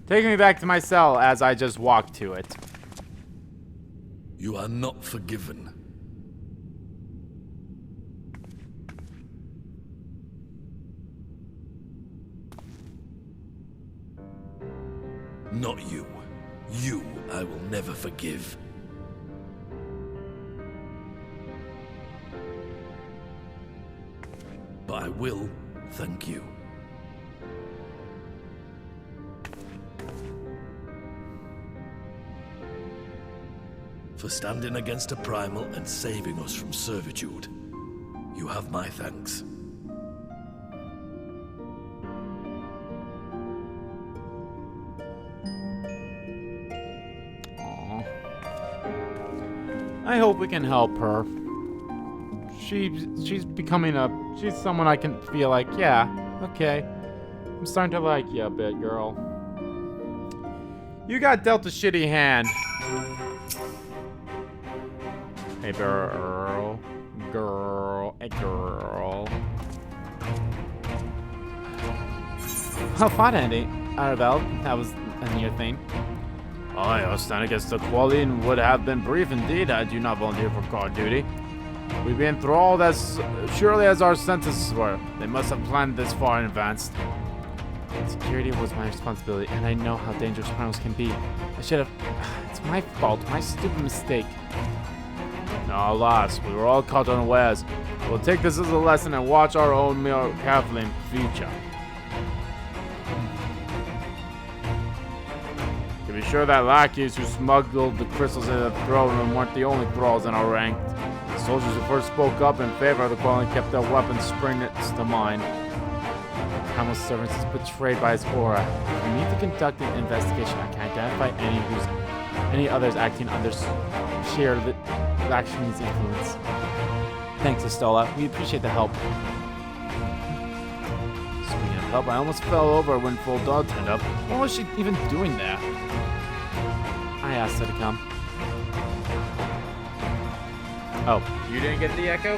Take me back to my cell as I just walk to it. You are not forgiven. Not you. You I will never forgive. But I will thank you. For standing against a primal and saving us from servitude. You have my thanks. I hope we can help her. She's becoming she's someone I can feel like, yeah, okay. I'm starting to like you a bit, girl. You got dealt a shitty hand. Hey, girl. Girl. Hey, girl. How fun, Andy. Arabelle, that was a near thing. I stand against the quality and would have been brief indeed. I do not volunteer for guard duty. We've been enthralled as surely as our sentences were. They must have planned this far in advance. Security was my responsibility, and I know how dangerous criminals can be. I should have... It's my fault, my stupid mistake. No, alas, we were all caught unawares. We'll take this as a lesson and watch our own meal carefully in future. To be sure that lackeys who smuggled the crystals into the throne room weren't the only thralls in our rank. The soldiers who first spoke up in favor of the quality kept their weapons springing to mine. Primal servants is betrayed by his aura. We need to conduct an investigation. I can identify any others acting under shared Lakshmi's influence. Thanks, Estola. We appreciate the help. Speaking of help, I almost fell over when Full Dog turned up. What was she even doing there? I asked her to come. Oh, you didn't get the echo?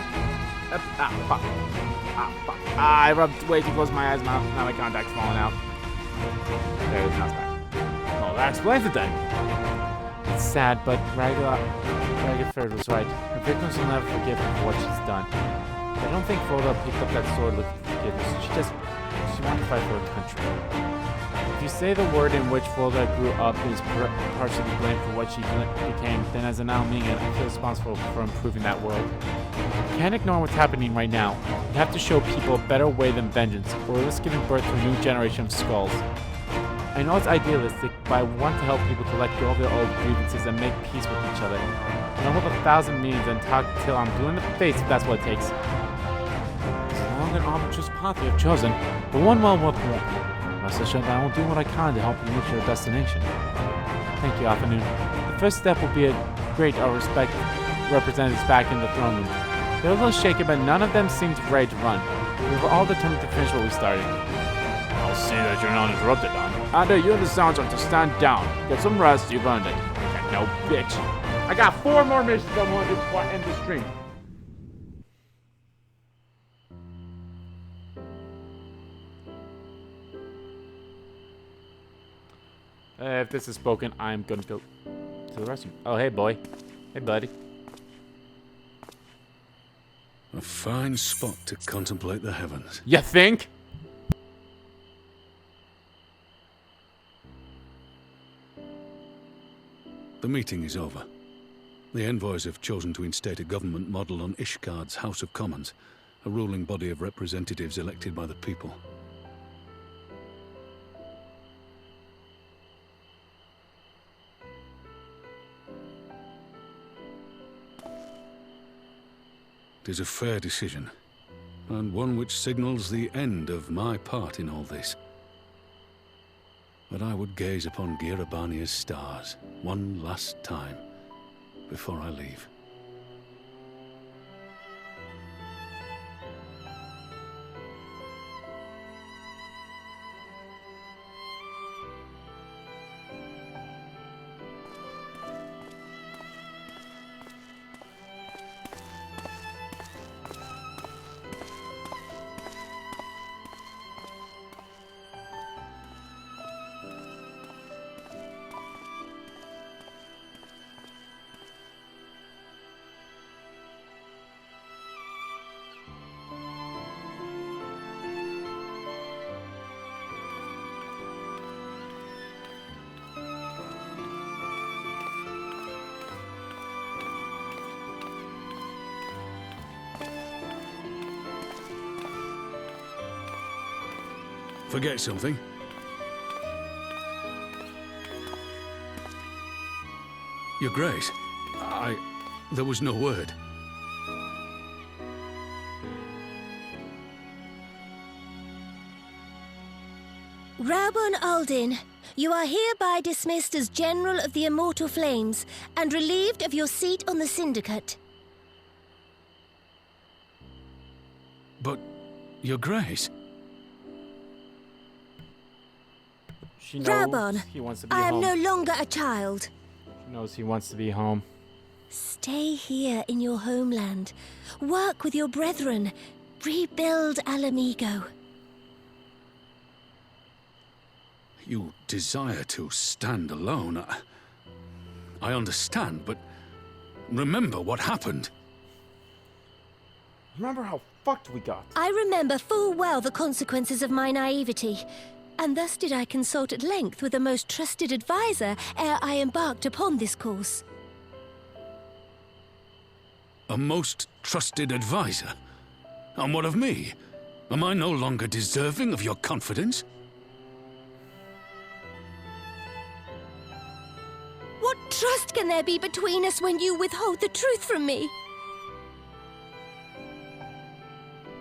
Fuck. Fuck. I rubbed way too close to my eyes. Now my contact's falling out. There it is. Now it's back. Oh, that explains it then. It sad, but Ragathaird was right. Her victims will never forgive her for what she's done. I don't think Folda picked up that sword looking for forgiveness. She wanted to fight for her country. If you say the word in which Folda grew up is partially blamed for what she became, then as an Almingan, I feel responsible for improving that world. You can't ignore what's happening right now. You have to show people a better way than vengeance, or risk giving birth to a new generation of skulls. I know it's idealistic, but I want to help people to let go of their old grievances and make peace with each other. And I'll hold 1,000 meetings and talk till I'm blue in the face if that's what it takes. It's a long and arduous path you have chosen, but one well worth walking. Rest assured I will do what I can to help you reach your destination. Thank you, Afternoon. The first step will be to greet our respected representatives back in the throne room. They're a little shaken, but none of them seem ready to run. We were all determined to finish what we started. I'll see that you're not interrupted, Don. Ada, you and the Sounds are to stand down. Get some rest, you've earned it. Okay, no bitch. I got 4 more missions I want to do before I end the stream. If this is spoken, I'm gonna go to the restroom. Oh, hey, boy. Hey, buddy. A fine spot to contemplate the heavens. You think? The meeting is over. The envoys have chosen to instate a government model on Ishgard's House of Commons, a ruling body of representatives elected by the people. It is a fair decision, and one which signals the end of my part in all this. But I would gaze upon Girabania's stars one last time before I leave. Forget something? Your Grace, there was no word. Raubon Aldin, you are hereby dismissed as General of the Immortal Flames and relieved of your seat on the Syndicate. But, Your Grace... She knows Raubon, he wants to be I am home. no longer a child. She knows he wants to be home. Stay here in your homeland. Work with your brethren. Rebuild Alamigo. You desire to stand alone. I understand, but remember what happened. Remember how fucked we got. I remember full well the consequences of my naivety, and thus did I consult at length with a most trusted advisor ere I embarked upon this course. A most trusted advisor? And what of me? Am I no longer deserving of your confidence? What trust can there be between us when you withhold the truth from me?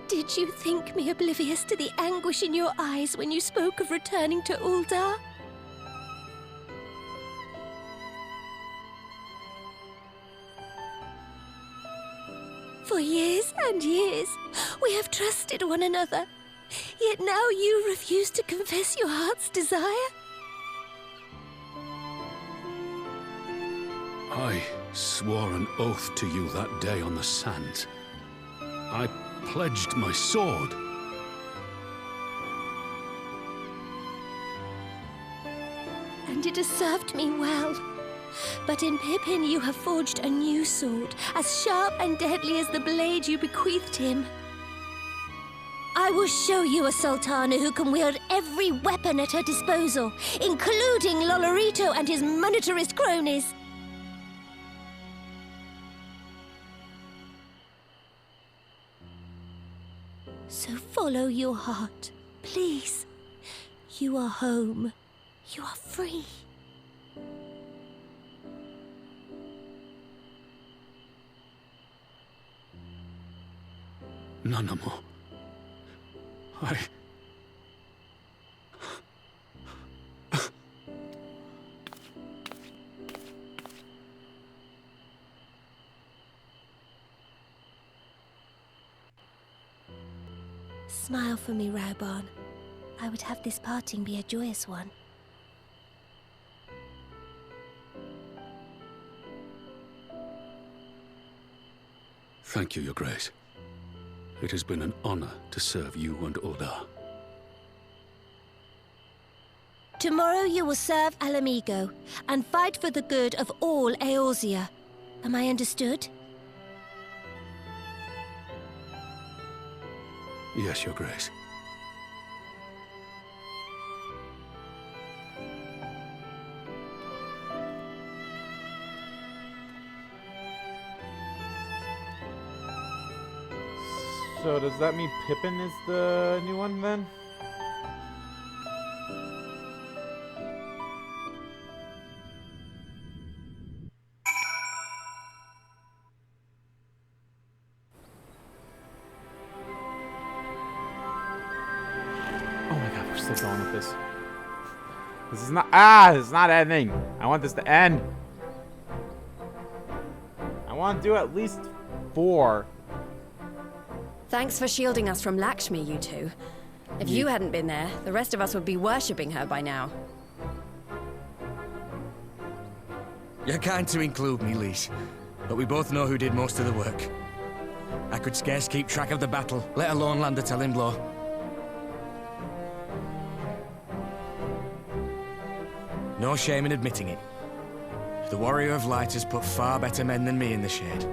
Did you think me oblivious to the anguish in your eyes when you spoke of returning to Uldar? For years and years, we have trusted one another. Yet now you refuse to confess your heart's desire? I swore an oath to you that day on the sands. I pledged my sword. And it has served me well. But in Pippin you have forged a new sword, as sharp and deadly as the blade you bequeathed him. I will show you a Sultana who can wield every weapon at her disposal, including Lolorito and his monetarist cronies. So follow your heart, please. You are home. You are free. Nanamo. Smile for me, Raubon. I would have this parting be a joyous one. Thank you, Your Grace. It has been an honor to serve you and Oda. Tomorrow you will serve Alamigo and fight for the good of all Eorzea. Am I understood? Yes, Your Grace. So does that mean Pippin is the new one then? Oh my god, we're still going with this. This is not this is not ending. I want this to end. I want to do at least 4. Thanks for shielding us from Lakshmi, you two. If you hadn't been there, the rest of us would be worshipping her by now. You're kind to include me, Lise, but we both know who did most of the work. I could scarce keep track of the battle, let alone land a telling blow. No shame in admitting it. The Warrior of Light has put far better men than me in the shade.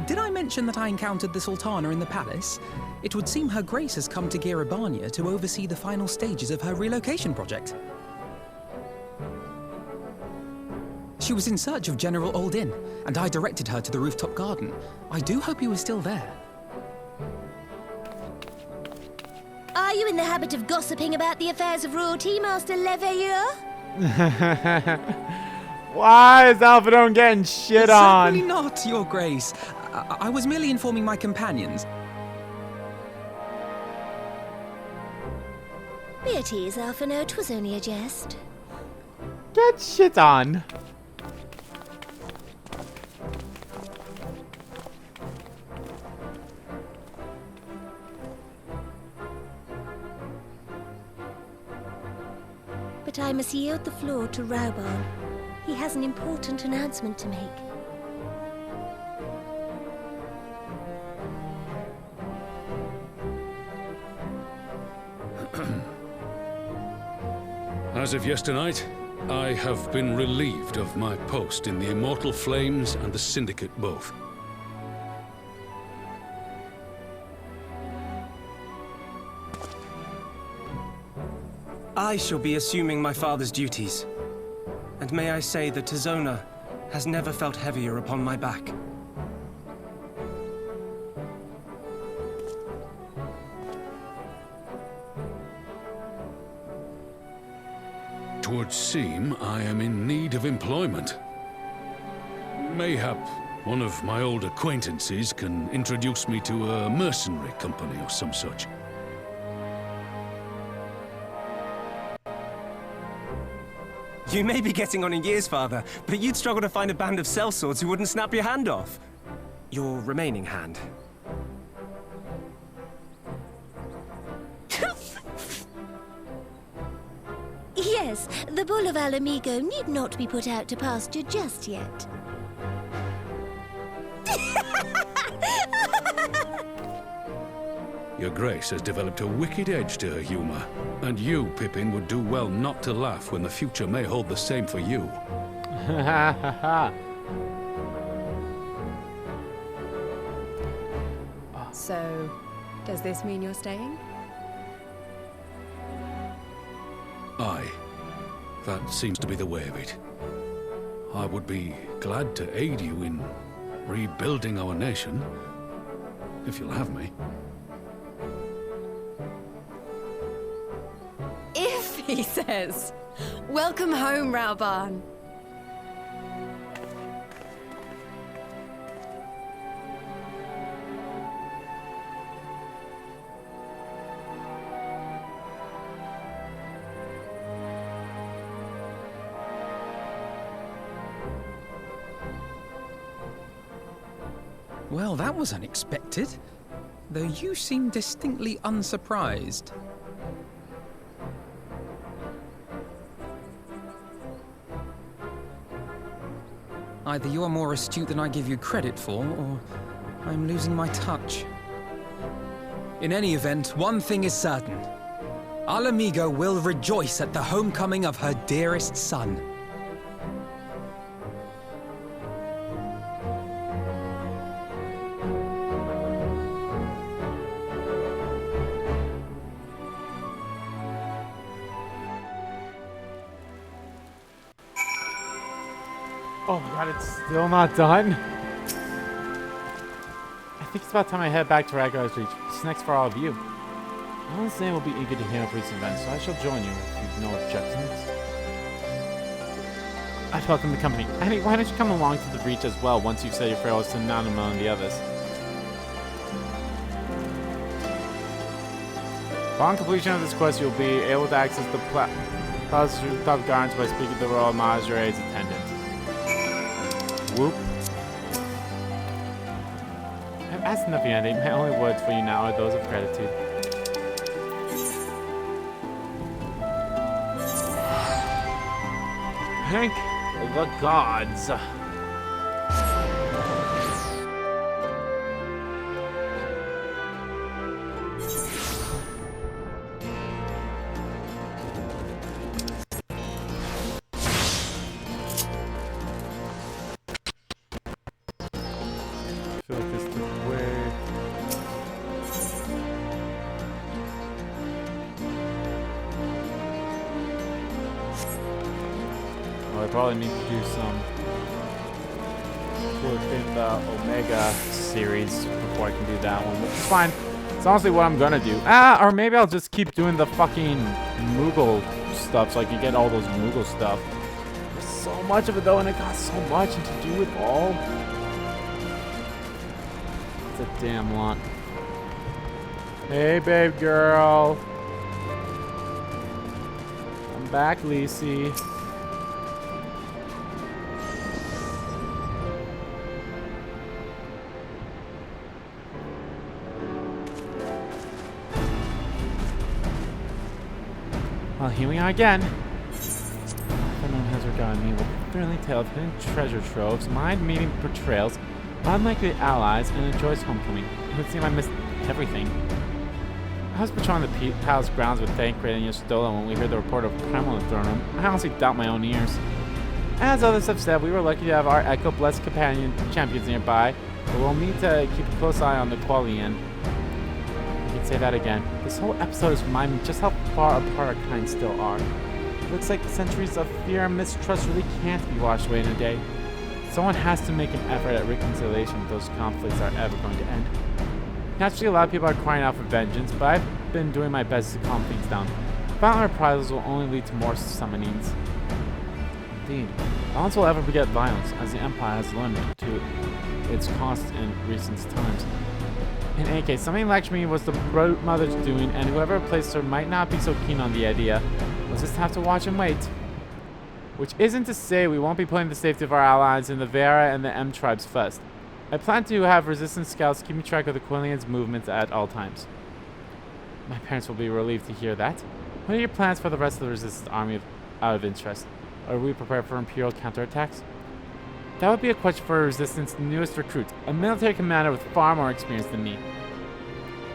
Did I mention that I encountered the Sultana in the palace? It would seem Her Grace has come to Girabania to oversee the final stages of her relocation project. She was in search of General Oldin, and I directed her to the rooftop garden. I do hope you were still there. Are you in the habit of gossiping about the affairs of royalty, Master Leveilleur? Why is Alphadone getting shit on? Certainly not, Your Grace. I was merely informing my companions. Be at ease, Alphino. 'Twas only a jest. Get shit on. But I must yield the floor to Raubon. He has an important announcement to make. As of yesternight, I have been relieved of my post in the Immortal Flames and the Syndicate both. I shall be assuming my father's duties. And may I say that Tizona has never felt heavier upon my back. Twould seem I am in need of employment. Mayhap one of my old acquaintances can introduce me to a mercenary company or some such. You may be getting on in years, Father, but you'd struggle to find a band of sellswords who wouldn't snap your hand off. Your remaining hand. Yes, the bull of Alamigo need not be put out to pasture just yet. Your Grace has developed a wicked edge to her humor, and you, Pippin, would do well not to laugh when the future may hold the same for you. Ha ha ha. So, does this mean you're staying? Aye. That seems to be the way of it. I would be glad to aid you in rebuilding our nation, if you'll have me. If, he says. Welcome home, Rauban. Well, that was unexpected. Though you seem distinctly unsurprised. Either you're more astute than I give you credit for, or I'm losing my touch. In any event, one thing is certain. Alamigo will rejoice at the homecoming of her dearest son. Oh my god, it's still not done? I think it's about time I head back to Ragnar's Reach. What's next for all of you? Alan's name will be eager to hear of recent events, so I shall join you if you've no objections. I'd welcome the company. Annie, why don't you come along to the Reach as well once you've said your farewells to Nanamo and the others? Upon completion of this quest, you'll be able to access the Palace Rooftop Gardens by speaking to the Royal Majore's attendant. Whoop. I've asked enough, Yandy. My only words for you now are those of gratitude. Thank the gods. Probably need to do some within the Omega series before I can do that one, which is fine. It's honestly what I'm gonna do. Or maybe I'll just keep doing the fucking Moogle stuff so I can get all those Moogle stuff. There's so much of it though, and it costs so much, and to do it all, it's a damn lot. Hey, babe girl. I'm back, Lacey. Well, here we are again. If anyone has regarded me with a thrilling tale of hidden treasure troves, mind-meeting betrayals, unlikely allies, and a joyous homecoming. It would seem I missed everything. I was patrolling the palace grounds with Thancred and Yostola when we heard the report of Primal in the throne room. I honestly doubt my own ears. As others have said, we were lucky to have our Echo-blessed companion champions nearby, but we'll need to keep a close eye on the Qualian. Say that again. This whole episode is reminding me just how far apart our kinds still are. It looks like centuries of fear and mistrust really can't be washed away in a day. Someone has to make an effort at reconciliation if those conflicts are ever going to end. Naturally, a lot of people are crying out for vengeance, but I've been doing my best to calm things down. Violent reprisals will only lead to more summonings. Indeed, violence will ever beget violence, as the Empire has learned to its cost in recent times. In any case, something Lakshmi was the mother's doing, and whoever replaced her might not be so keen on the idea. We'll just have to watch and wait. Which isn't to say we won't be putting the safety of our allies in the Vera and the M tribes first. I plan to have resistance scouts keeping track of the Quillian's movements at all times. My parents will be relieved to hear that. What are your plans for the rest of the resistance army out of interest? Are we prepared for Imperial counterattacks? That would be a question for Resistance newest recruit, a military commander with far more experience than me.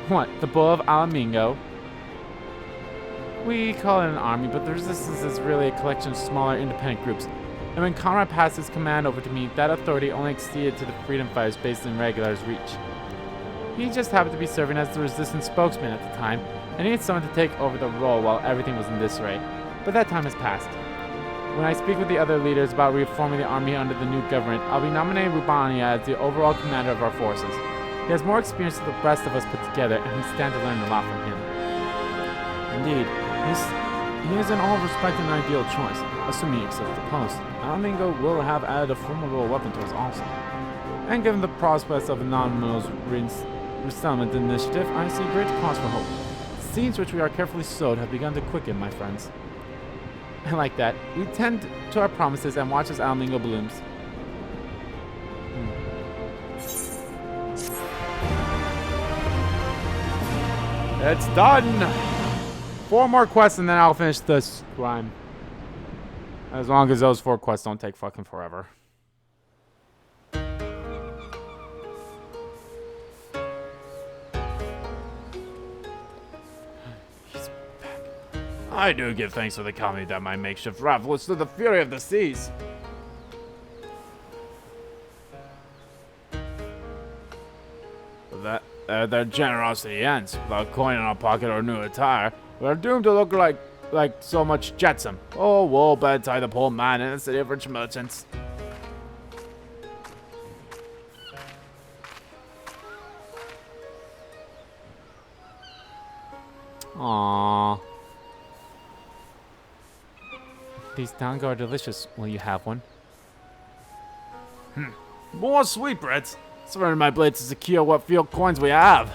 What? The Bull of Alamingo? We call it an army, but the resistance is really a collection of smaller independent groups. And when Conrad passed his command over to me, that authority only exceeded to the freedom fighters based in Regular's reach. He just happened to be serving as the resistance spokesman at the time, and needed someone to take over the role while everything was in disarray. But that time has passed. When I speak with the other leaders about reforming the army under the new government, I'll be nominating Rubania as the overall commander of our forces. He has more experience than the rest of us put together, and we stand to learn a lot from him. Indeed, he is in all respect an ideal choice, assuming he accepts the post. Alamingo will have added a formidable weapon to his arsenal. And given the prospects of a non-mills resettlement initiative, I see great cause for hope. The seeds which we are carefully sowed have begun to quicken, my friends. And like that, we tend to our promises and watch as Alamingo blooms. It's done! 4 more quests and then I'll finish this rhyme. As long as those 4 quests don't take fucking forever. He's back. I do give thanks for the comedy that my makeshift raft withstood the fury of the seas. Their generosity ends. Without coin in our pocket or new attire, we are doomed to look like so much jetsam. Oh, woe betide the poor man in the city of rich merchants. Aww. These tango are delicious. Will you have one? More sweetbreads. Surrender my blade to secure what field coins we have.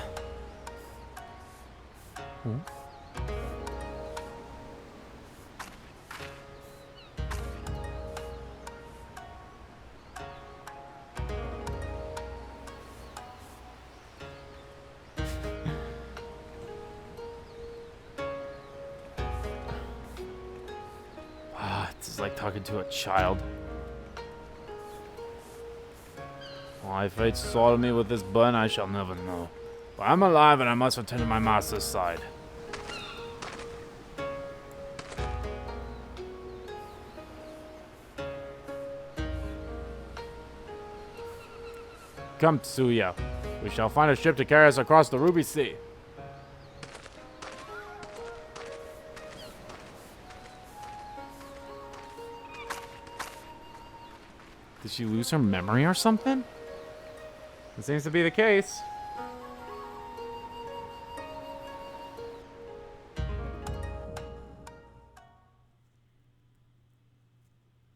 It's like talking to a child. Why fate swallowed me with this burn, I shall never know. But I'm alive and I must return to my master's side. Come, Tsuya. We shall find a ship to carry us across the Ruby Sea. Did she lose her memory or something? It seems to be the case.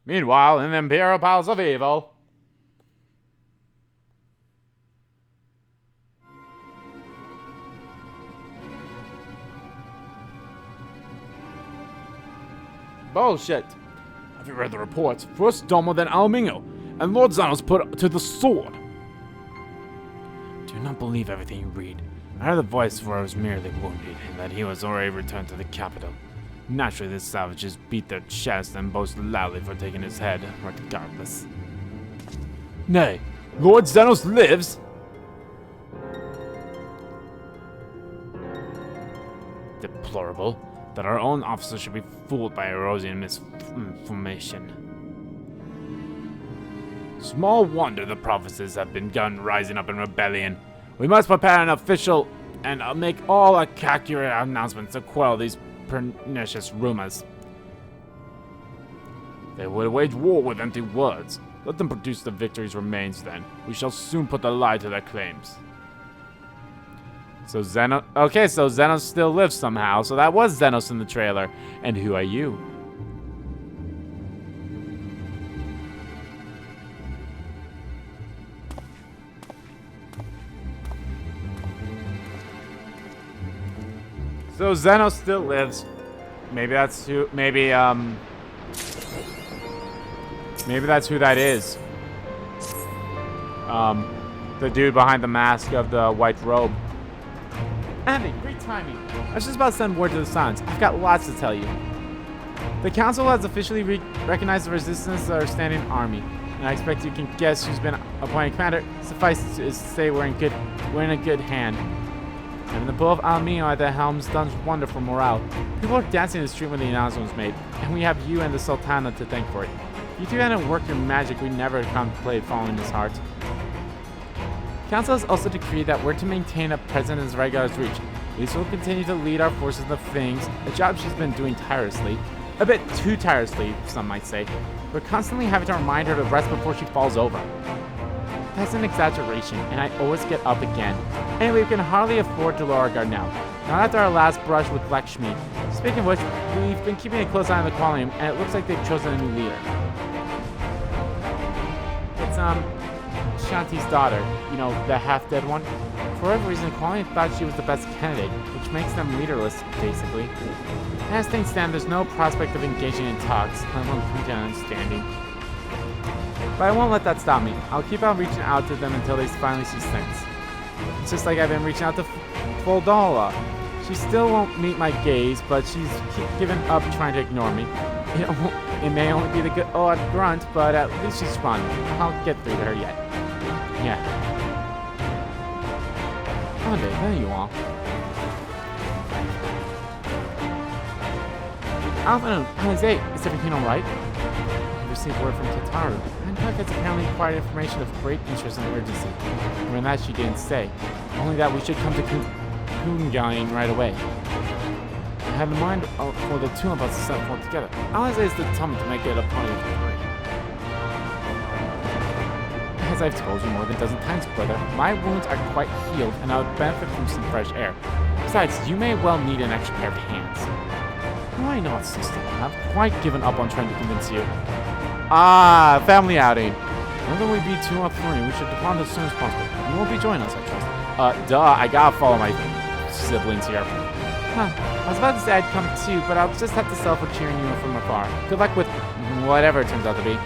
Meanwhile, in the Imperial Palace of Evil. Bullshit. Have you read the reports? First Domo, then Alamingo, and Lord Xanos put to the sword. Do not believe everything you read. I heard the voice where I was merely wounded, and that he was already returned to the capital. Naturally, the savages beat their chest and boast loudly for taking his head, regardless. Nay, Lord Xanos lives? Deplorable that our own officers should be fooled by Erosian misinformation. Small wonder the provinces have begun rising up in rebellion. We must prepare an official and make all accurate announcements to quell these pernicious rumors. They would wage war with empty words. Let them produce the victory's remains then. We shall soon put the lie to their claims. So Xenos... Okay, so Xenos still lives somehow. So that was Xenos in the trailer. And who are you? So Xenos still lives. Maybe that's who... Maybe that's who that is. The dude behind the mask of the white robe. Andy, great timing. I was just about to send word to the Silence. I've got lots to tell you. The council has officially recognized the resistance as our standing army, and I expect you can guess who's been appointed commander. Suffice it to say we're in a good hand. Having the Bull of Almino at the helm does wonder for morale. People are dancing in the street when the announcement was made, and we have you and the Sultana to thank for it. If you two hadn't worked your magic, we'd never contemplate following his heart. Council has also decreed that we're to maintain a presence in Rygar's reach. Lisa will continue to lead our forces in the Fangs, a job she's been doing tirelessly. A bit too tirelessly, some might say. We're constantly having to remind her to rest before she falls over. That's an exaggeration, and I always get up again. Anyway, we can hardly afford to lower our guard now. Not after our last brush with Lakshmi. Speaking of which, we've been keeping a close eye on the colony, and it looks like they've chosen a new leader. It's, Shanti's daughter, you know, the half-dead one. For whatever reason, Colony thought she was the best candidate, which makes them leaderless, basically. As things stand, there's no prospect of engaging in talks, let alone coming to an understanding. But I won't let that stop me. I'll keep on reaching out to them until they finally see sense. It's just like I've been reaching out to Foldola. She still won't meet my gaze, but she's given up trying to ignore me. It may only be the good odd grunt, but at least she's fun. I'll get through to her yet. Yeah. Oh, there you are. Afternoon, Jose, is everything alright? I received word from Tataru. Hancock has apparently acquired information of great interest and urgency. More than that, she didn't say. Only that we should come to Kungain right away. I have in mind for the two of us to set forth together. Jose is determined to make it a party of three. As I've told you more than a dozen times, brother, my wounds are quite healed and I would benefit from some fresh air. Besides, you may well need an extra pair of hands. Why not, sister? I've quite given up on trying to convince you. Ah, family outing. Whether we be 2 or 3, we should depart as soon as possible. You won't be joining us, I trust. Duh, I gotta follow my siblings here. Huh, I was about to say I'd come too, but I'll just have to settle for cheering you from afar. Good luck with whatever it turns out to be.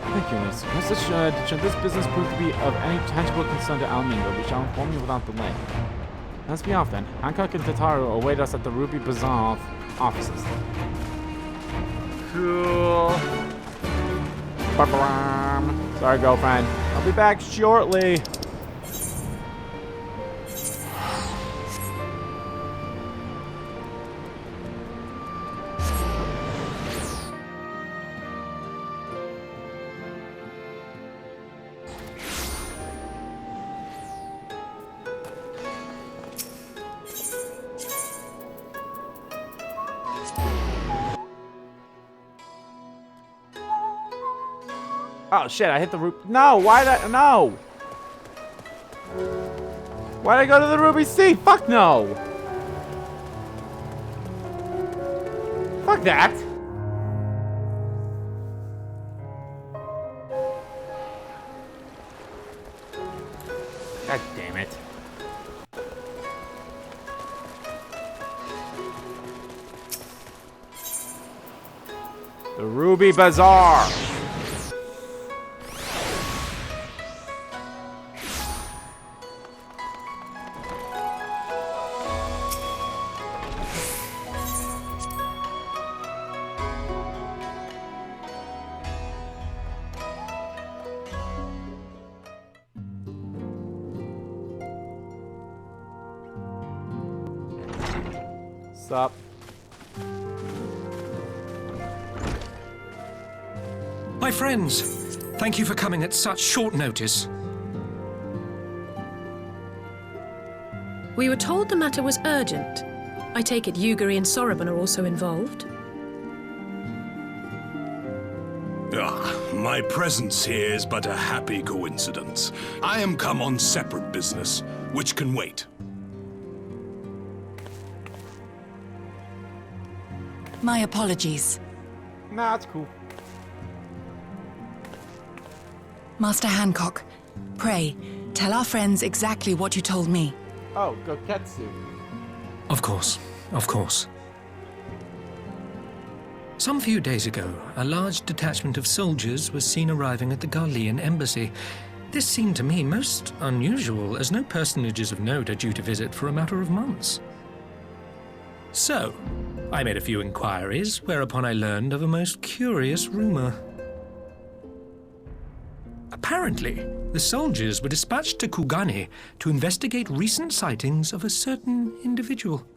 Thank you, Liz. Rest assured, should this business prove to be of any tangible concern to Almingo, we shall inform you without delay. Let's be off then. Hancock and Tataru await us at the Ruby Bazaar offices. Cool. Ba-ba-ram. Sorry, girlfriend. I'll be back shortly. Oh shit, I hit the Ruby. No, why'd I? No! Why'd I go to the Ruby Sea? Fuck no! Fuck that! God damn it. The Ruby Bazaar! Sup? My friends, thank you for coming at such short notice. We were told the matter was urgent. I take it Yugiri and Soroban are also involved. My presence here is but a happy coincidence. I am come on separate business, which can wait. My apologies. Nah, it's cool. Master Hancock, pray, tell our friends exactly what you told me. Oh, Goketsu. Of course, of course. Some few days ago, a large detachment of soldiers was seen arriving at the Garlean embassy. This seemed to me most unusual, as no personages of note are due to visit for a matter of months. So, I made a few inquiries, whereupon I learned of a most curious rumor. Apparently, the soldiers were dispatched to Kugane to investigate recent sightings of a certain individual.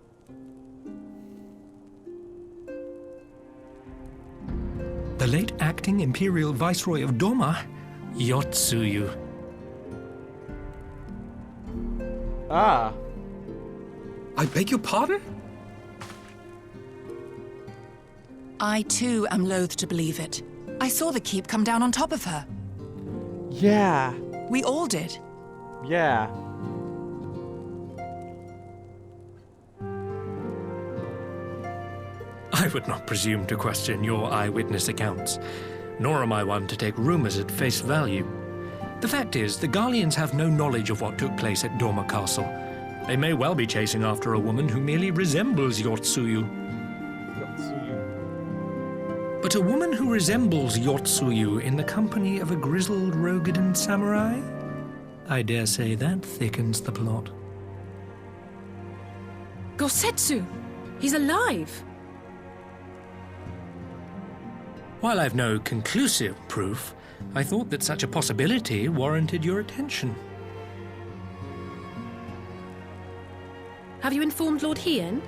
The late acting Imperial Viceroy of Doma, Yotsuyu. Ah. I beg your pardon? I too am loath to believe it. I saw the keep come down on top of her. Yeah. We all did. Yeah. I would not presume to question your eyewitness accounts, nor am I one to take rumors at face value. The fact is, the Garleans have no knowledge of what took place at Doma Castle. They may well be chasing after a woman who merely resembles Yotsuyu. But a woman who resembles Yotsuyu in the company of a grizzled Rogadan samurai? I dare say that thickens the plot. Gosetsu! He's alive! While I've no conclusive proof, I thought that such a possibility warranted your attention. Have you informed Lord Hien?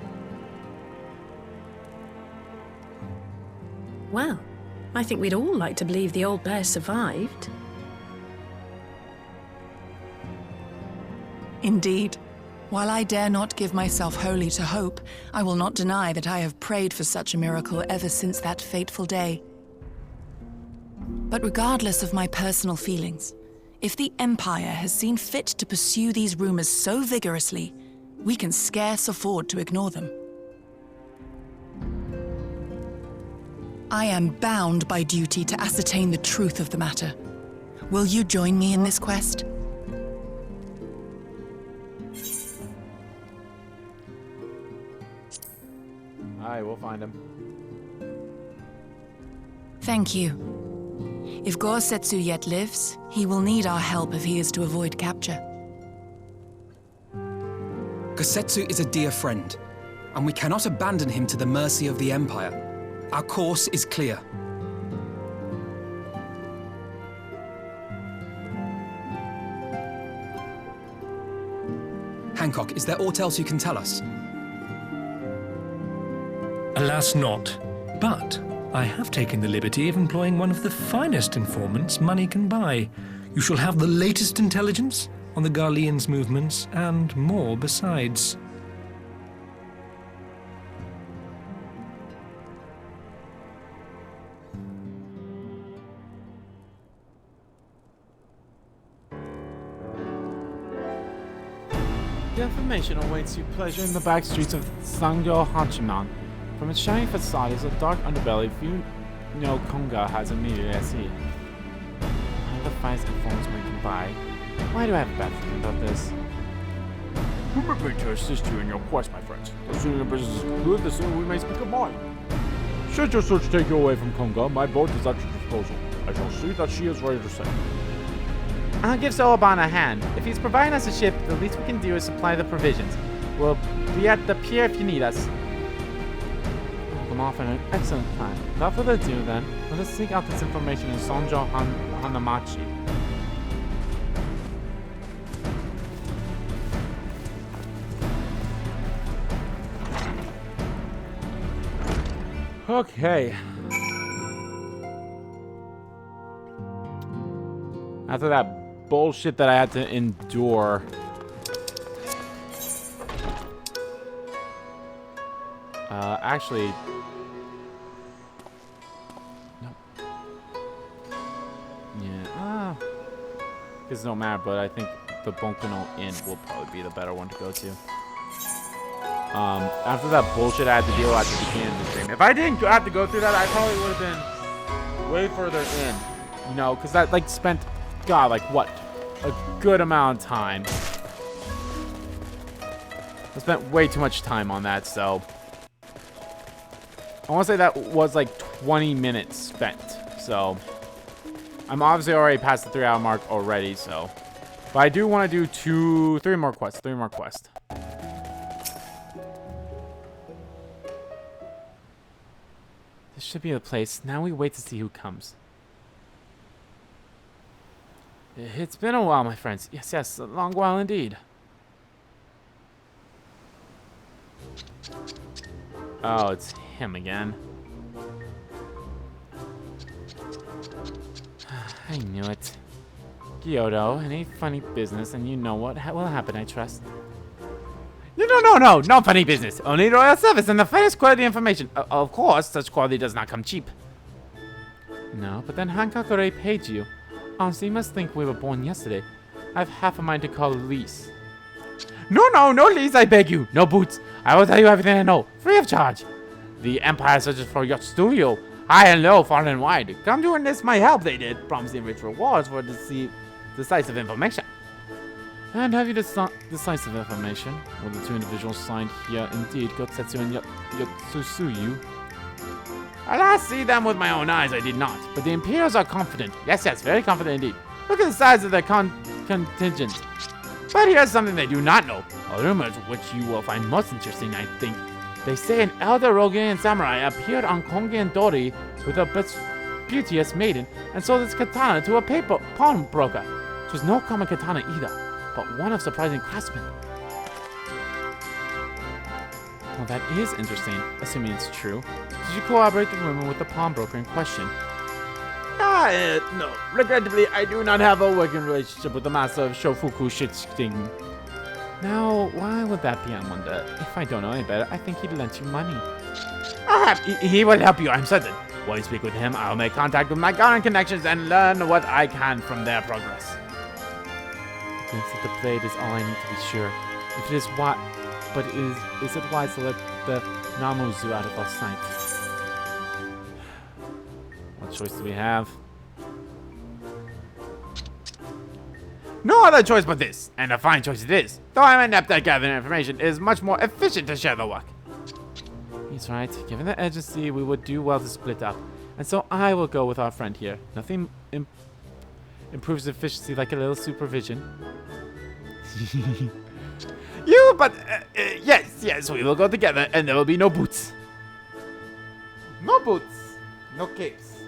Well, I think we'd all like to believe the old bear survived. Indeed. While I dare not give myself wholly to hope, I will not deny that I have prayed for such a miracle ever since that fateful day. But regardless of my personal feelings, if the Empire has seen fit to pursue these rumors so vigorously, we can scarce afford to ignore them. I am bound by duty to ascertain the truth of the matter. Will you join me in this quest? Alright, we'll find him. Thank you. If Gosetsu yet lives, he will need our help if he is to avoid capture. Gosetsu is a dear friend, and we cannot abandon him to the mercy of the Empire. Our course is clear. Hancock, is there aught else you can tell us? Alas not, but I have taken the liberty of employing one of the finest informants money can buy. You shall have the latest intelligence on the Garleans' movements, and more besides. The information awaits you pleasure in the back streets of Sangyo Hachiman. From its shiny facade is a dark underbelly few know Konga has immediately at sea. One of the finest informants we can buy. Why do I have a bad feeling about this? Permit me to assist you in your quest, my friends. The sooner your business is good, the sooner we may speak of mine. Should your search take you away from Konga, my boat is at your disposal. I shall see that she is ready to sail. I'll give Soaban a hand. If he's providing us a ship, the least we can do is supply the provisions. We'll be at the pier if you need us. I'm off in an excellent plan. Without further ado, then, let us seek out this information in Sonjo Hanamachi. Okay. After that bullshit that I had to endure. Actually... No. Yeah, this don't matter, but I think the Bonkono Inn will probably be the better one to go to. After that bullshit I had to deal with at the beginning of the stream. If I didn't have to go through that, I probably would have been way further in. You know, because that, like, spent, God, like, what? A good amount of time. I spent way too much time on that, so... I want to say that was, like, 20 minutes spent, so... I'm obviously already past the 3-hour mark already, so... But I do want to do 3 more quests. This should be the place. Now we wait to see who comes. It's been a while, my friends. Yes, yes, a long while indeed. Oh, it's him again. I knew it. Kyoto, any funny business, and you know what will happen, I trust. No funny business. Only royal service and the finest quality information. Of course, such quality does not come cheap. No, but then Hancock already paid you. Honestly, you must think we were born yesterday. I have half a mind to call Lise. No Lise, I beg you. No boots. I will tell you everything I know, free of charge. The Empire searches for your studio, high and low, far and wide. Come to enlist my help, they did, promising rich rewards for decisive information. And have you decisive information? Well, the two individuals signed here indeed, Gotsetsu and Yotsusuyu. Alas, see them with my own eyes, I did not. But the Imperials are confident. Yes, very confident indeed. Look at the size of their contingent. But here's something they do not know. A rumor which you will find most interesting, I think. They say an elder Rogaine samurai appeared on Kongen Dori with a beauteous maiden and sold his katana to a pawnbroker. It was no common katana either, but one of surprising craftsmen. Well, that is interesting, assuming it's true. Did you corroborate the rumor with the pawnbroker in question? No. Regrettably, I do not have a working relationship with the master of Shofuku Shitsting. Now, why would that be, I wonder? If I don't know any better, I think he'd lend you money. He will help you, I'm certain. While you speak with him, I'll make contact with my current connections and learn what I can from their progress. I think that the blade is all I need to be sure. If it is what... But is it wise to let the Namuzu out of our sight? What choice do we have? No other choice but this, and a fine choice it is. Though I'm inept at gathering information, it is much more efficient to share the work. He's right. Given the urgency, we would do well to split up. And so I will go with our friend here. Nothing improves efficiency like a little supervision. Yes, we will go together, and there will be no boots. No boots. No capes.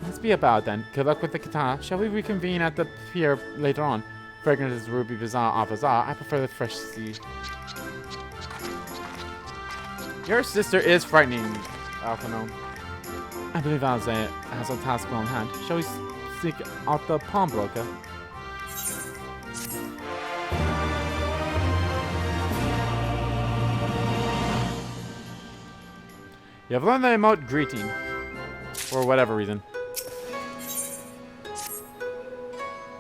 Let's be about then. Good luck with the katana. Shall we reconvene at the pier later on? Fragrant as Ruby Bazaar offers are, I prefer the fresh sea. Your sister is frightening, Alphino. I believe Alze has a task well in hand. Shall we seek out the pawnbroker? You have learned the emote greeting. For whatever reason.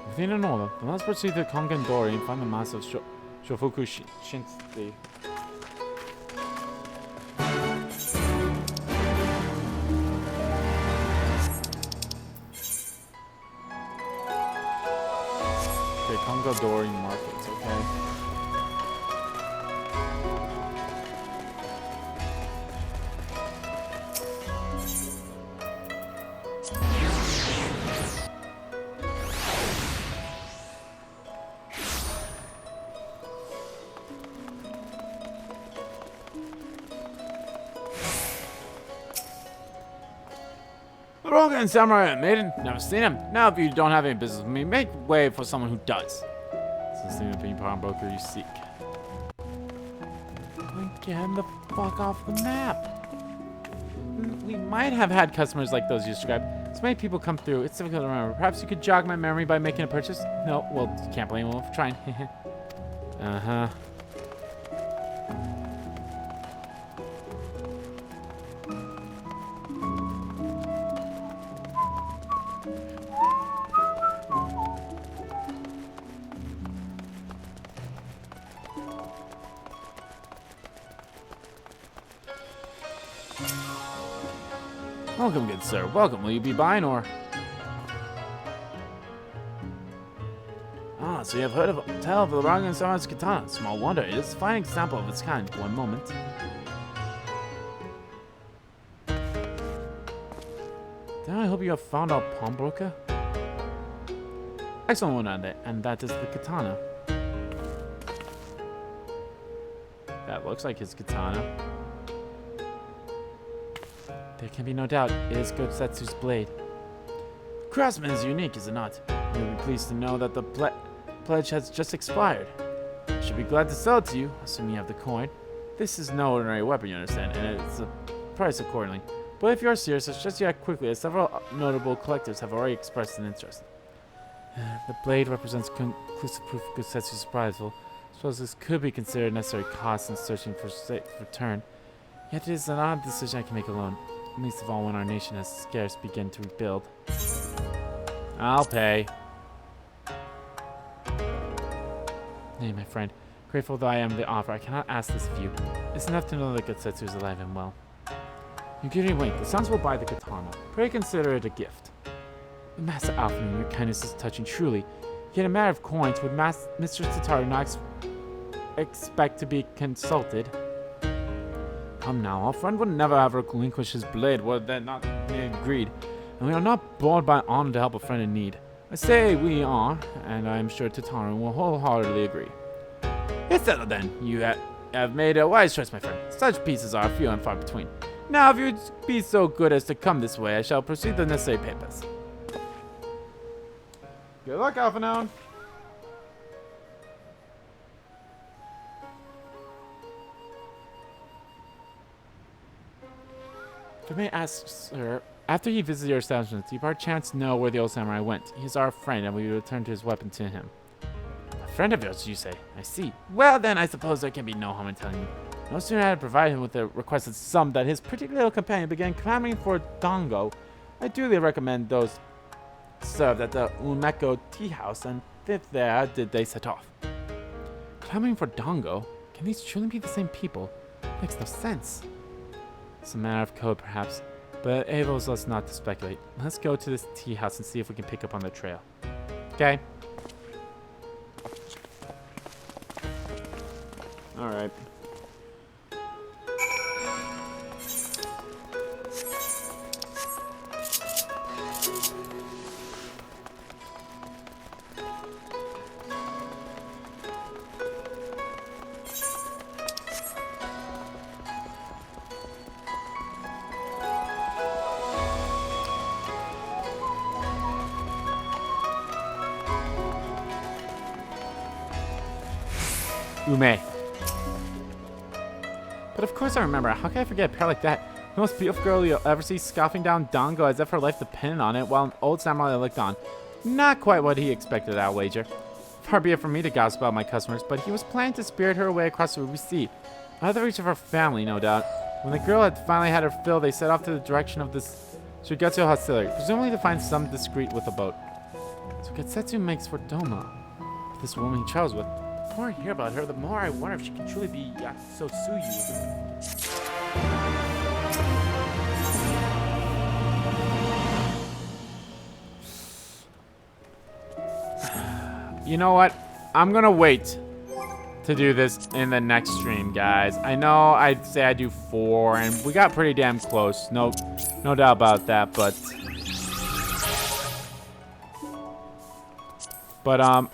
Everything in order. Then let's proceed to Kongen Dori and find the massive Shofuku Shinsei. Okay, Kongen Dori markets, okay. Rogan Samurai Maiden, never seen him. Now if you don't have any business with me, make way for someone who does. This is the thing pawnbroker you seek. Get him the fuck off the map. We might have had customers like those you described. So many people come through, it's difficult to remember. Perhaps you could jog my memory by making a purchase? No, well, you can't blame him for trying. Uh-huh. Welcome, good sir. Welcome. Will you be buying or... Ah, so you have heard of tell of the Ragan Samurai's katana. Small wonder. It is a fine example of its kind. One moment. Then I hope you have found our pawnbroker. Excellent one, and that is the katana. That looks like his katana. There can be no doubt, it is Gotsetsu's blade. Craftsman is unique, is it not? You'll be pleased to know that the pledge has just expired. I should be glad to sell it to you, assuming you have the coin. This is no ordinary weapon, you understand, and it's priced accordingly. But if you are serious, I suggest you act quickly, as several notable collectors have already expressed an interest. The blade represents conclusive proof of Gosetsu's surprisal. I suppose this could be considered necessary cost in searching for safe return. Yet it is an odd decision I can make alone, least of all when our nation has scarce begun to rebuild. I'll pay. Nay, my friend, grateful though I am for the offer, I cannot ask this of you. It's enough to know that Gosetsu is alive and well. You give me a wink. The sons will buy the katana. Pray consider it a gift. Master Alpha, your kindness is touching truly. Yet in a matter of coins, would Mr. Tataru not expect to be consulted? Come now, our friend would never have relinquished his blade were that not agreed, and we are not bored by honor to help a friend in need. I say we are, and I am sure Tataru will wholeheartedly agree. It's settled then. You have made a wise choice, my friend. Such pieces are few and far between. Now, if you'd be so good as to come this way, I shall proceed the necessary papers. Good luck, Alphanown. If I may ask, sir, after he visited your establishment, do you by chance know where the old samurai went? He is our friend, and we will return his weapon to him. A friend of yours, you say? I see. Well, then, I suppose there can be no harm in telling you. No sooner had I provided him with the requested sum that his pretty little companion began clamoring for dango. I duly recommend those served at the Umeko tea house, and there did they set off. Clamoring for dango? Can these truly be the same people? Makes no sense. It's a matter of code, perhaps, but it enables us not to speculate. Let's go to this tea house and see if we can pick up on the trail. Okay. Alright. Ume. But of course I remember. How can I forget a pair like that? The most beautiful girl you'll ever see scoffing down dango as if her life depended on it, while an old samurai looked on. Not quite what he expected, I'll wager. Far be it from me to gossip about my customers, but he was planning to spirit her away across the Ruby Sea, out of the reach of her family, no doubt. When the girl had finally had her fill, they set off to the direction of this Shigetsu hostelry, presumably to find some discreet with a boat. So Gosetsu makes for Doma, this woman he travels with. The more I hear about her, the more I wonder if she can truly be Yakusotsuyu. You know what? I'm gonna wait to do this in the next stream, guys. I know I'd say I do 4, and we got pretty damn close. No doubt about that, but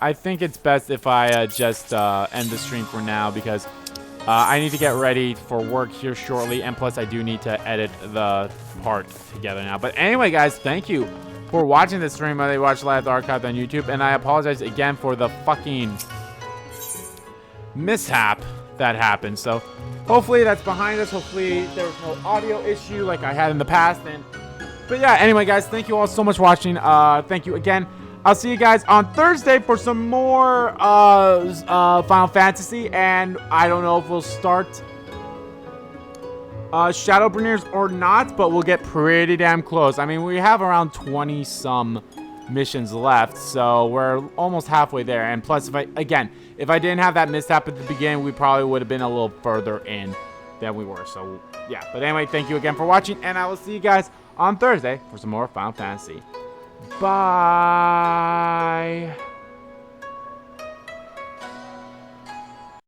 I think it's best if I just end the stream for now, because I need to get ready for work here shortly, and plus I do need to edit the part together now. But anyway, guys, thank you for watching this stream, whether you watch live or archived on YouTube, and I apologize again for the fucking mishap that happened. So hopefully that's behind us. Hopefully there was no audio issue like I had in the past. But yeah, anyway, guys, thank you all so much for watching. Thank you again. I'll see you guys on Thursday for some more Final Fantasy, and I don't know if we'll start Shadowbringers or not, but we'll get pretty damn close. I mean, we have around 20-some missions left, so we're almost halfway there. And plus, if I didn't have that mishap at the beginning, we probably would have been a little further in than we were. So yeah, but anyway, thank you again for watching, and I will see you guys on Thursday for some more Final Fantasy. Bye.